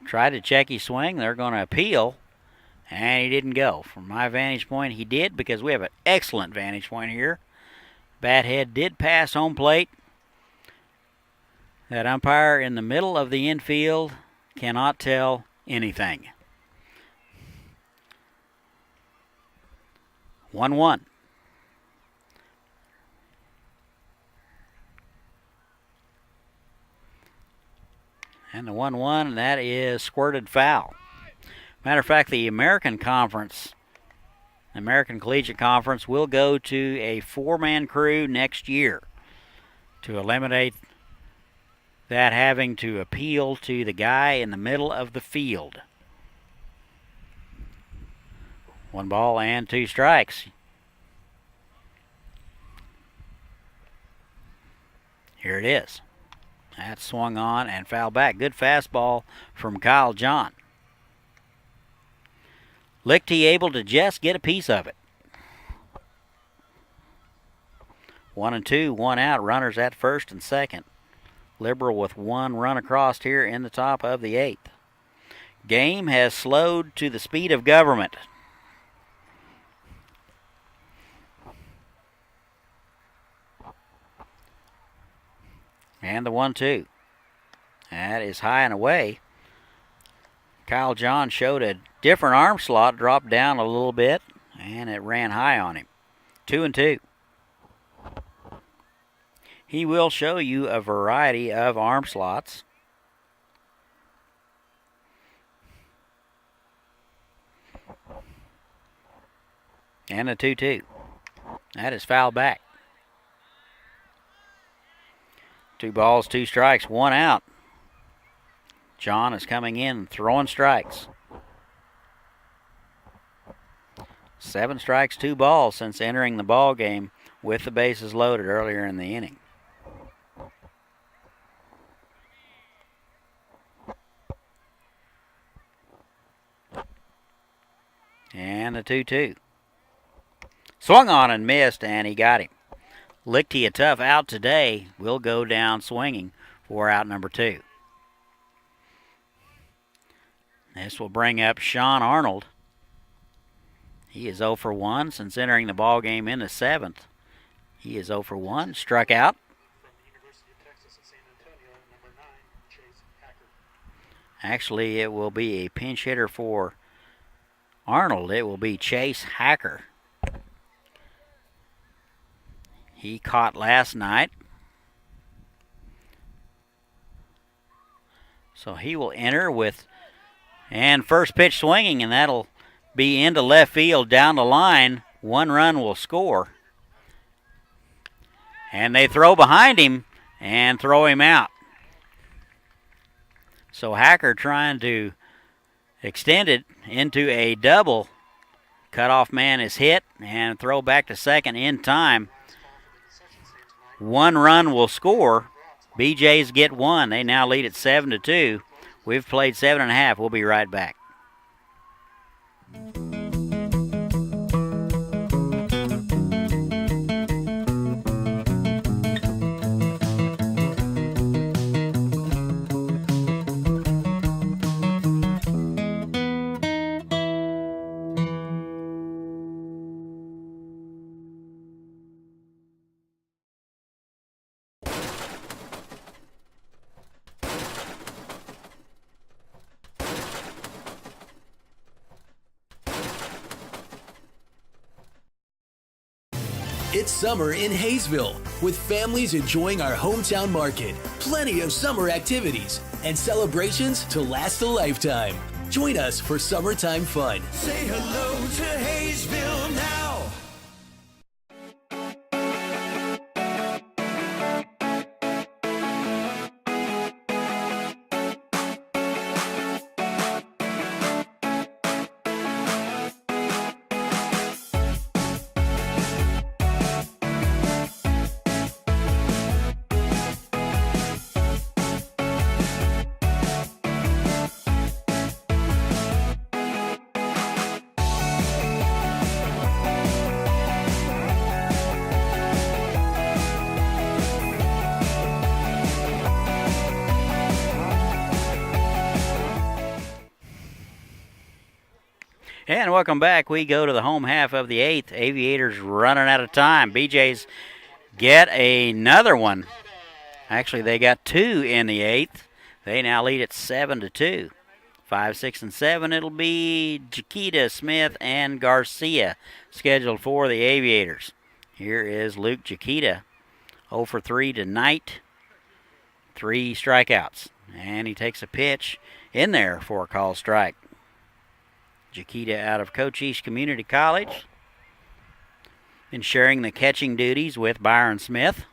Tried to check his swing. They're going to appeal, and he didn't go. From my vantage point, he did because we have an excellent vantage point here. Bat head did pass home plate. That umpire in the middle of the infield cannot tell anything. 1-1. And the 1-1, that is squirted foul. Matter of fact, the American Conference, American Collegiate Conference, will go to a 4-man crew next year to eliminate that having to appeal to the guy in the middle of the field. 1 ball and 2 strikes. Here it is. That's swung on and fouled back. Good fastball from Kyle John. Lichty able to just get a piece of it. 1-2, 1 out. Runners at first and second. Liberal with 1 run across here in the top of the 8th. Game has slowed to the speed of government. And the 1-2. That is high and away. Kyle John showed a different arm slot, dropped down a little bit, and it ran high on him. 2-2. He will show you a variety of arm slots. And a 2-2. That is fouled back. 2 balls, 2 strikes, 1 out. John is coming in, throwing strikes. 7 strikes, 2 balls since entering the ball game with the bases loaded earlier in the inning. And the 2-2. Swung on and missed, and he got him. Lichty, a tough out today, will go down swinging for out number 2. This will bring up Sean Arnold. He is 0 for 1 since entering the ball game in the 7th. He is 0 for 1, struck out. From the University of Texas at San Antonio, number 9, Chase Hacker. Actually, it will be a pinch hitter for Arnold. It will be Chase Hacker. He caught last night. So he will enter with, and first pitch swinging, and that'll be into left field down the line. 1 run will score. And they throw behind him and throw him out. So Hacker trying to extend it into a double. Cutoff man is hit and throw back to second in time. 1 run will score. BeeJays get 1. They now lead at 7-2. We've played 7.5. We'll be right back. It's summer in Haysville, with families enjoying our hometown market, plenty of summer activities, and celebrations to last a lifetime. Join us for summertime fun. Say hello to Haysville now. And welcome back. We go to the home half of the 8th. Aviators running out of time. BeeJays get another one. Actually, they got 2 in the 8th. They now lead at 7-2. 5, 6, and 7. It'll be Jaquita, Smith, and Garcia scheduled for the Aviators. Here is Luke Jaquita, 0 for 3 tonight. 3 strikeouts. And he takes a pitch in there for a call strike. Jaquita out of Cochise Community College. Been sharing the catching duties with Byron Smith.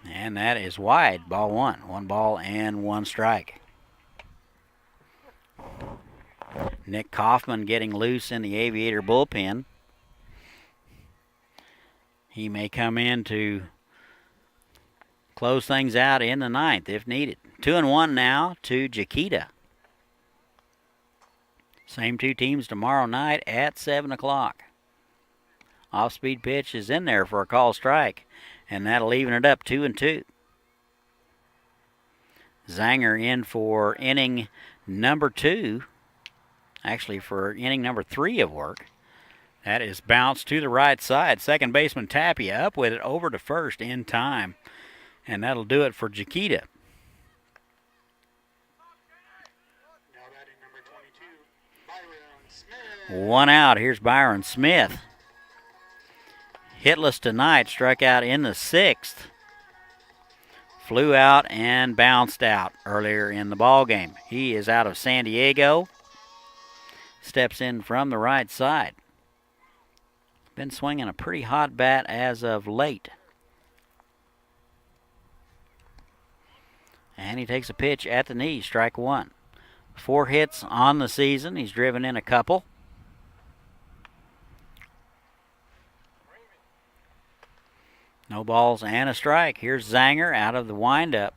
And that is wide. Ball 1. 1 ball and 1 strike. Nick Kaufman getting loose in the Aviator bullpen. He may come in to close things out in the 9th if needed. 2-1 now to Jaquita. Same 2 teams tomorrow night at 7 o'clock. Off-speed pitch is in there for a call strike, and that'll even it up 2-2. Zanger in for inning number 2. Actually, for inning number 3 of work. That is bounced to the right side. Second baseman Tapia up with it over to first in time. And that'll do it for Jaquita. Now batting number 22, Byron Smith. 1 out. Here's Byron Smith. Hitless tonight. Struck out in the 6th. Flew out and bounced out earlier in the ball game. He is out of San Diego. Steps in from the right side. Been swinging a pretty hot bat as of late. And he takes a pitch at the knee, strike 1. 4 hits on the season. He's driven in a couple. No balls and a strike. Here's Zanger out of the windup.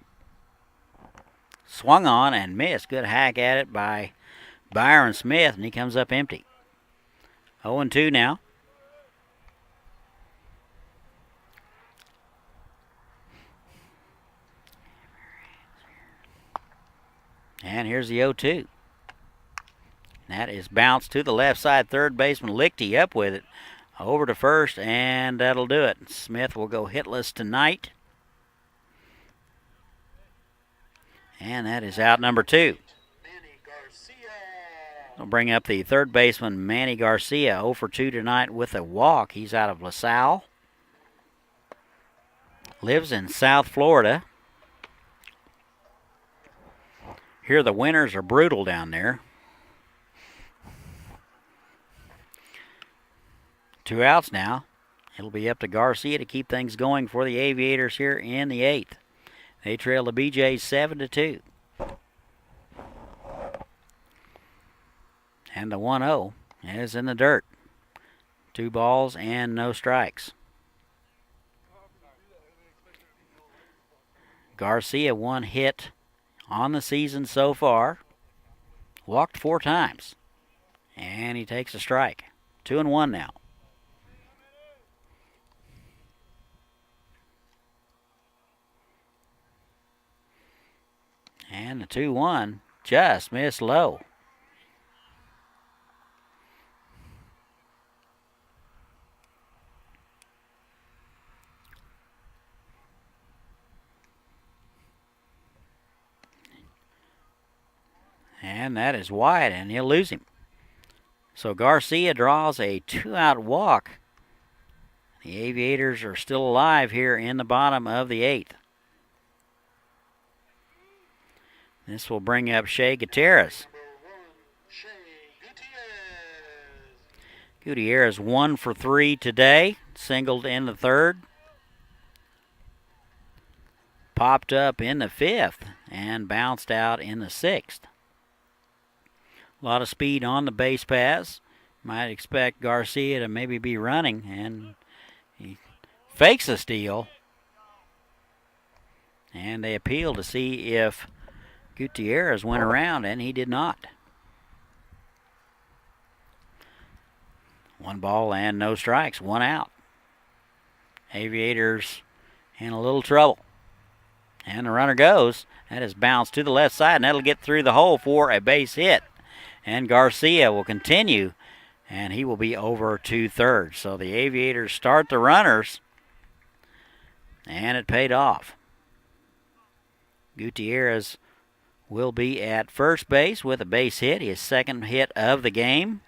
Swung on and missed. Good hack at it by Byron Smith, and he comes up empty. 0-2 now. And here's the 0-2. That is bounced to the left side. Third baseman Lichty up with it. Over to first, and that'll do it. Smith will go hitless tonight. And that is out number 2. We'll bring up the third baseman, Manny Garcia, 0 for 2 tonight with a walk. He's out of LaSalle. Lives in South Florida. Here the winters are brutal down there. 2 outs now. It'll be up to Garcia to keep things going for the Aviators here in the 8th. They trail the BeeJays 7-2. And the 1-0 is in the dirt. 2 balls and no strikes. Garcia 1 hit on the season so far. Walked 4 times. And he takes a strike. 2-1 now. And the 2-1 just missed low. And that is wide, and he'll lose him. So Garcia draws a 2-out walk. The Aviators are still alive here in the bottom of the 8th. This will bring up Shea Gutierrez. Gutierrez 1 for 3 today. Singled in the 3rd. Popped up in the 5th and bounced out in the 6th. A lot of speed on the base paths. Might expect Garcia to maybe be running, and he fakes a steal. And they appeal to see if Gutierrez went around, and he did not. 1 ball and no strikes, 1 out. Aviators in a little trouble. And the runner goes. That is bounced to the left side, and that'll get through the hole for a base hit. And Garcia will continue, and he will be over to third. So the Aviators start the runners, and it paid off. Gutierrez will be at first base with a base hit, his 2nd hit of the game.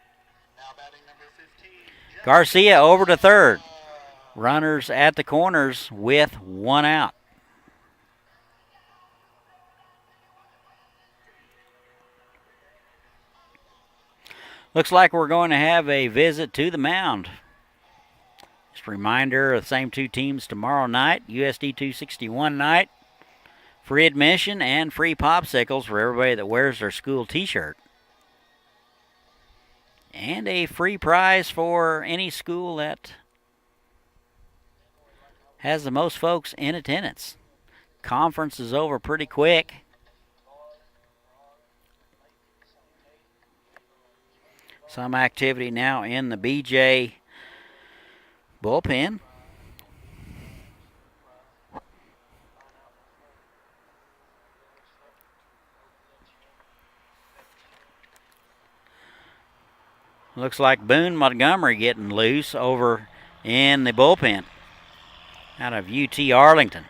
Garcia over to third. Runners at the corners with 1 out. Looks like we're going to have a visit to the mound. Just a reminder, the same 2 teams tomorrow night, USD 261 night. Free admission and free popsicles for everybody that wears their school t-shirt. And a free prize for any school that has the most folks in attendance. Conference is over pretty quick. Some activity now in the BeeJay bullpen. Looks like Boone Montgomery getting loose over in the bullpen out of UT Arlington.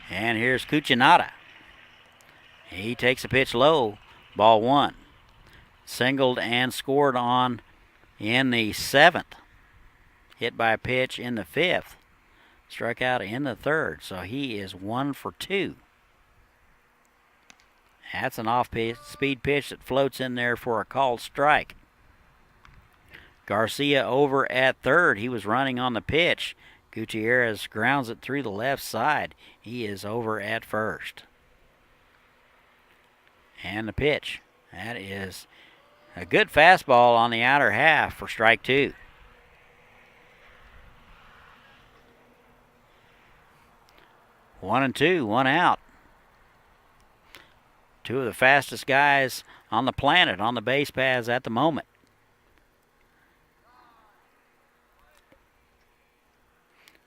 And here's Cuccinata. He takes a pitch low. Ball 1. Singled and scored on in the 7th. Hit by a pitch in the 5th. Struck out in the 3rd. So he is 1 for 2. That's an off-speed pitch that floats in there for a called strike. Garcia over at 3rd. He was running on the pitch. Gutierrez grounds it through the left side. He is over at 1st. And the pitch. That is a good fastball on the outer half for strike 2. One and 2, 1 out. Two of the fastest guys on the planet on the base paths at the moment.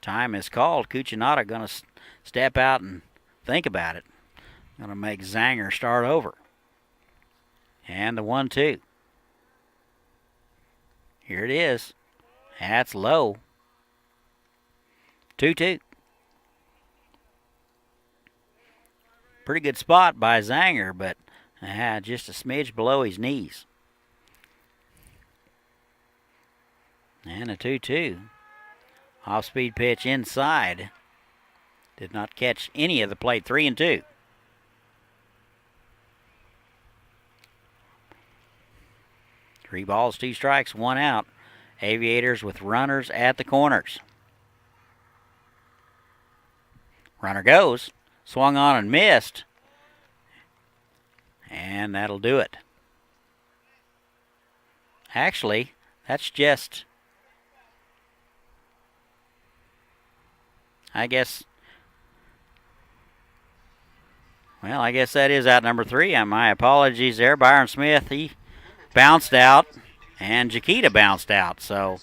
Time is called. Cucinotta going to step out and think about it. Going to make Zanger start over. And the 1-2. Here it is. That's low. 2-2. Pretty good spot by Zanger, but just a smidge below his knees. And a 2-2. Off-speed pitch inside. Did not catch any of the plate. 3-2. Three balls, two strikes, one out. Aviators with runners at the corners. Runner goes. Swung on and missed. And that'll do it. Actually, that's just, I guess that is out number 3. My apologies there. Byron Smith, he bounced out, and Jaquita bounced out. So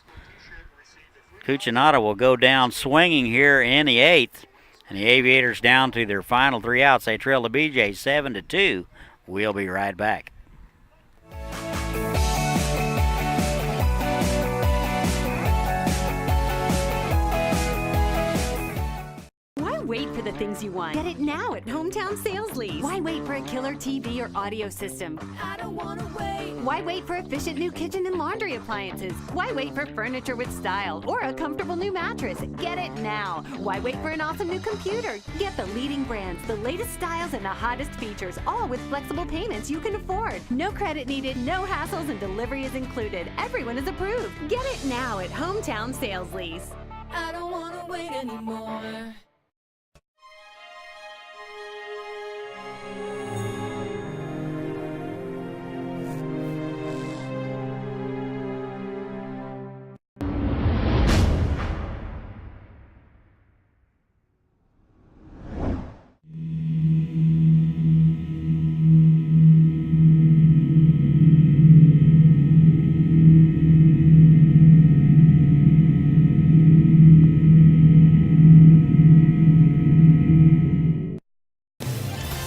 Cucinotta will go down swinging here in the 8th. And the Aviators down to their final 3 outs. They trail the BeeJays 7-2. We'll be right back. Why wait for the things you want? Get it now at Hometown Sales Lease. Why wait for a killer TV or audio system? I don't wanna wait. Why wait for efficient new kitchen and laundry appliances? Why wait for furniture with style or a comfortable new mattress? Get it now. Why wait for an awesome new computer? Get the leading brands, the latest styles, and the hottest features, all with flexible payments you can afford. No credit needed, no hassles, and delivery is included. Everyone is approved. Get it now at Hometown Sales Lease. I don't wanna wait anymore.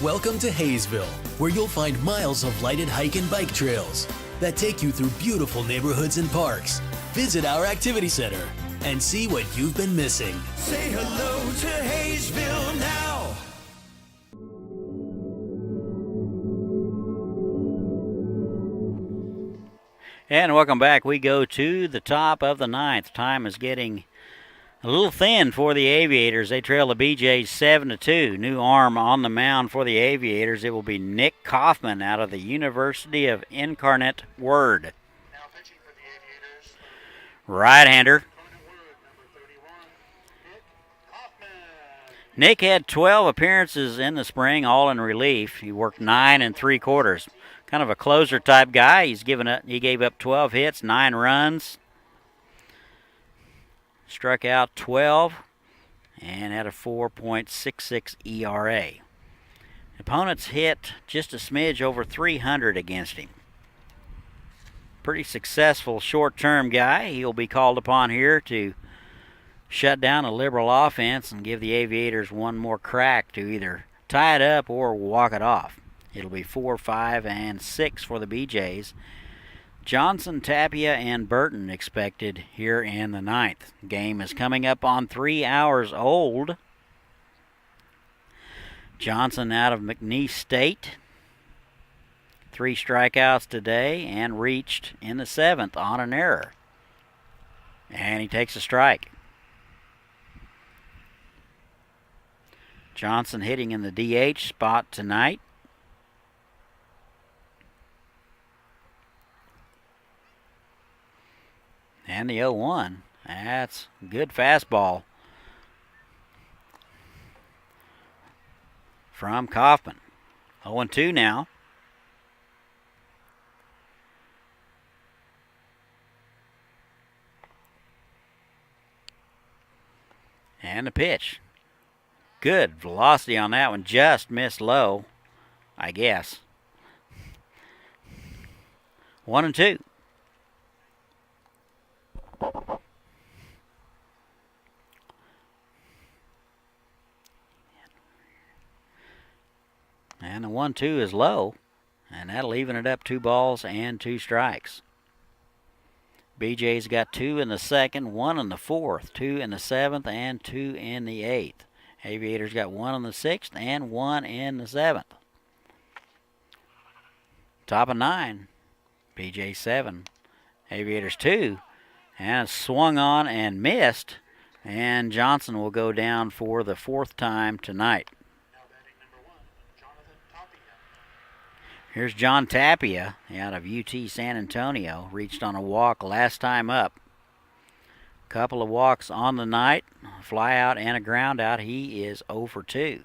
Welcome to Haysville, where you'll find miles of lighted hike and bike trails that take you through beautiful neighborhoods and parks. Visit our activity center and see what you've been missing. Say hello to Haysville now. And welcome back. We go to the top of the 9th. Time is getting a little thin for the Aviators. They trail the BeeJays 7-2. New arm on the mound for the Aviators. It will be Nick Kaufman out of the University of Incarnate Word. Now pitching for the Aviators, Right-hander. Incarnate Word, number 31, Nick Kaufman. Nick had 12 appearances in the spring, all in relief. He worked 9 3/4. Kind of a closer type guy. He gave up 12 hits, 9 runs. Struck out 12 and had a 4.66 ERA. Opponents hit just a smidge over 300 against him. Pretty successful short-term guy. He'll be called upon here to shut down a liberal offense and give the Aviators one more crack to either tie it up or walk it off. It'll be 4, 5, and 6 for the BeeJays. Johnson, Tapia, and Burton expected here in the 9th. Game is coming up on 3 hours old. Johnson out of McNeese State. 3 strikeouts today and reached in the 7th on an error. And he takes a strike. Johnson hitting in the DH spot tonight. And the 0-1. That's a good fastball from Kaufman. 0-2 now. And the pitch. Good velocity on that one. Just missed low, I guess. 1-2. And the 1-2 is low, and that'll even it up 2 balls and 2 strikes. BeeJays got 2 in the second, 1 in the fourth, 2 in the seventh, and 2 in the eighth. Aviators got 1 in the sixth and 1 in the seventh. Top of 9, BeeJays 7, Aviators 2, and swung on and missed, and Johnson will go down for the 4th time tonight. Now batting number 1, Jonathan Tapia. Here's John Tapia out of UT San Antonio. Reached on a walk last time up. Couple of walks on the night, fly out and a ground out. He is 0 for 2.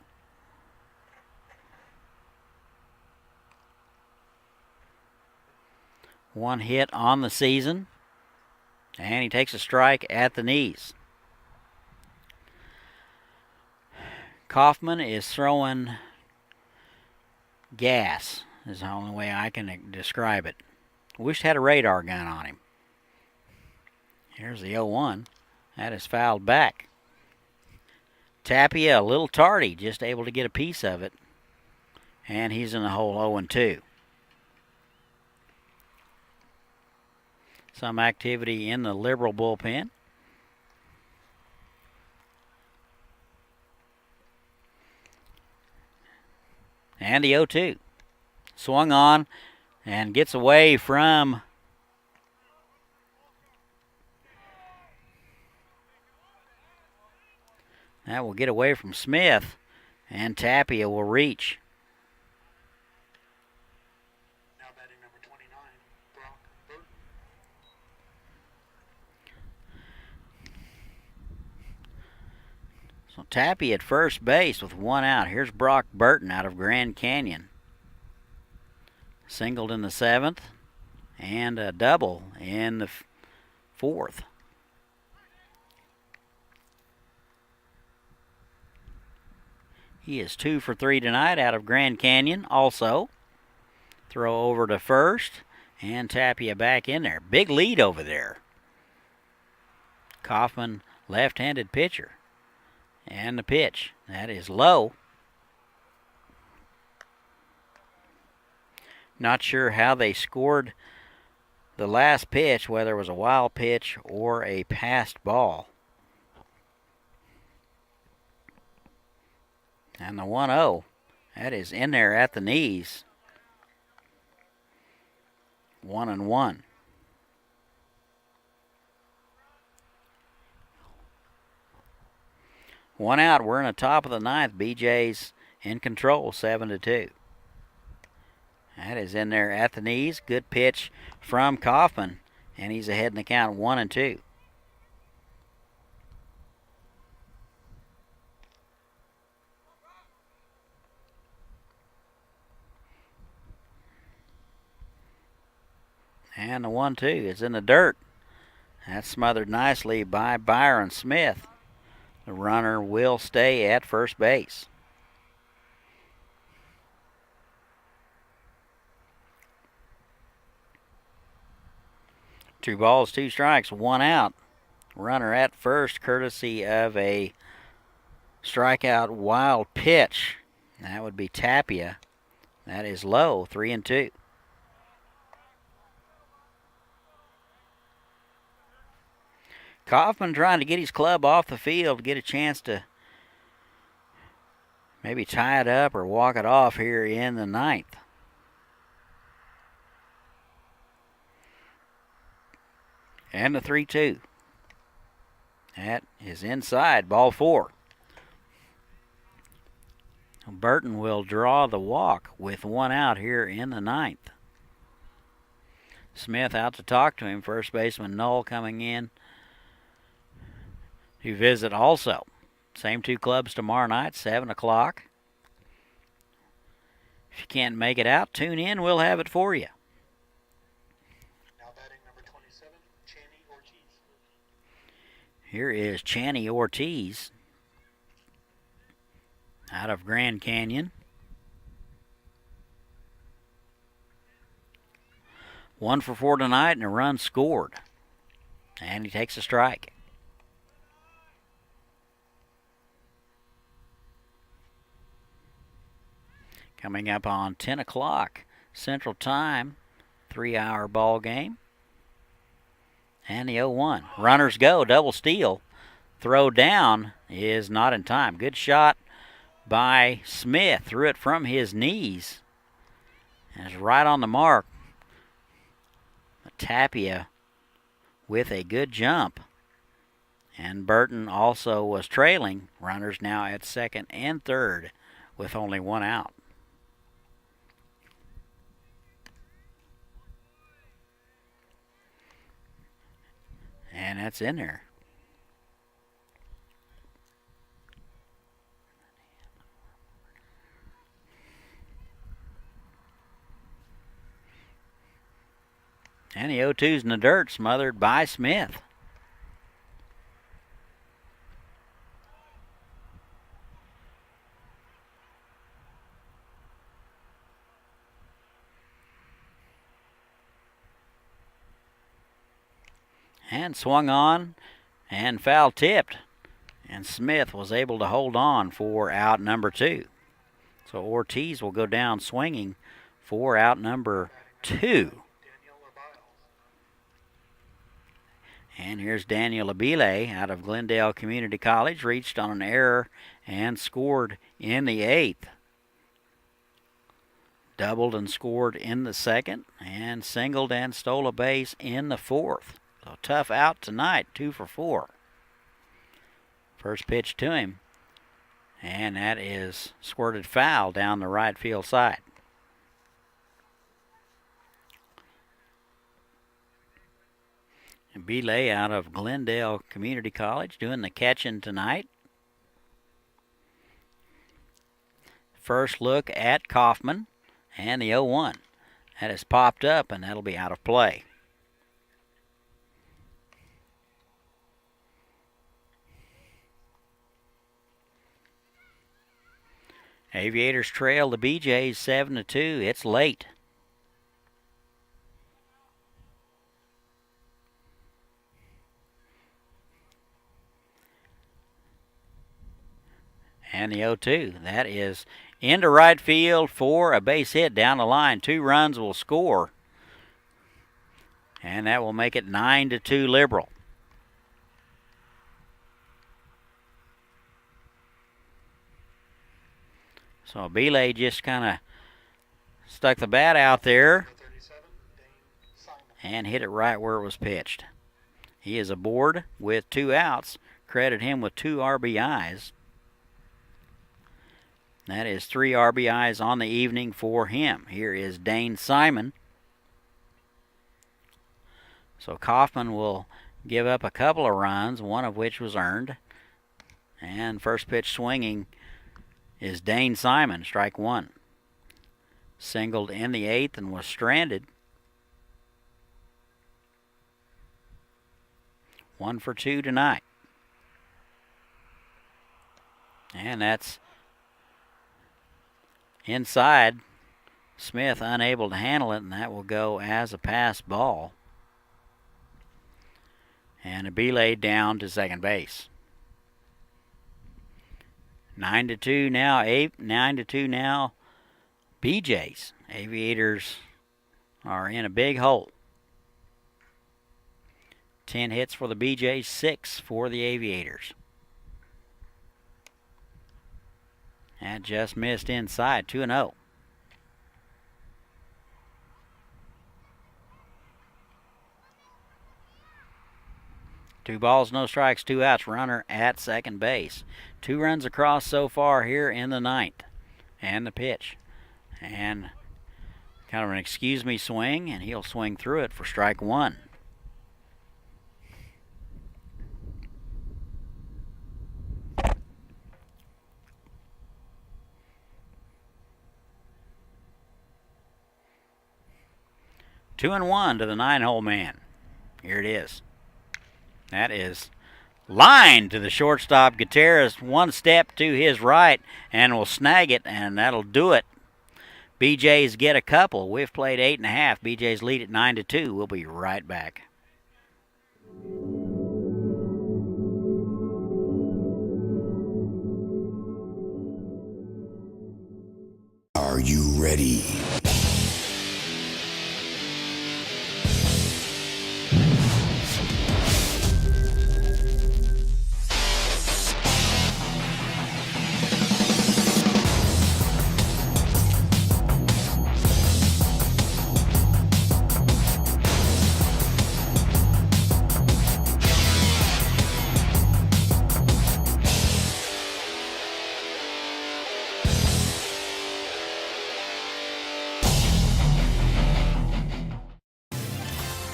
One hit on the season, and he takes a strike at the knees. Kaufman is throwing gas, is the only way I can describe it. Wish had a radar gun on him. Here's the 0-1. That is fouled back. Tapia a little tardy, just able to get a piece of it. And he's in the hole 0-2. Some activity in the Liberal bullpen. And the 0-2. Swung on and gets away from that will get away from Smith, and Tapia will reach. Now batting number 29, Brock Burton. So Tapia at first base with 1 out. Here's Brock Burton out of Grand Canyon. Singled in the 7th and a double in the 4th. He is 2 for 3 tonight out of Grand Canyon also. Throw over to first, and Tapia back in there. Big lead over there. Kaufman, left-handed pitcher. And the pitch. That is low. Not sure how they scored the last pitch, whether it was a wild pitch or a passed ball. And the 1-0, that is in there at the knees. 1-1. One out. We're in the top of the 9th. BeeJays in control, 7-2. That is in there at the knees. Good pitch from Kaufman, and he's ahead in the count, 1-2. And the 1-2 is in the dirt. That's smothered nicely by Byron Smith. The runner will stay at first base. Two balls, 2 strikes, 1 out. Runner at first, courtesy of a strikeout wild pitch. That would be Tapia. That is low, 3-2. Kaufman trying to get his club off the field, get a chance to maybe tie it up or walk it off here in the 9th. And the 3-2. That is inside, ball 4. Burton will draw the walk with 1 out here in the 9th. Smith out to talk to him. First baseman Knoll coming in to visit also. Same 2 clubs tomorrow night, 7 o'clock. If you can't make it out, tune in. We'll have it for you. Now batting number 27, Channy Ortiz. Here is Channy Ortiz out of Grand Canyon. 1 for 4 tonight and a run scored. And he takes a strike. Coming up on 10 o'clock Central Time, 3-hour ball game. And the 0-1. Runners go, double steal. Throw down is not in time. Good shot by Smith. Threw it from his knees. And it's right on the mark. Tapia with a good jump. And Burton also was trailing. Runners now at second and third with only 1 out. And that's in there. And the 0-2's in the dirt, smothered by Smith. And swung on and foul tipped. And Smith was able to hold on for out number 2. So Ortiz will go down swinging for out number 2. And here's Daniel Abile out of Glendale Community College. Reached on an error and scored in the 8th. Doubled and scored in the 2nd. And singled and stole a base in the 4th. So tough out tonight, 2 for 4. First pitch to him. And that is squirted foul down the right field side. And Belay out of Glendale Community College doing the catching tonight. First look at Kaufman and the 0-1. That has popped up and that'll be out of play. Aviators trail the BeeJays 7-2. It's late. And the 0-2. That is into right field for a base hit down the line. 2 runs will score. And that will make it 9-2 Liberal. So Belay just kind of stuck the bat out there and hit it right where it was pitched. He is aboard with 2 outs. Credit him with 2 RBIs. That is 3 RBIs on the evening for him. Here is Dane Simon. So Kaufman will give up a couple of runs, one of which was earned. And first pitch swinging is Dane Simon, strike 1. Singled in the 8th and was stranded. 1 for 2 tonight. And that's inside. Smith unable to handle it, and that will go as a pass ball. And a belay down to second base. 9-2 now. 9-2 now. BeeJays. Aviators are in a big hole. 10 hits for the BeeJays, 6 for the Aviators. That just missed inside, 2-0. Two balls, no strikes, 2 outs. Runner at second base. 2 runs across so far here in the 9th. And the pitch. And kind of an excuse me swing, and he'll swing through it for strike 1. Two and 1 to the 9-hole man. Here it is. That is lined to the shortstop. Gutierrez 1 step to his right and will snag it, and that'll do it. BeeJays get a couple. We've played 8.5. BeeJays lead at 9-2. We'll be right back. Are you ready?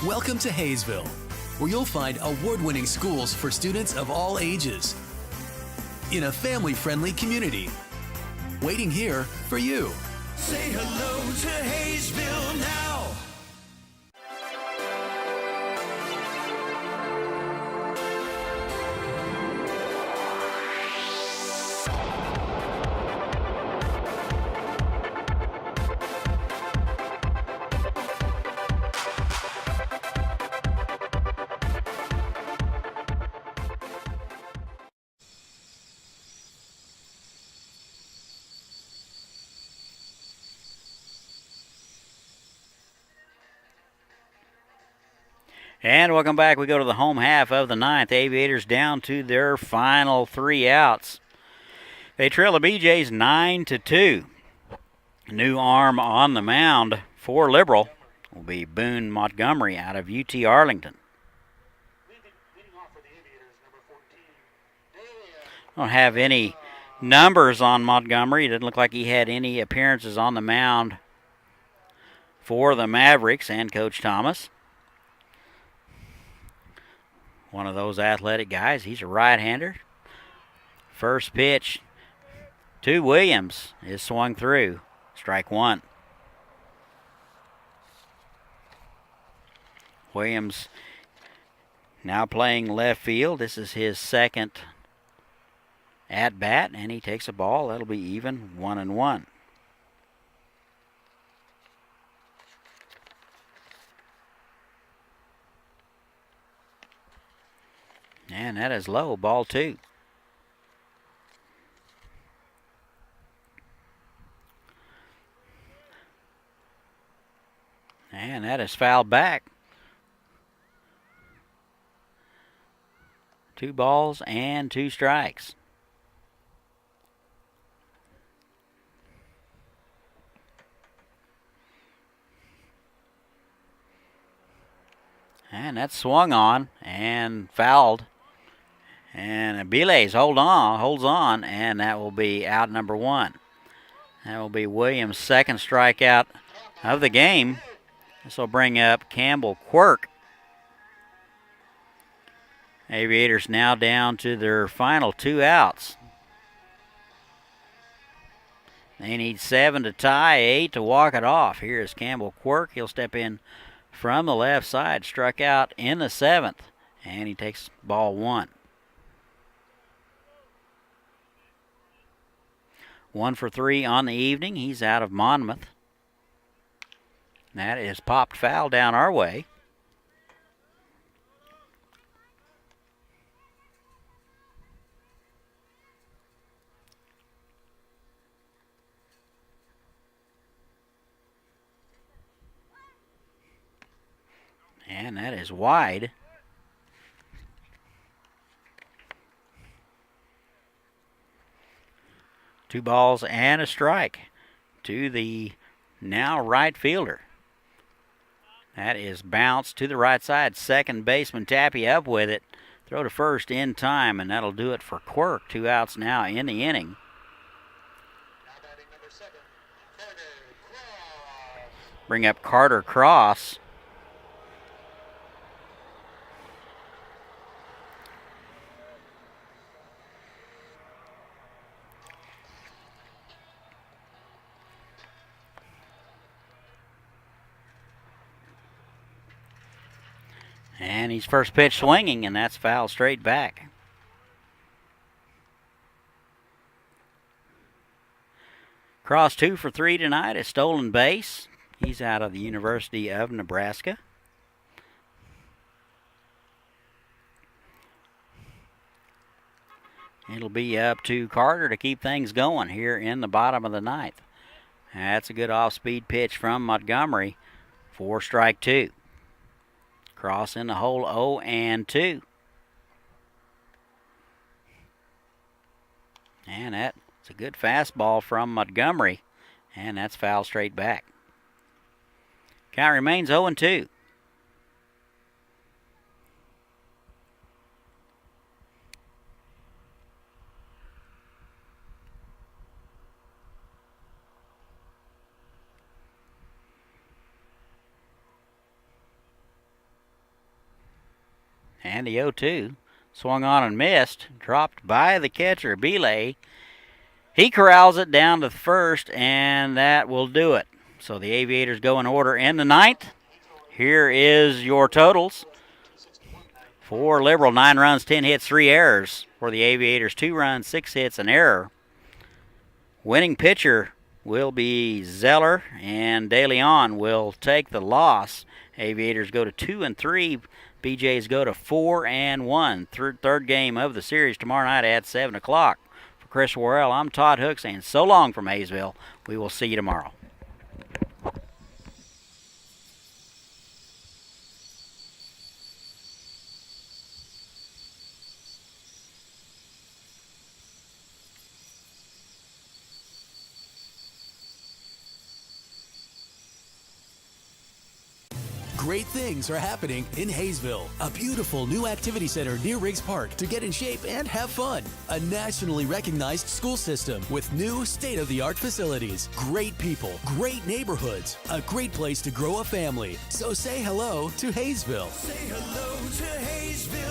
Welcome to Haysville, where you'll find award-winning schools for students of all ages in a family-friendly community. Waiting here for you. Say hello to Haysville now. And welcome back. We go to the home half of the ninth. Aviators down to their final 3 outs. They trail the BeeJays 9-2. New arm on the mound for Liberal will be Boone Montgomery out of UT Arlington. Leading off for the Aviators, number 14. Don't have any numbers on Montgomery. It doesn't look like he had any appearances on the mound for the Mavericks and Coach Thomas. One of those athletic guys. He's a right-hander. First pitch to Williams is swung through. Strike one. Williams now playing left field. This is his second at-bat, and he takes a ball. That'll be even, 1-1. And that is low, ball 2. And that is fouled back. 2 balls and 2 strikes. And that's swung on and fouled. And BeeJays holds on, and that will be out number 1. That will be Williams' second strikeout of the game. This will bring up Campbell Quirk. Aviators now down to their final 2 outs. They need 7 to tie, 8 to walk it off. Here is Campbell Quirk. He'll step in from the left side, struck out in the 7th, and he takes ball 1. 1 for 3 on the evening. He's out of Monmouth. That is popped foul down our way. And that is wide. Two balls and a strike to the now right fielder. That is bounced to the right side. Second baseman Tappy up with it. Throw to first in time, and that'll do it for Quirk. 2 outs now in the inning. Bring up Carter Cross. And he's first pitch swinging, and that's foul straight back. Cross 2 for 3 tonight at stolen base. He's out of the University of Nebraska. It'll be up to Carter to keep things going here in the bottom of the ninth. That's a good off-speed pitch from Montgomery for strike 2. Cross in the hole, 0-2. And that's a good fastball from Montgomery, and that's foul straight back. Count remains 0-2. And the 0-2 swung on and missed, dropped by the catcher, BeeJays. He corrals it down to first, and that will do it. So the Aviators go in order in the ninth. Here is your totals. For Liberal, 9 runs, 10 hits, 3 errors. For the Aviators, 2 runs, 6 hits, an error. Winning pitcher will be Zeller, and De Leon will take the loss. Aviators go to 2-3. BeeJays go to 4-1. Third game of the series tomorrow night at 7 o'clock. For Chris Worrell, I'm Todd Hook saying so long from Haysville. We will see you tomorrow. Great things are happening in Haysville. A beautiful new activity center near Riggs Park to get in shape and have fun. A nationally recognized school system with new state-of-the-art facilities. Great people, great neighborhoods, a great place to grow a family. So say hello to Haysville. Say hello to Haysville.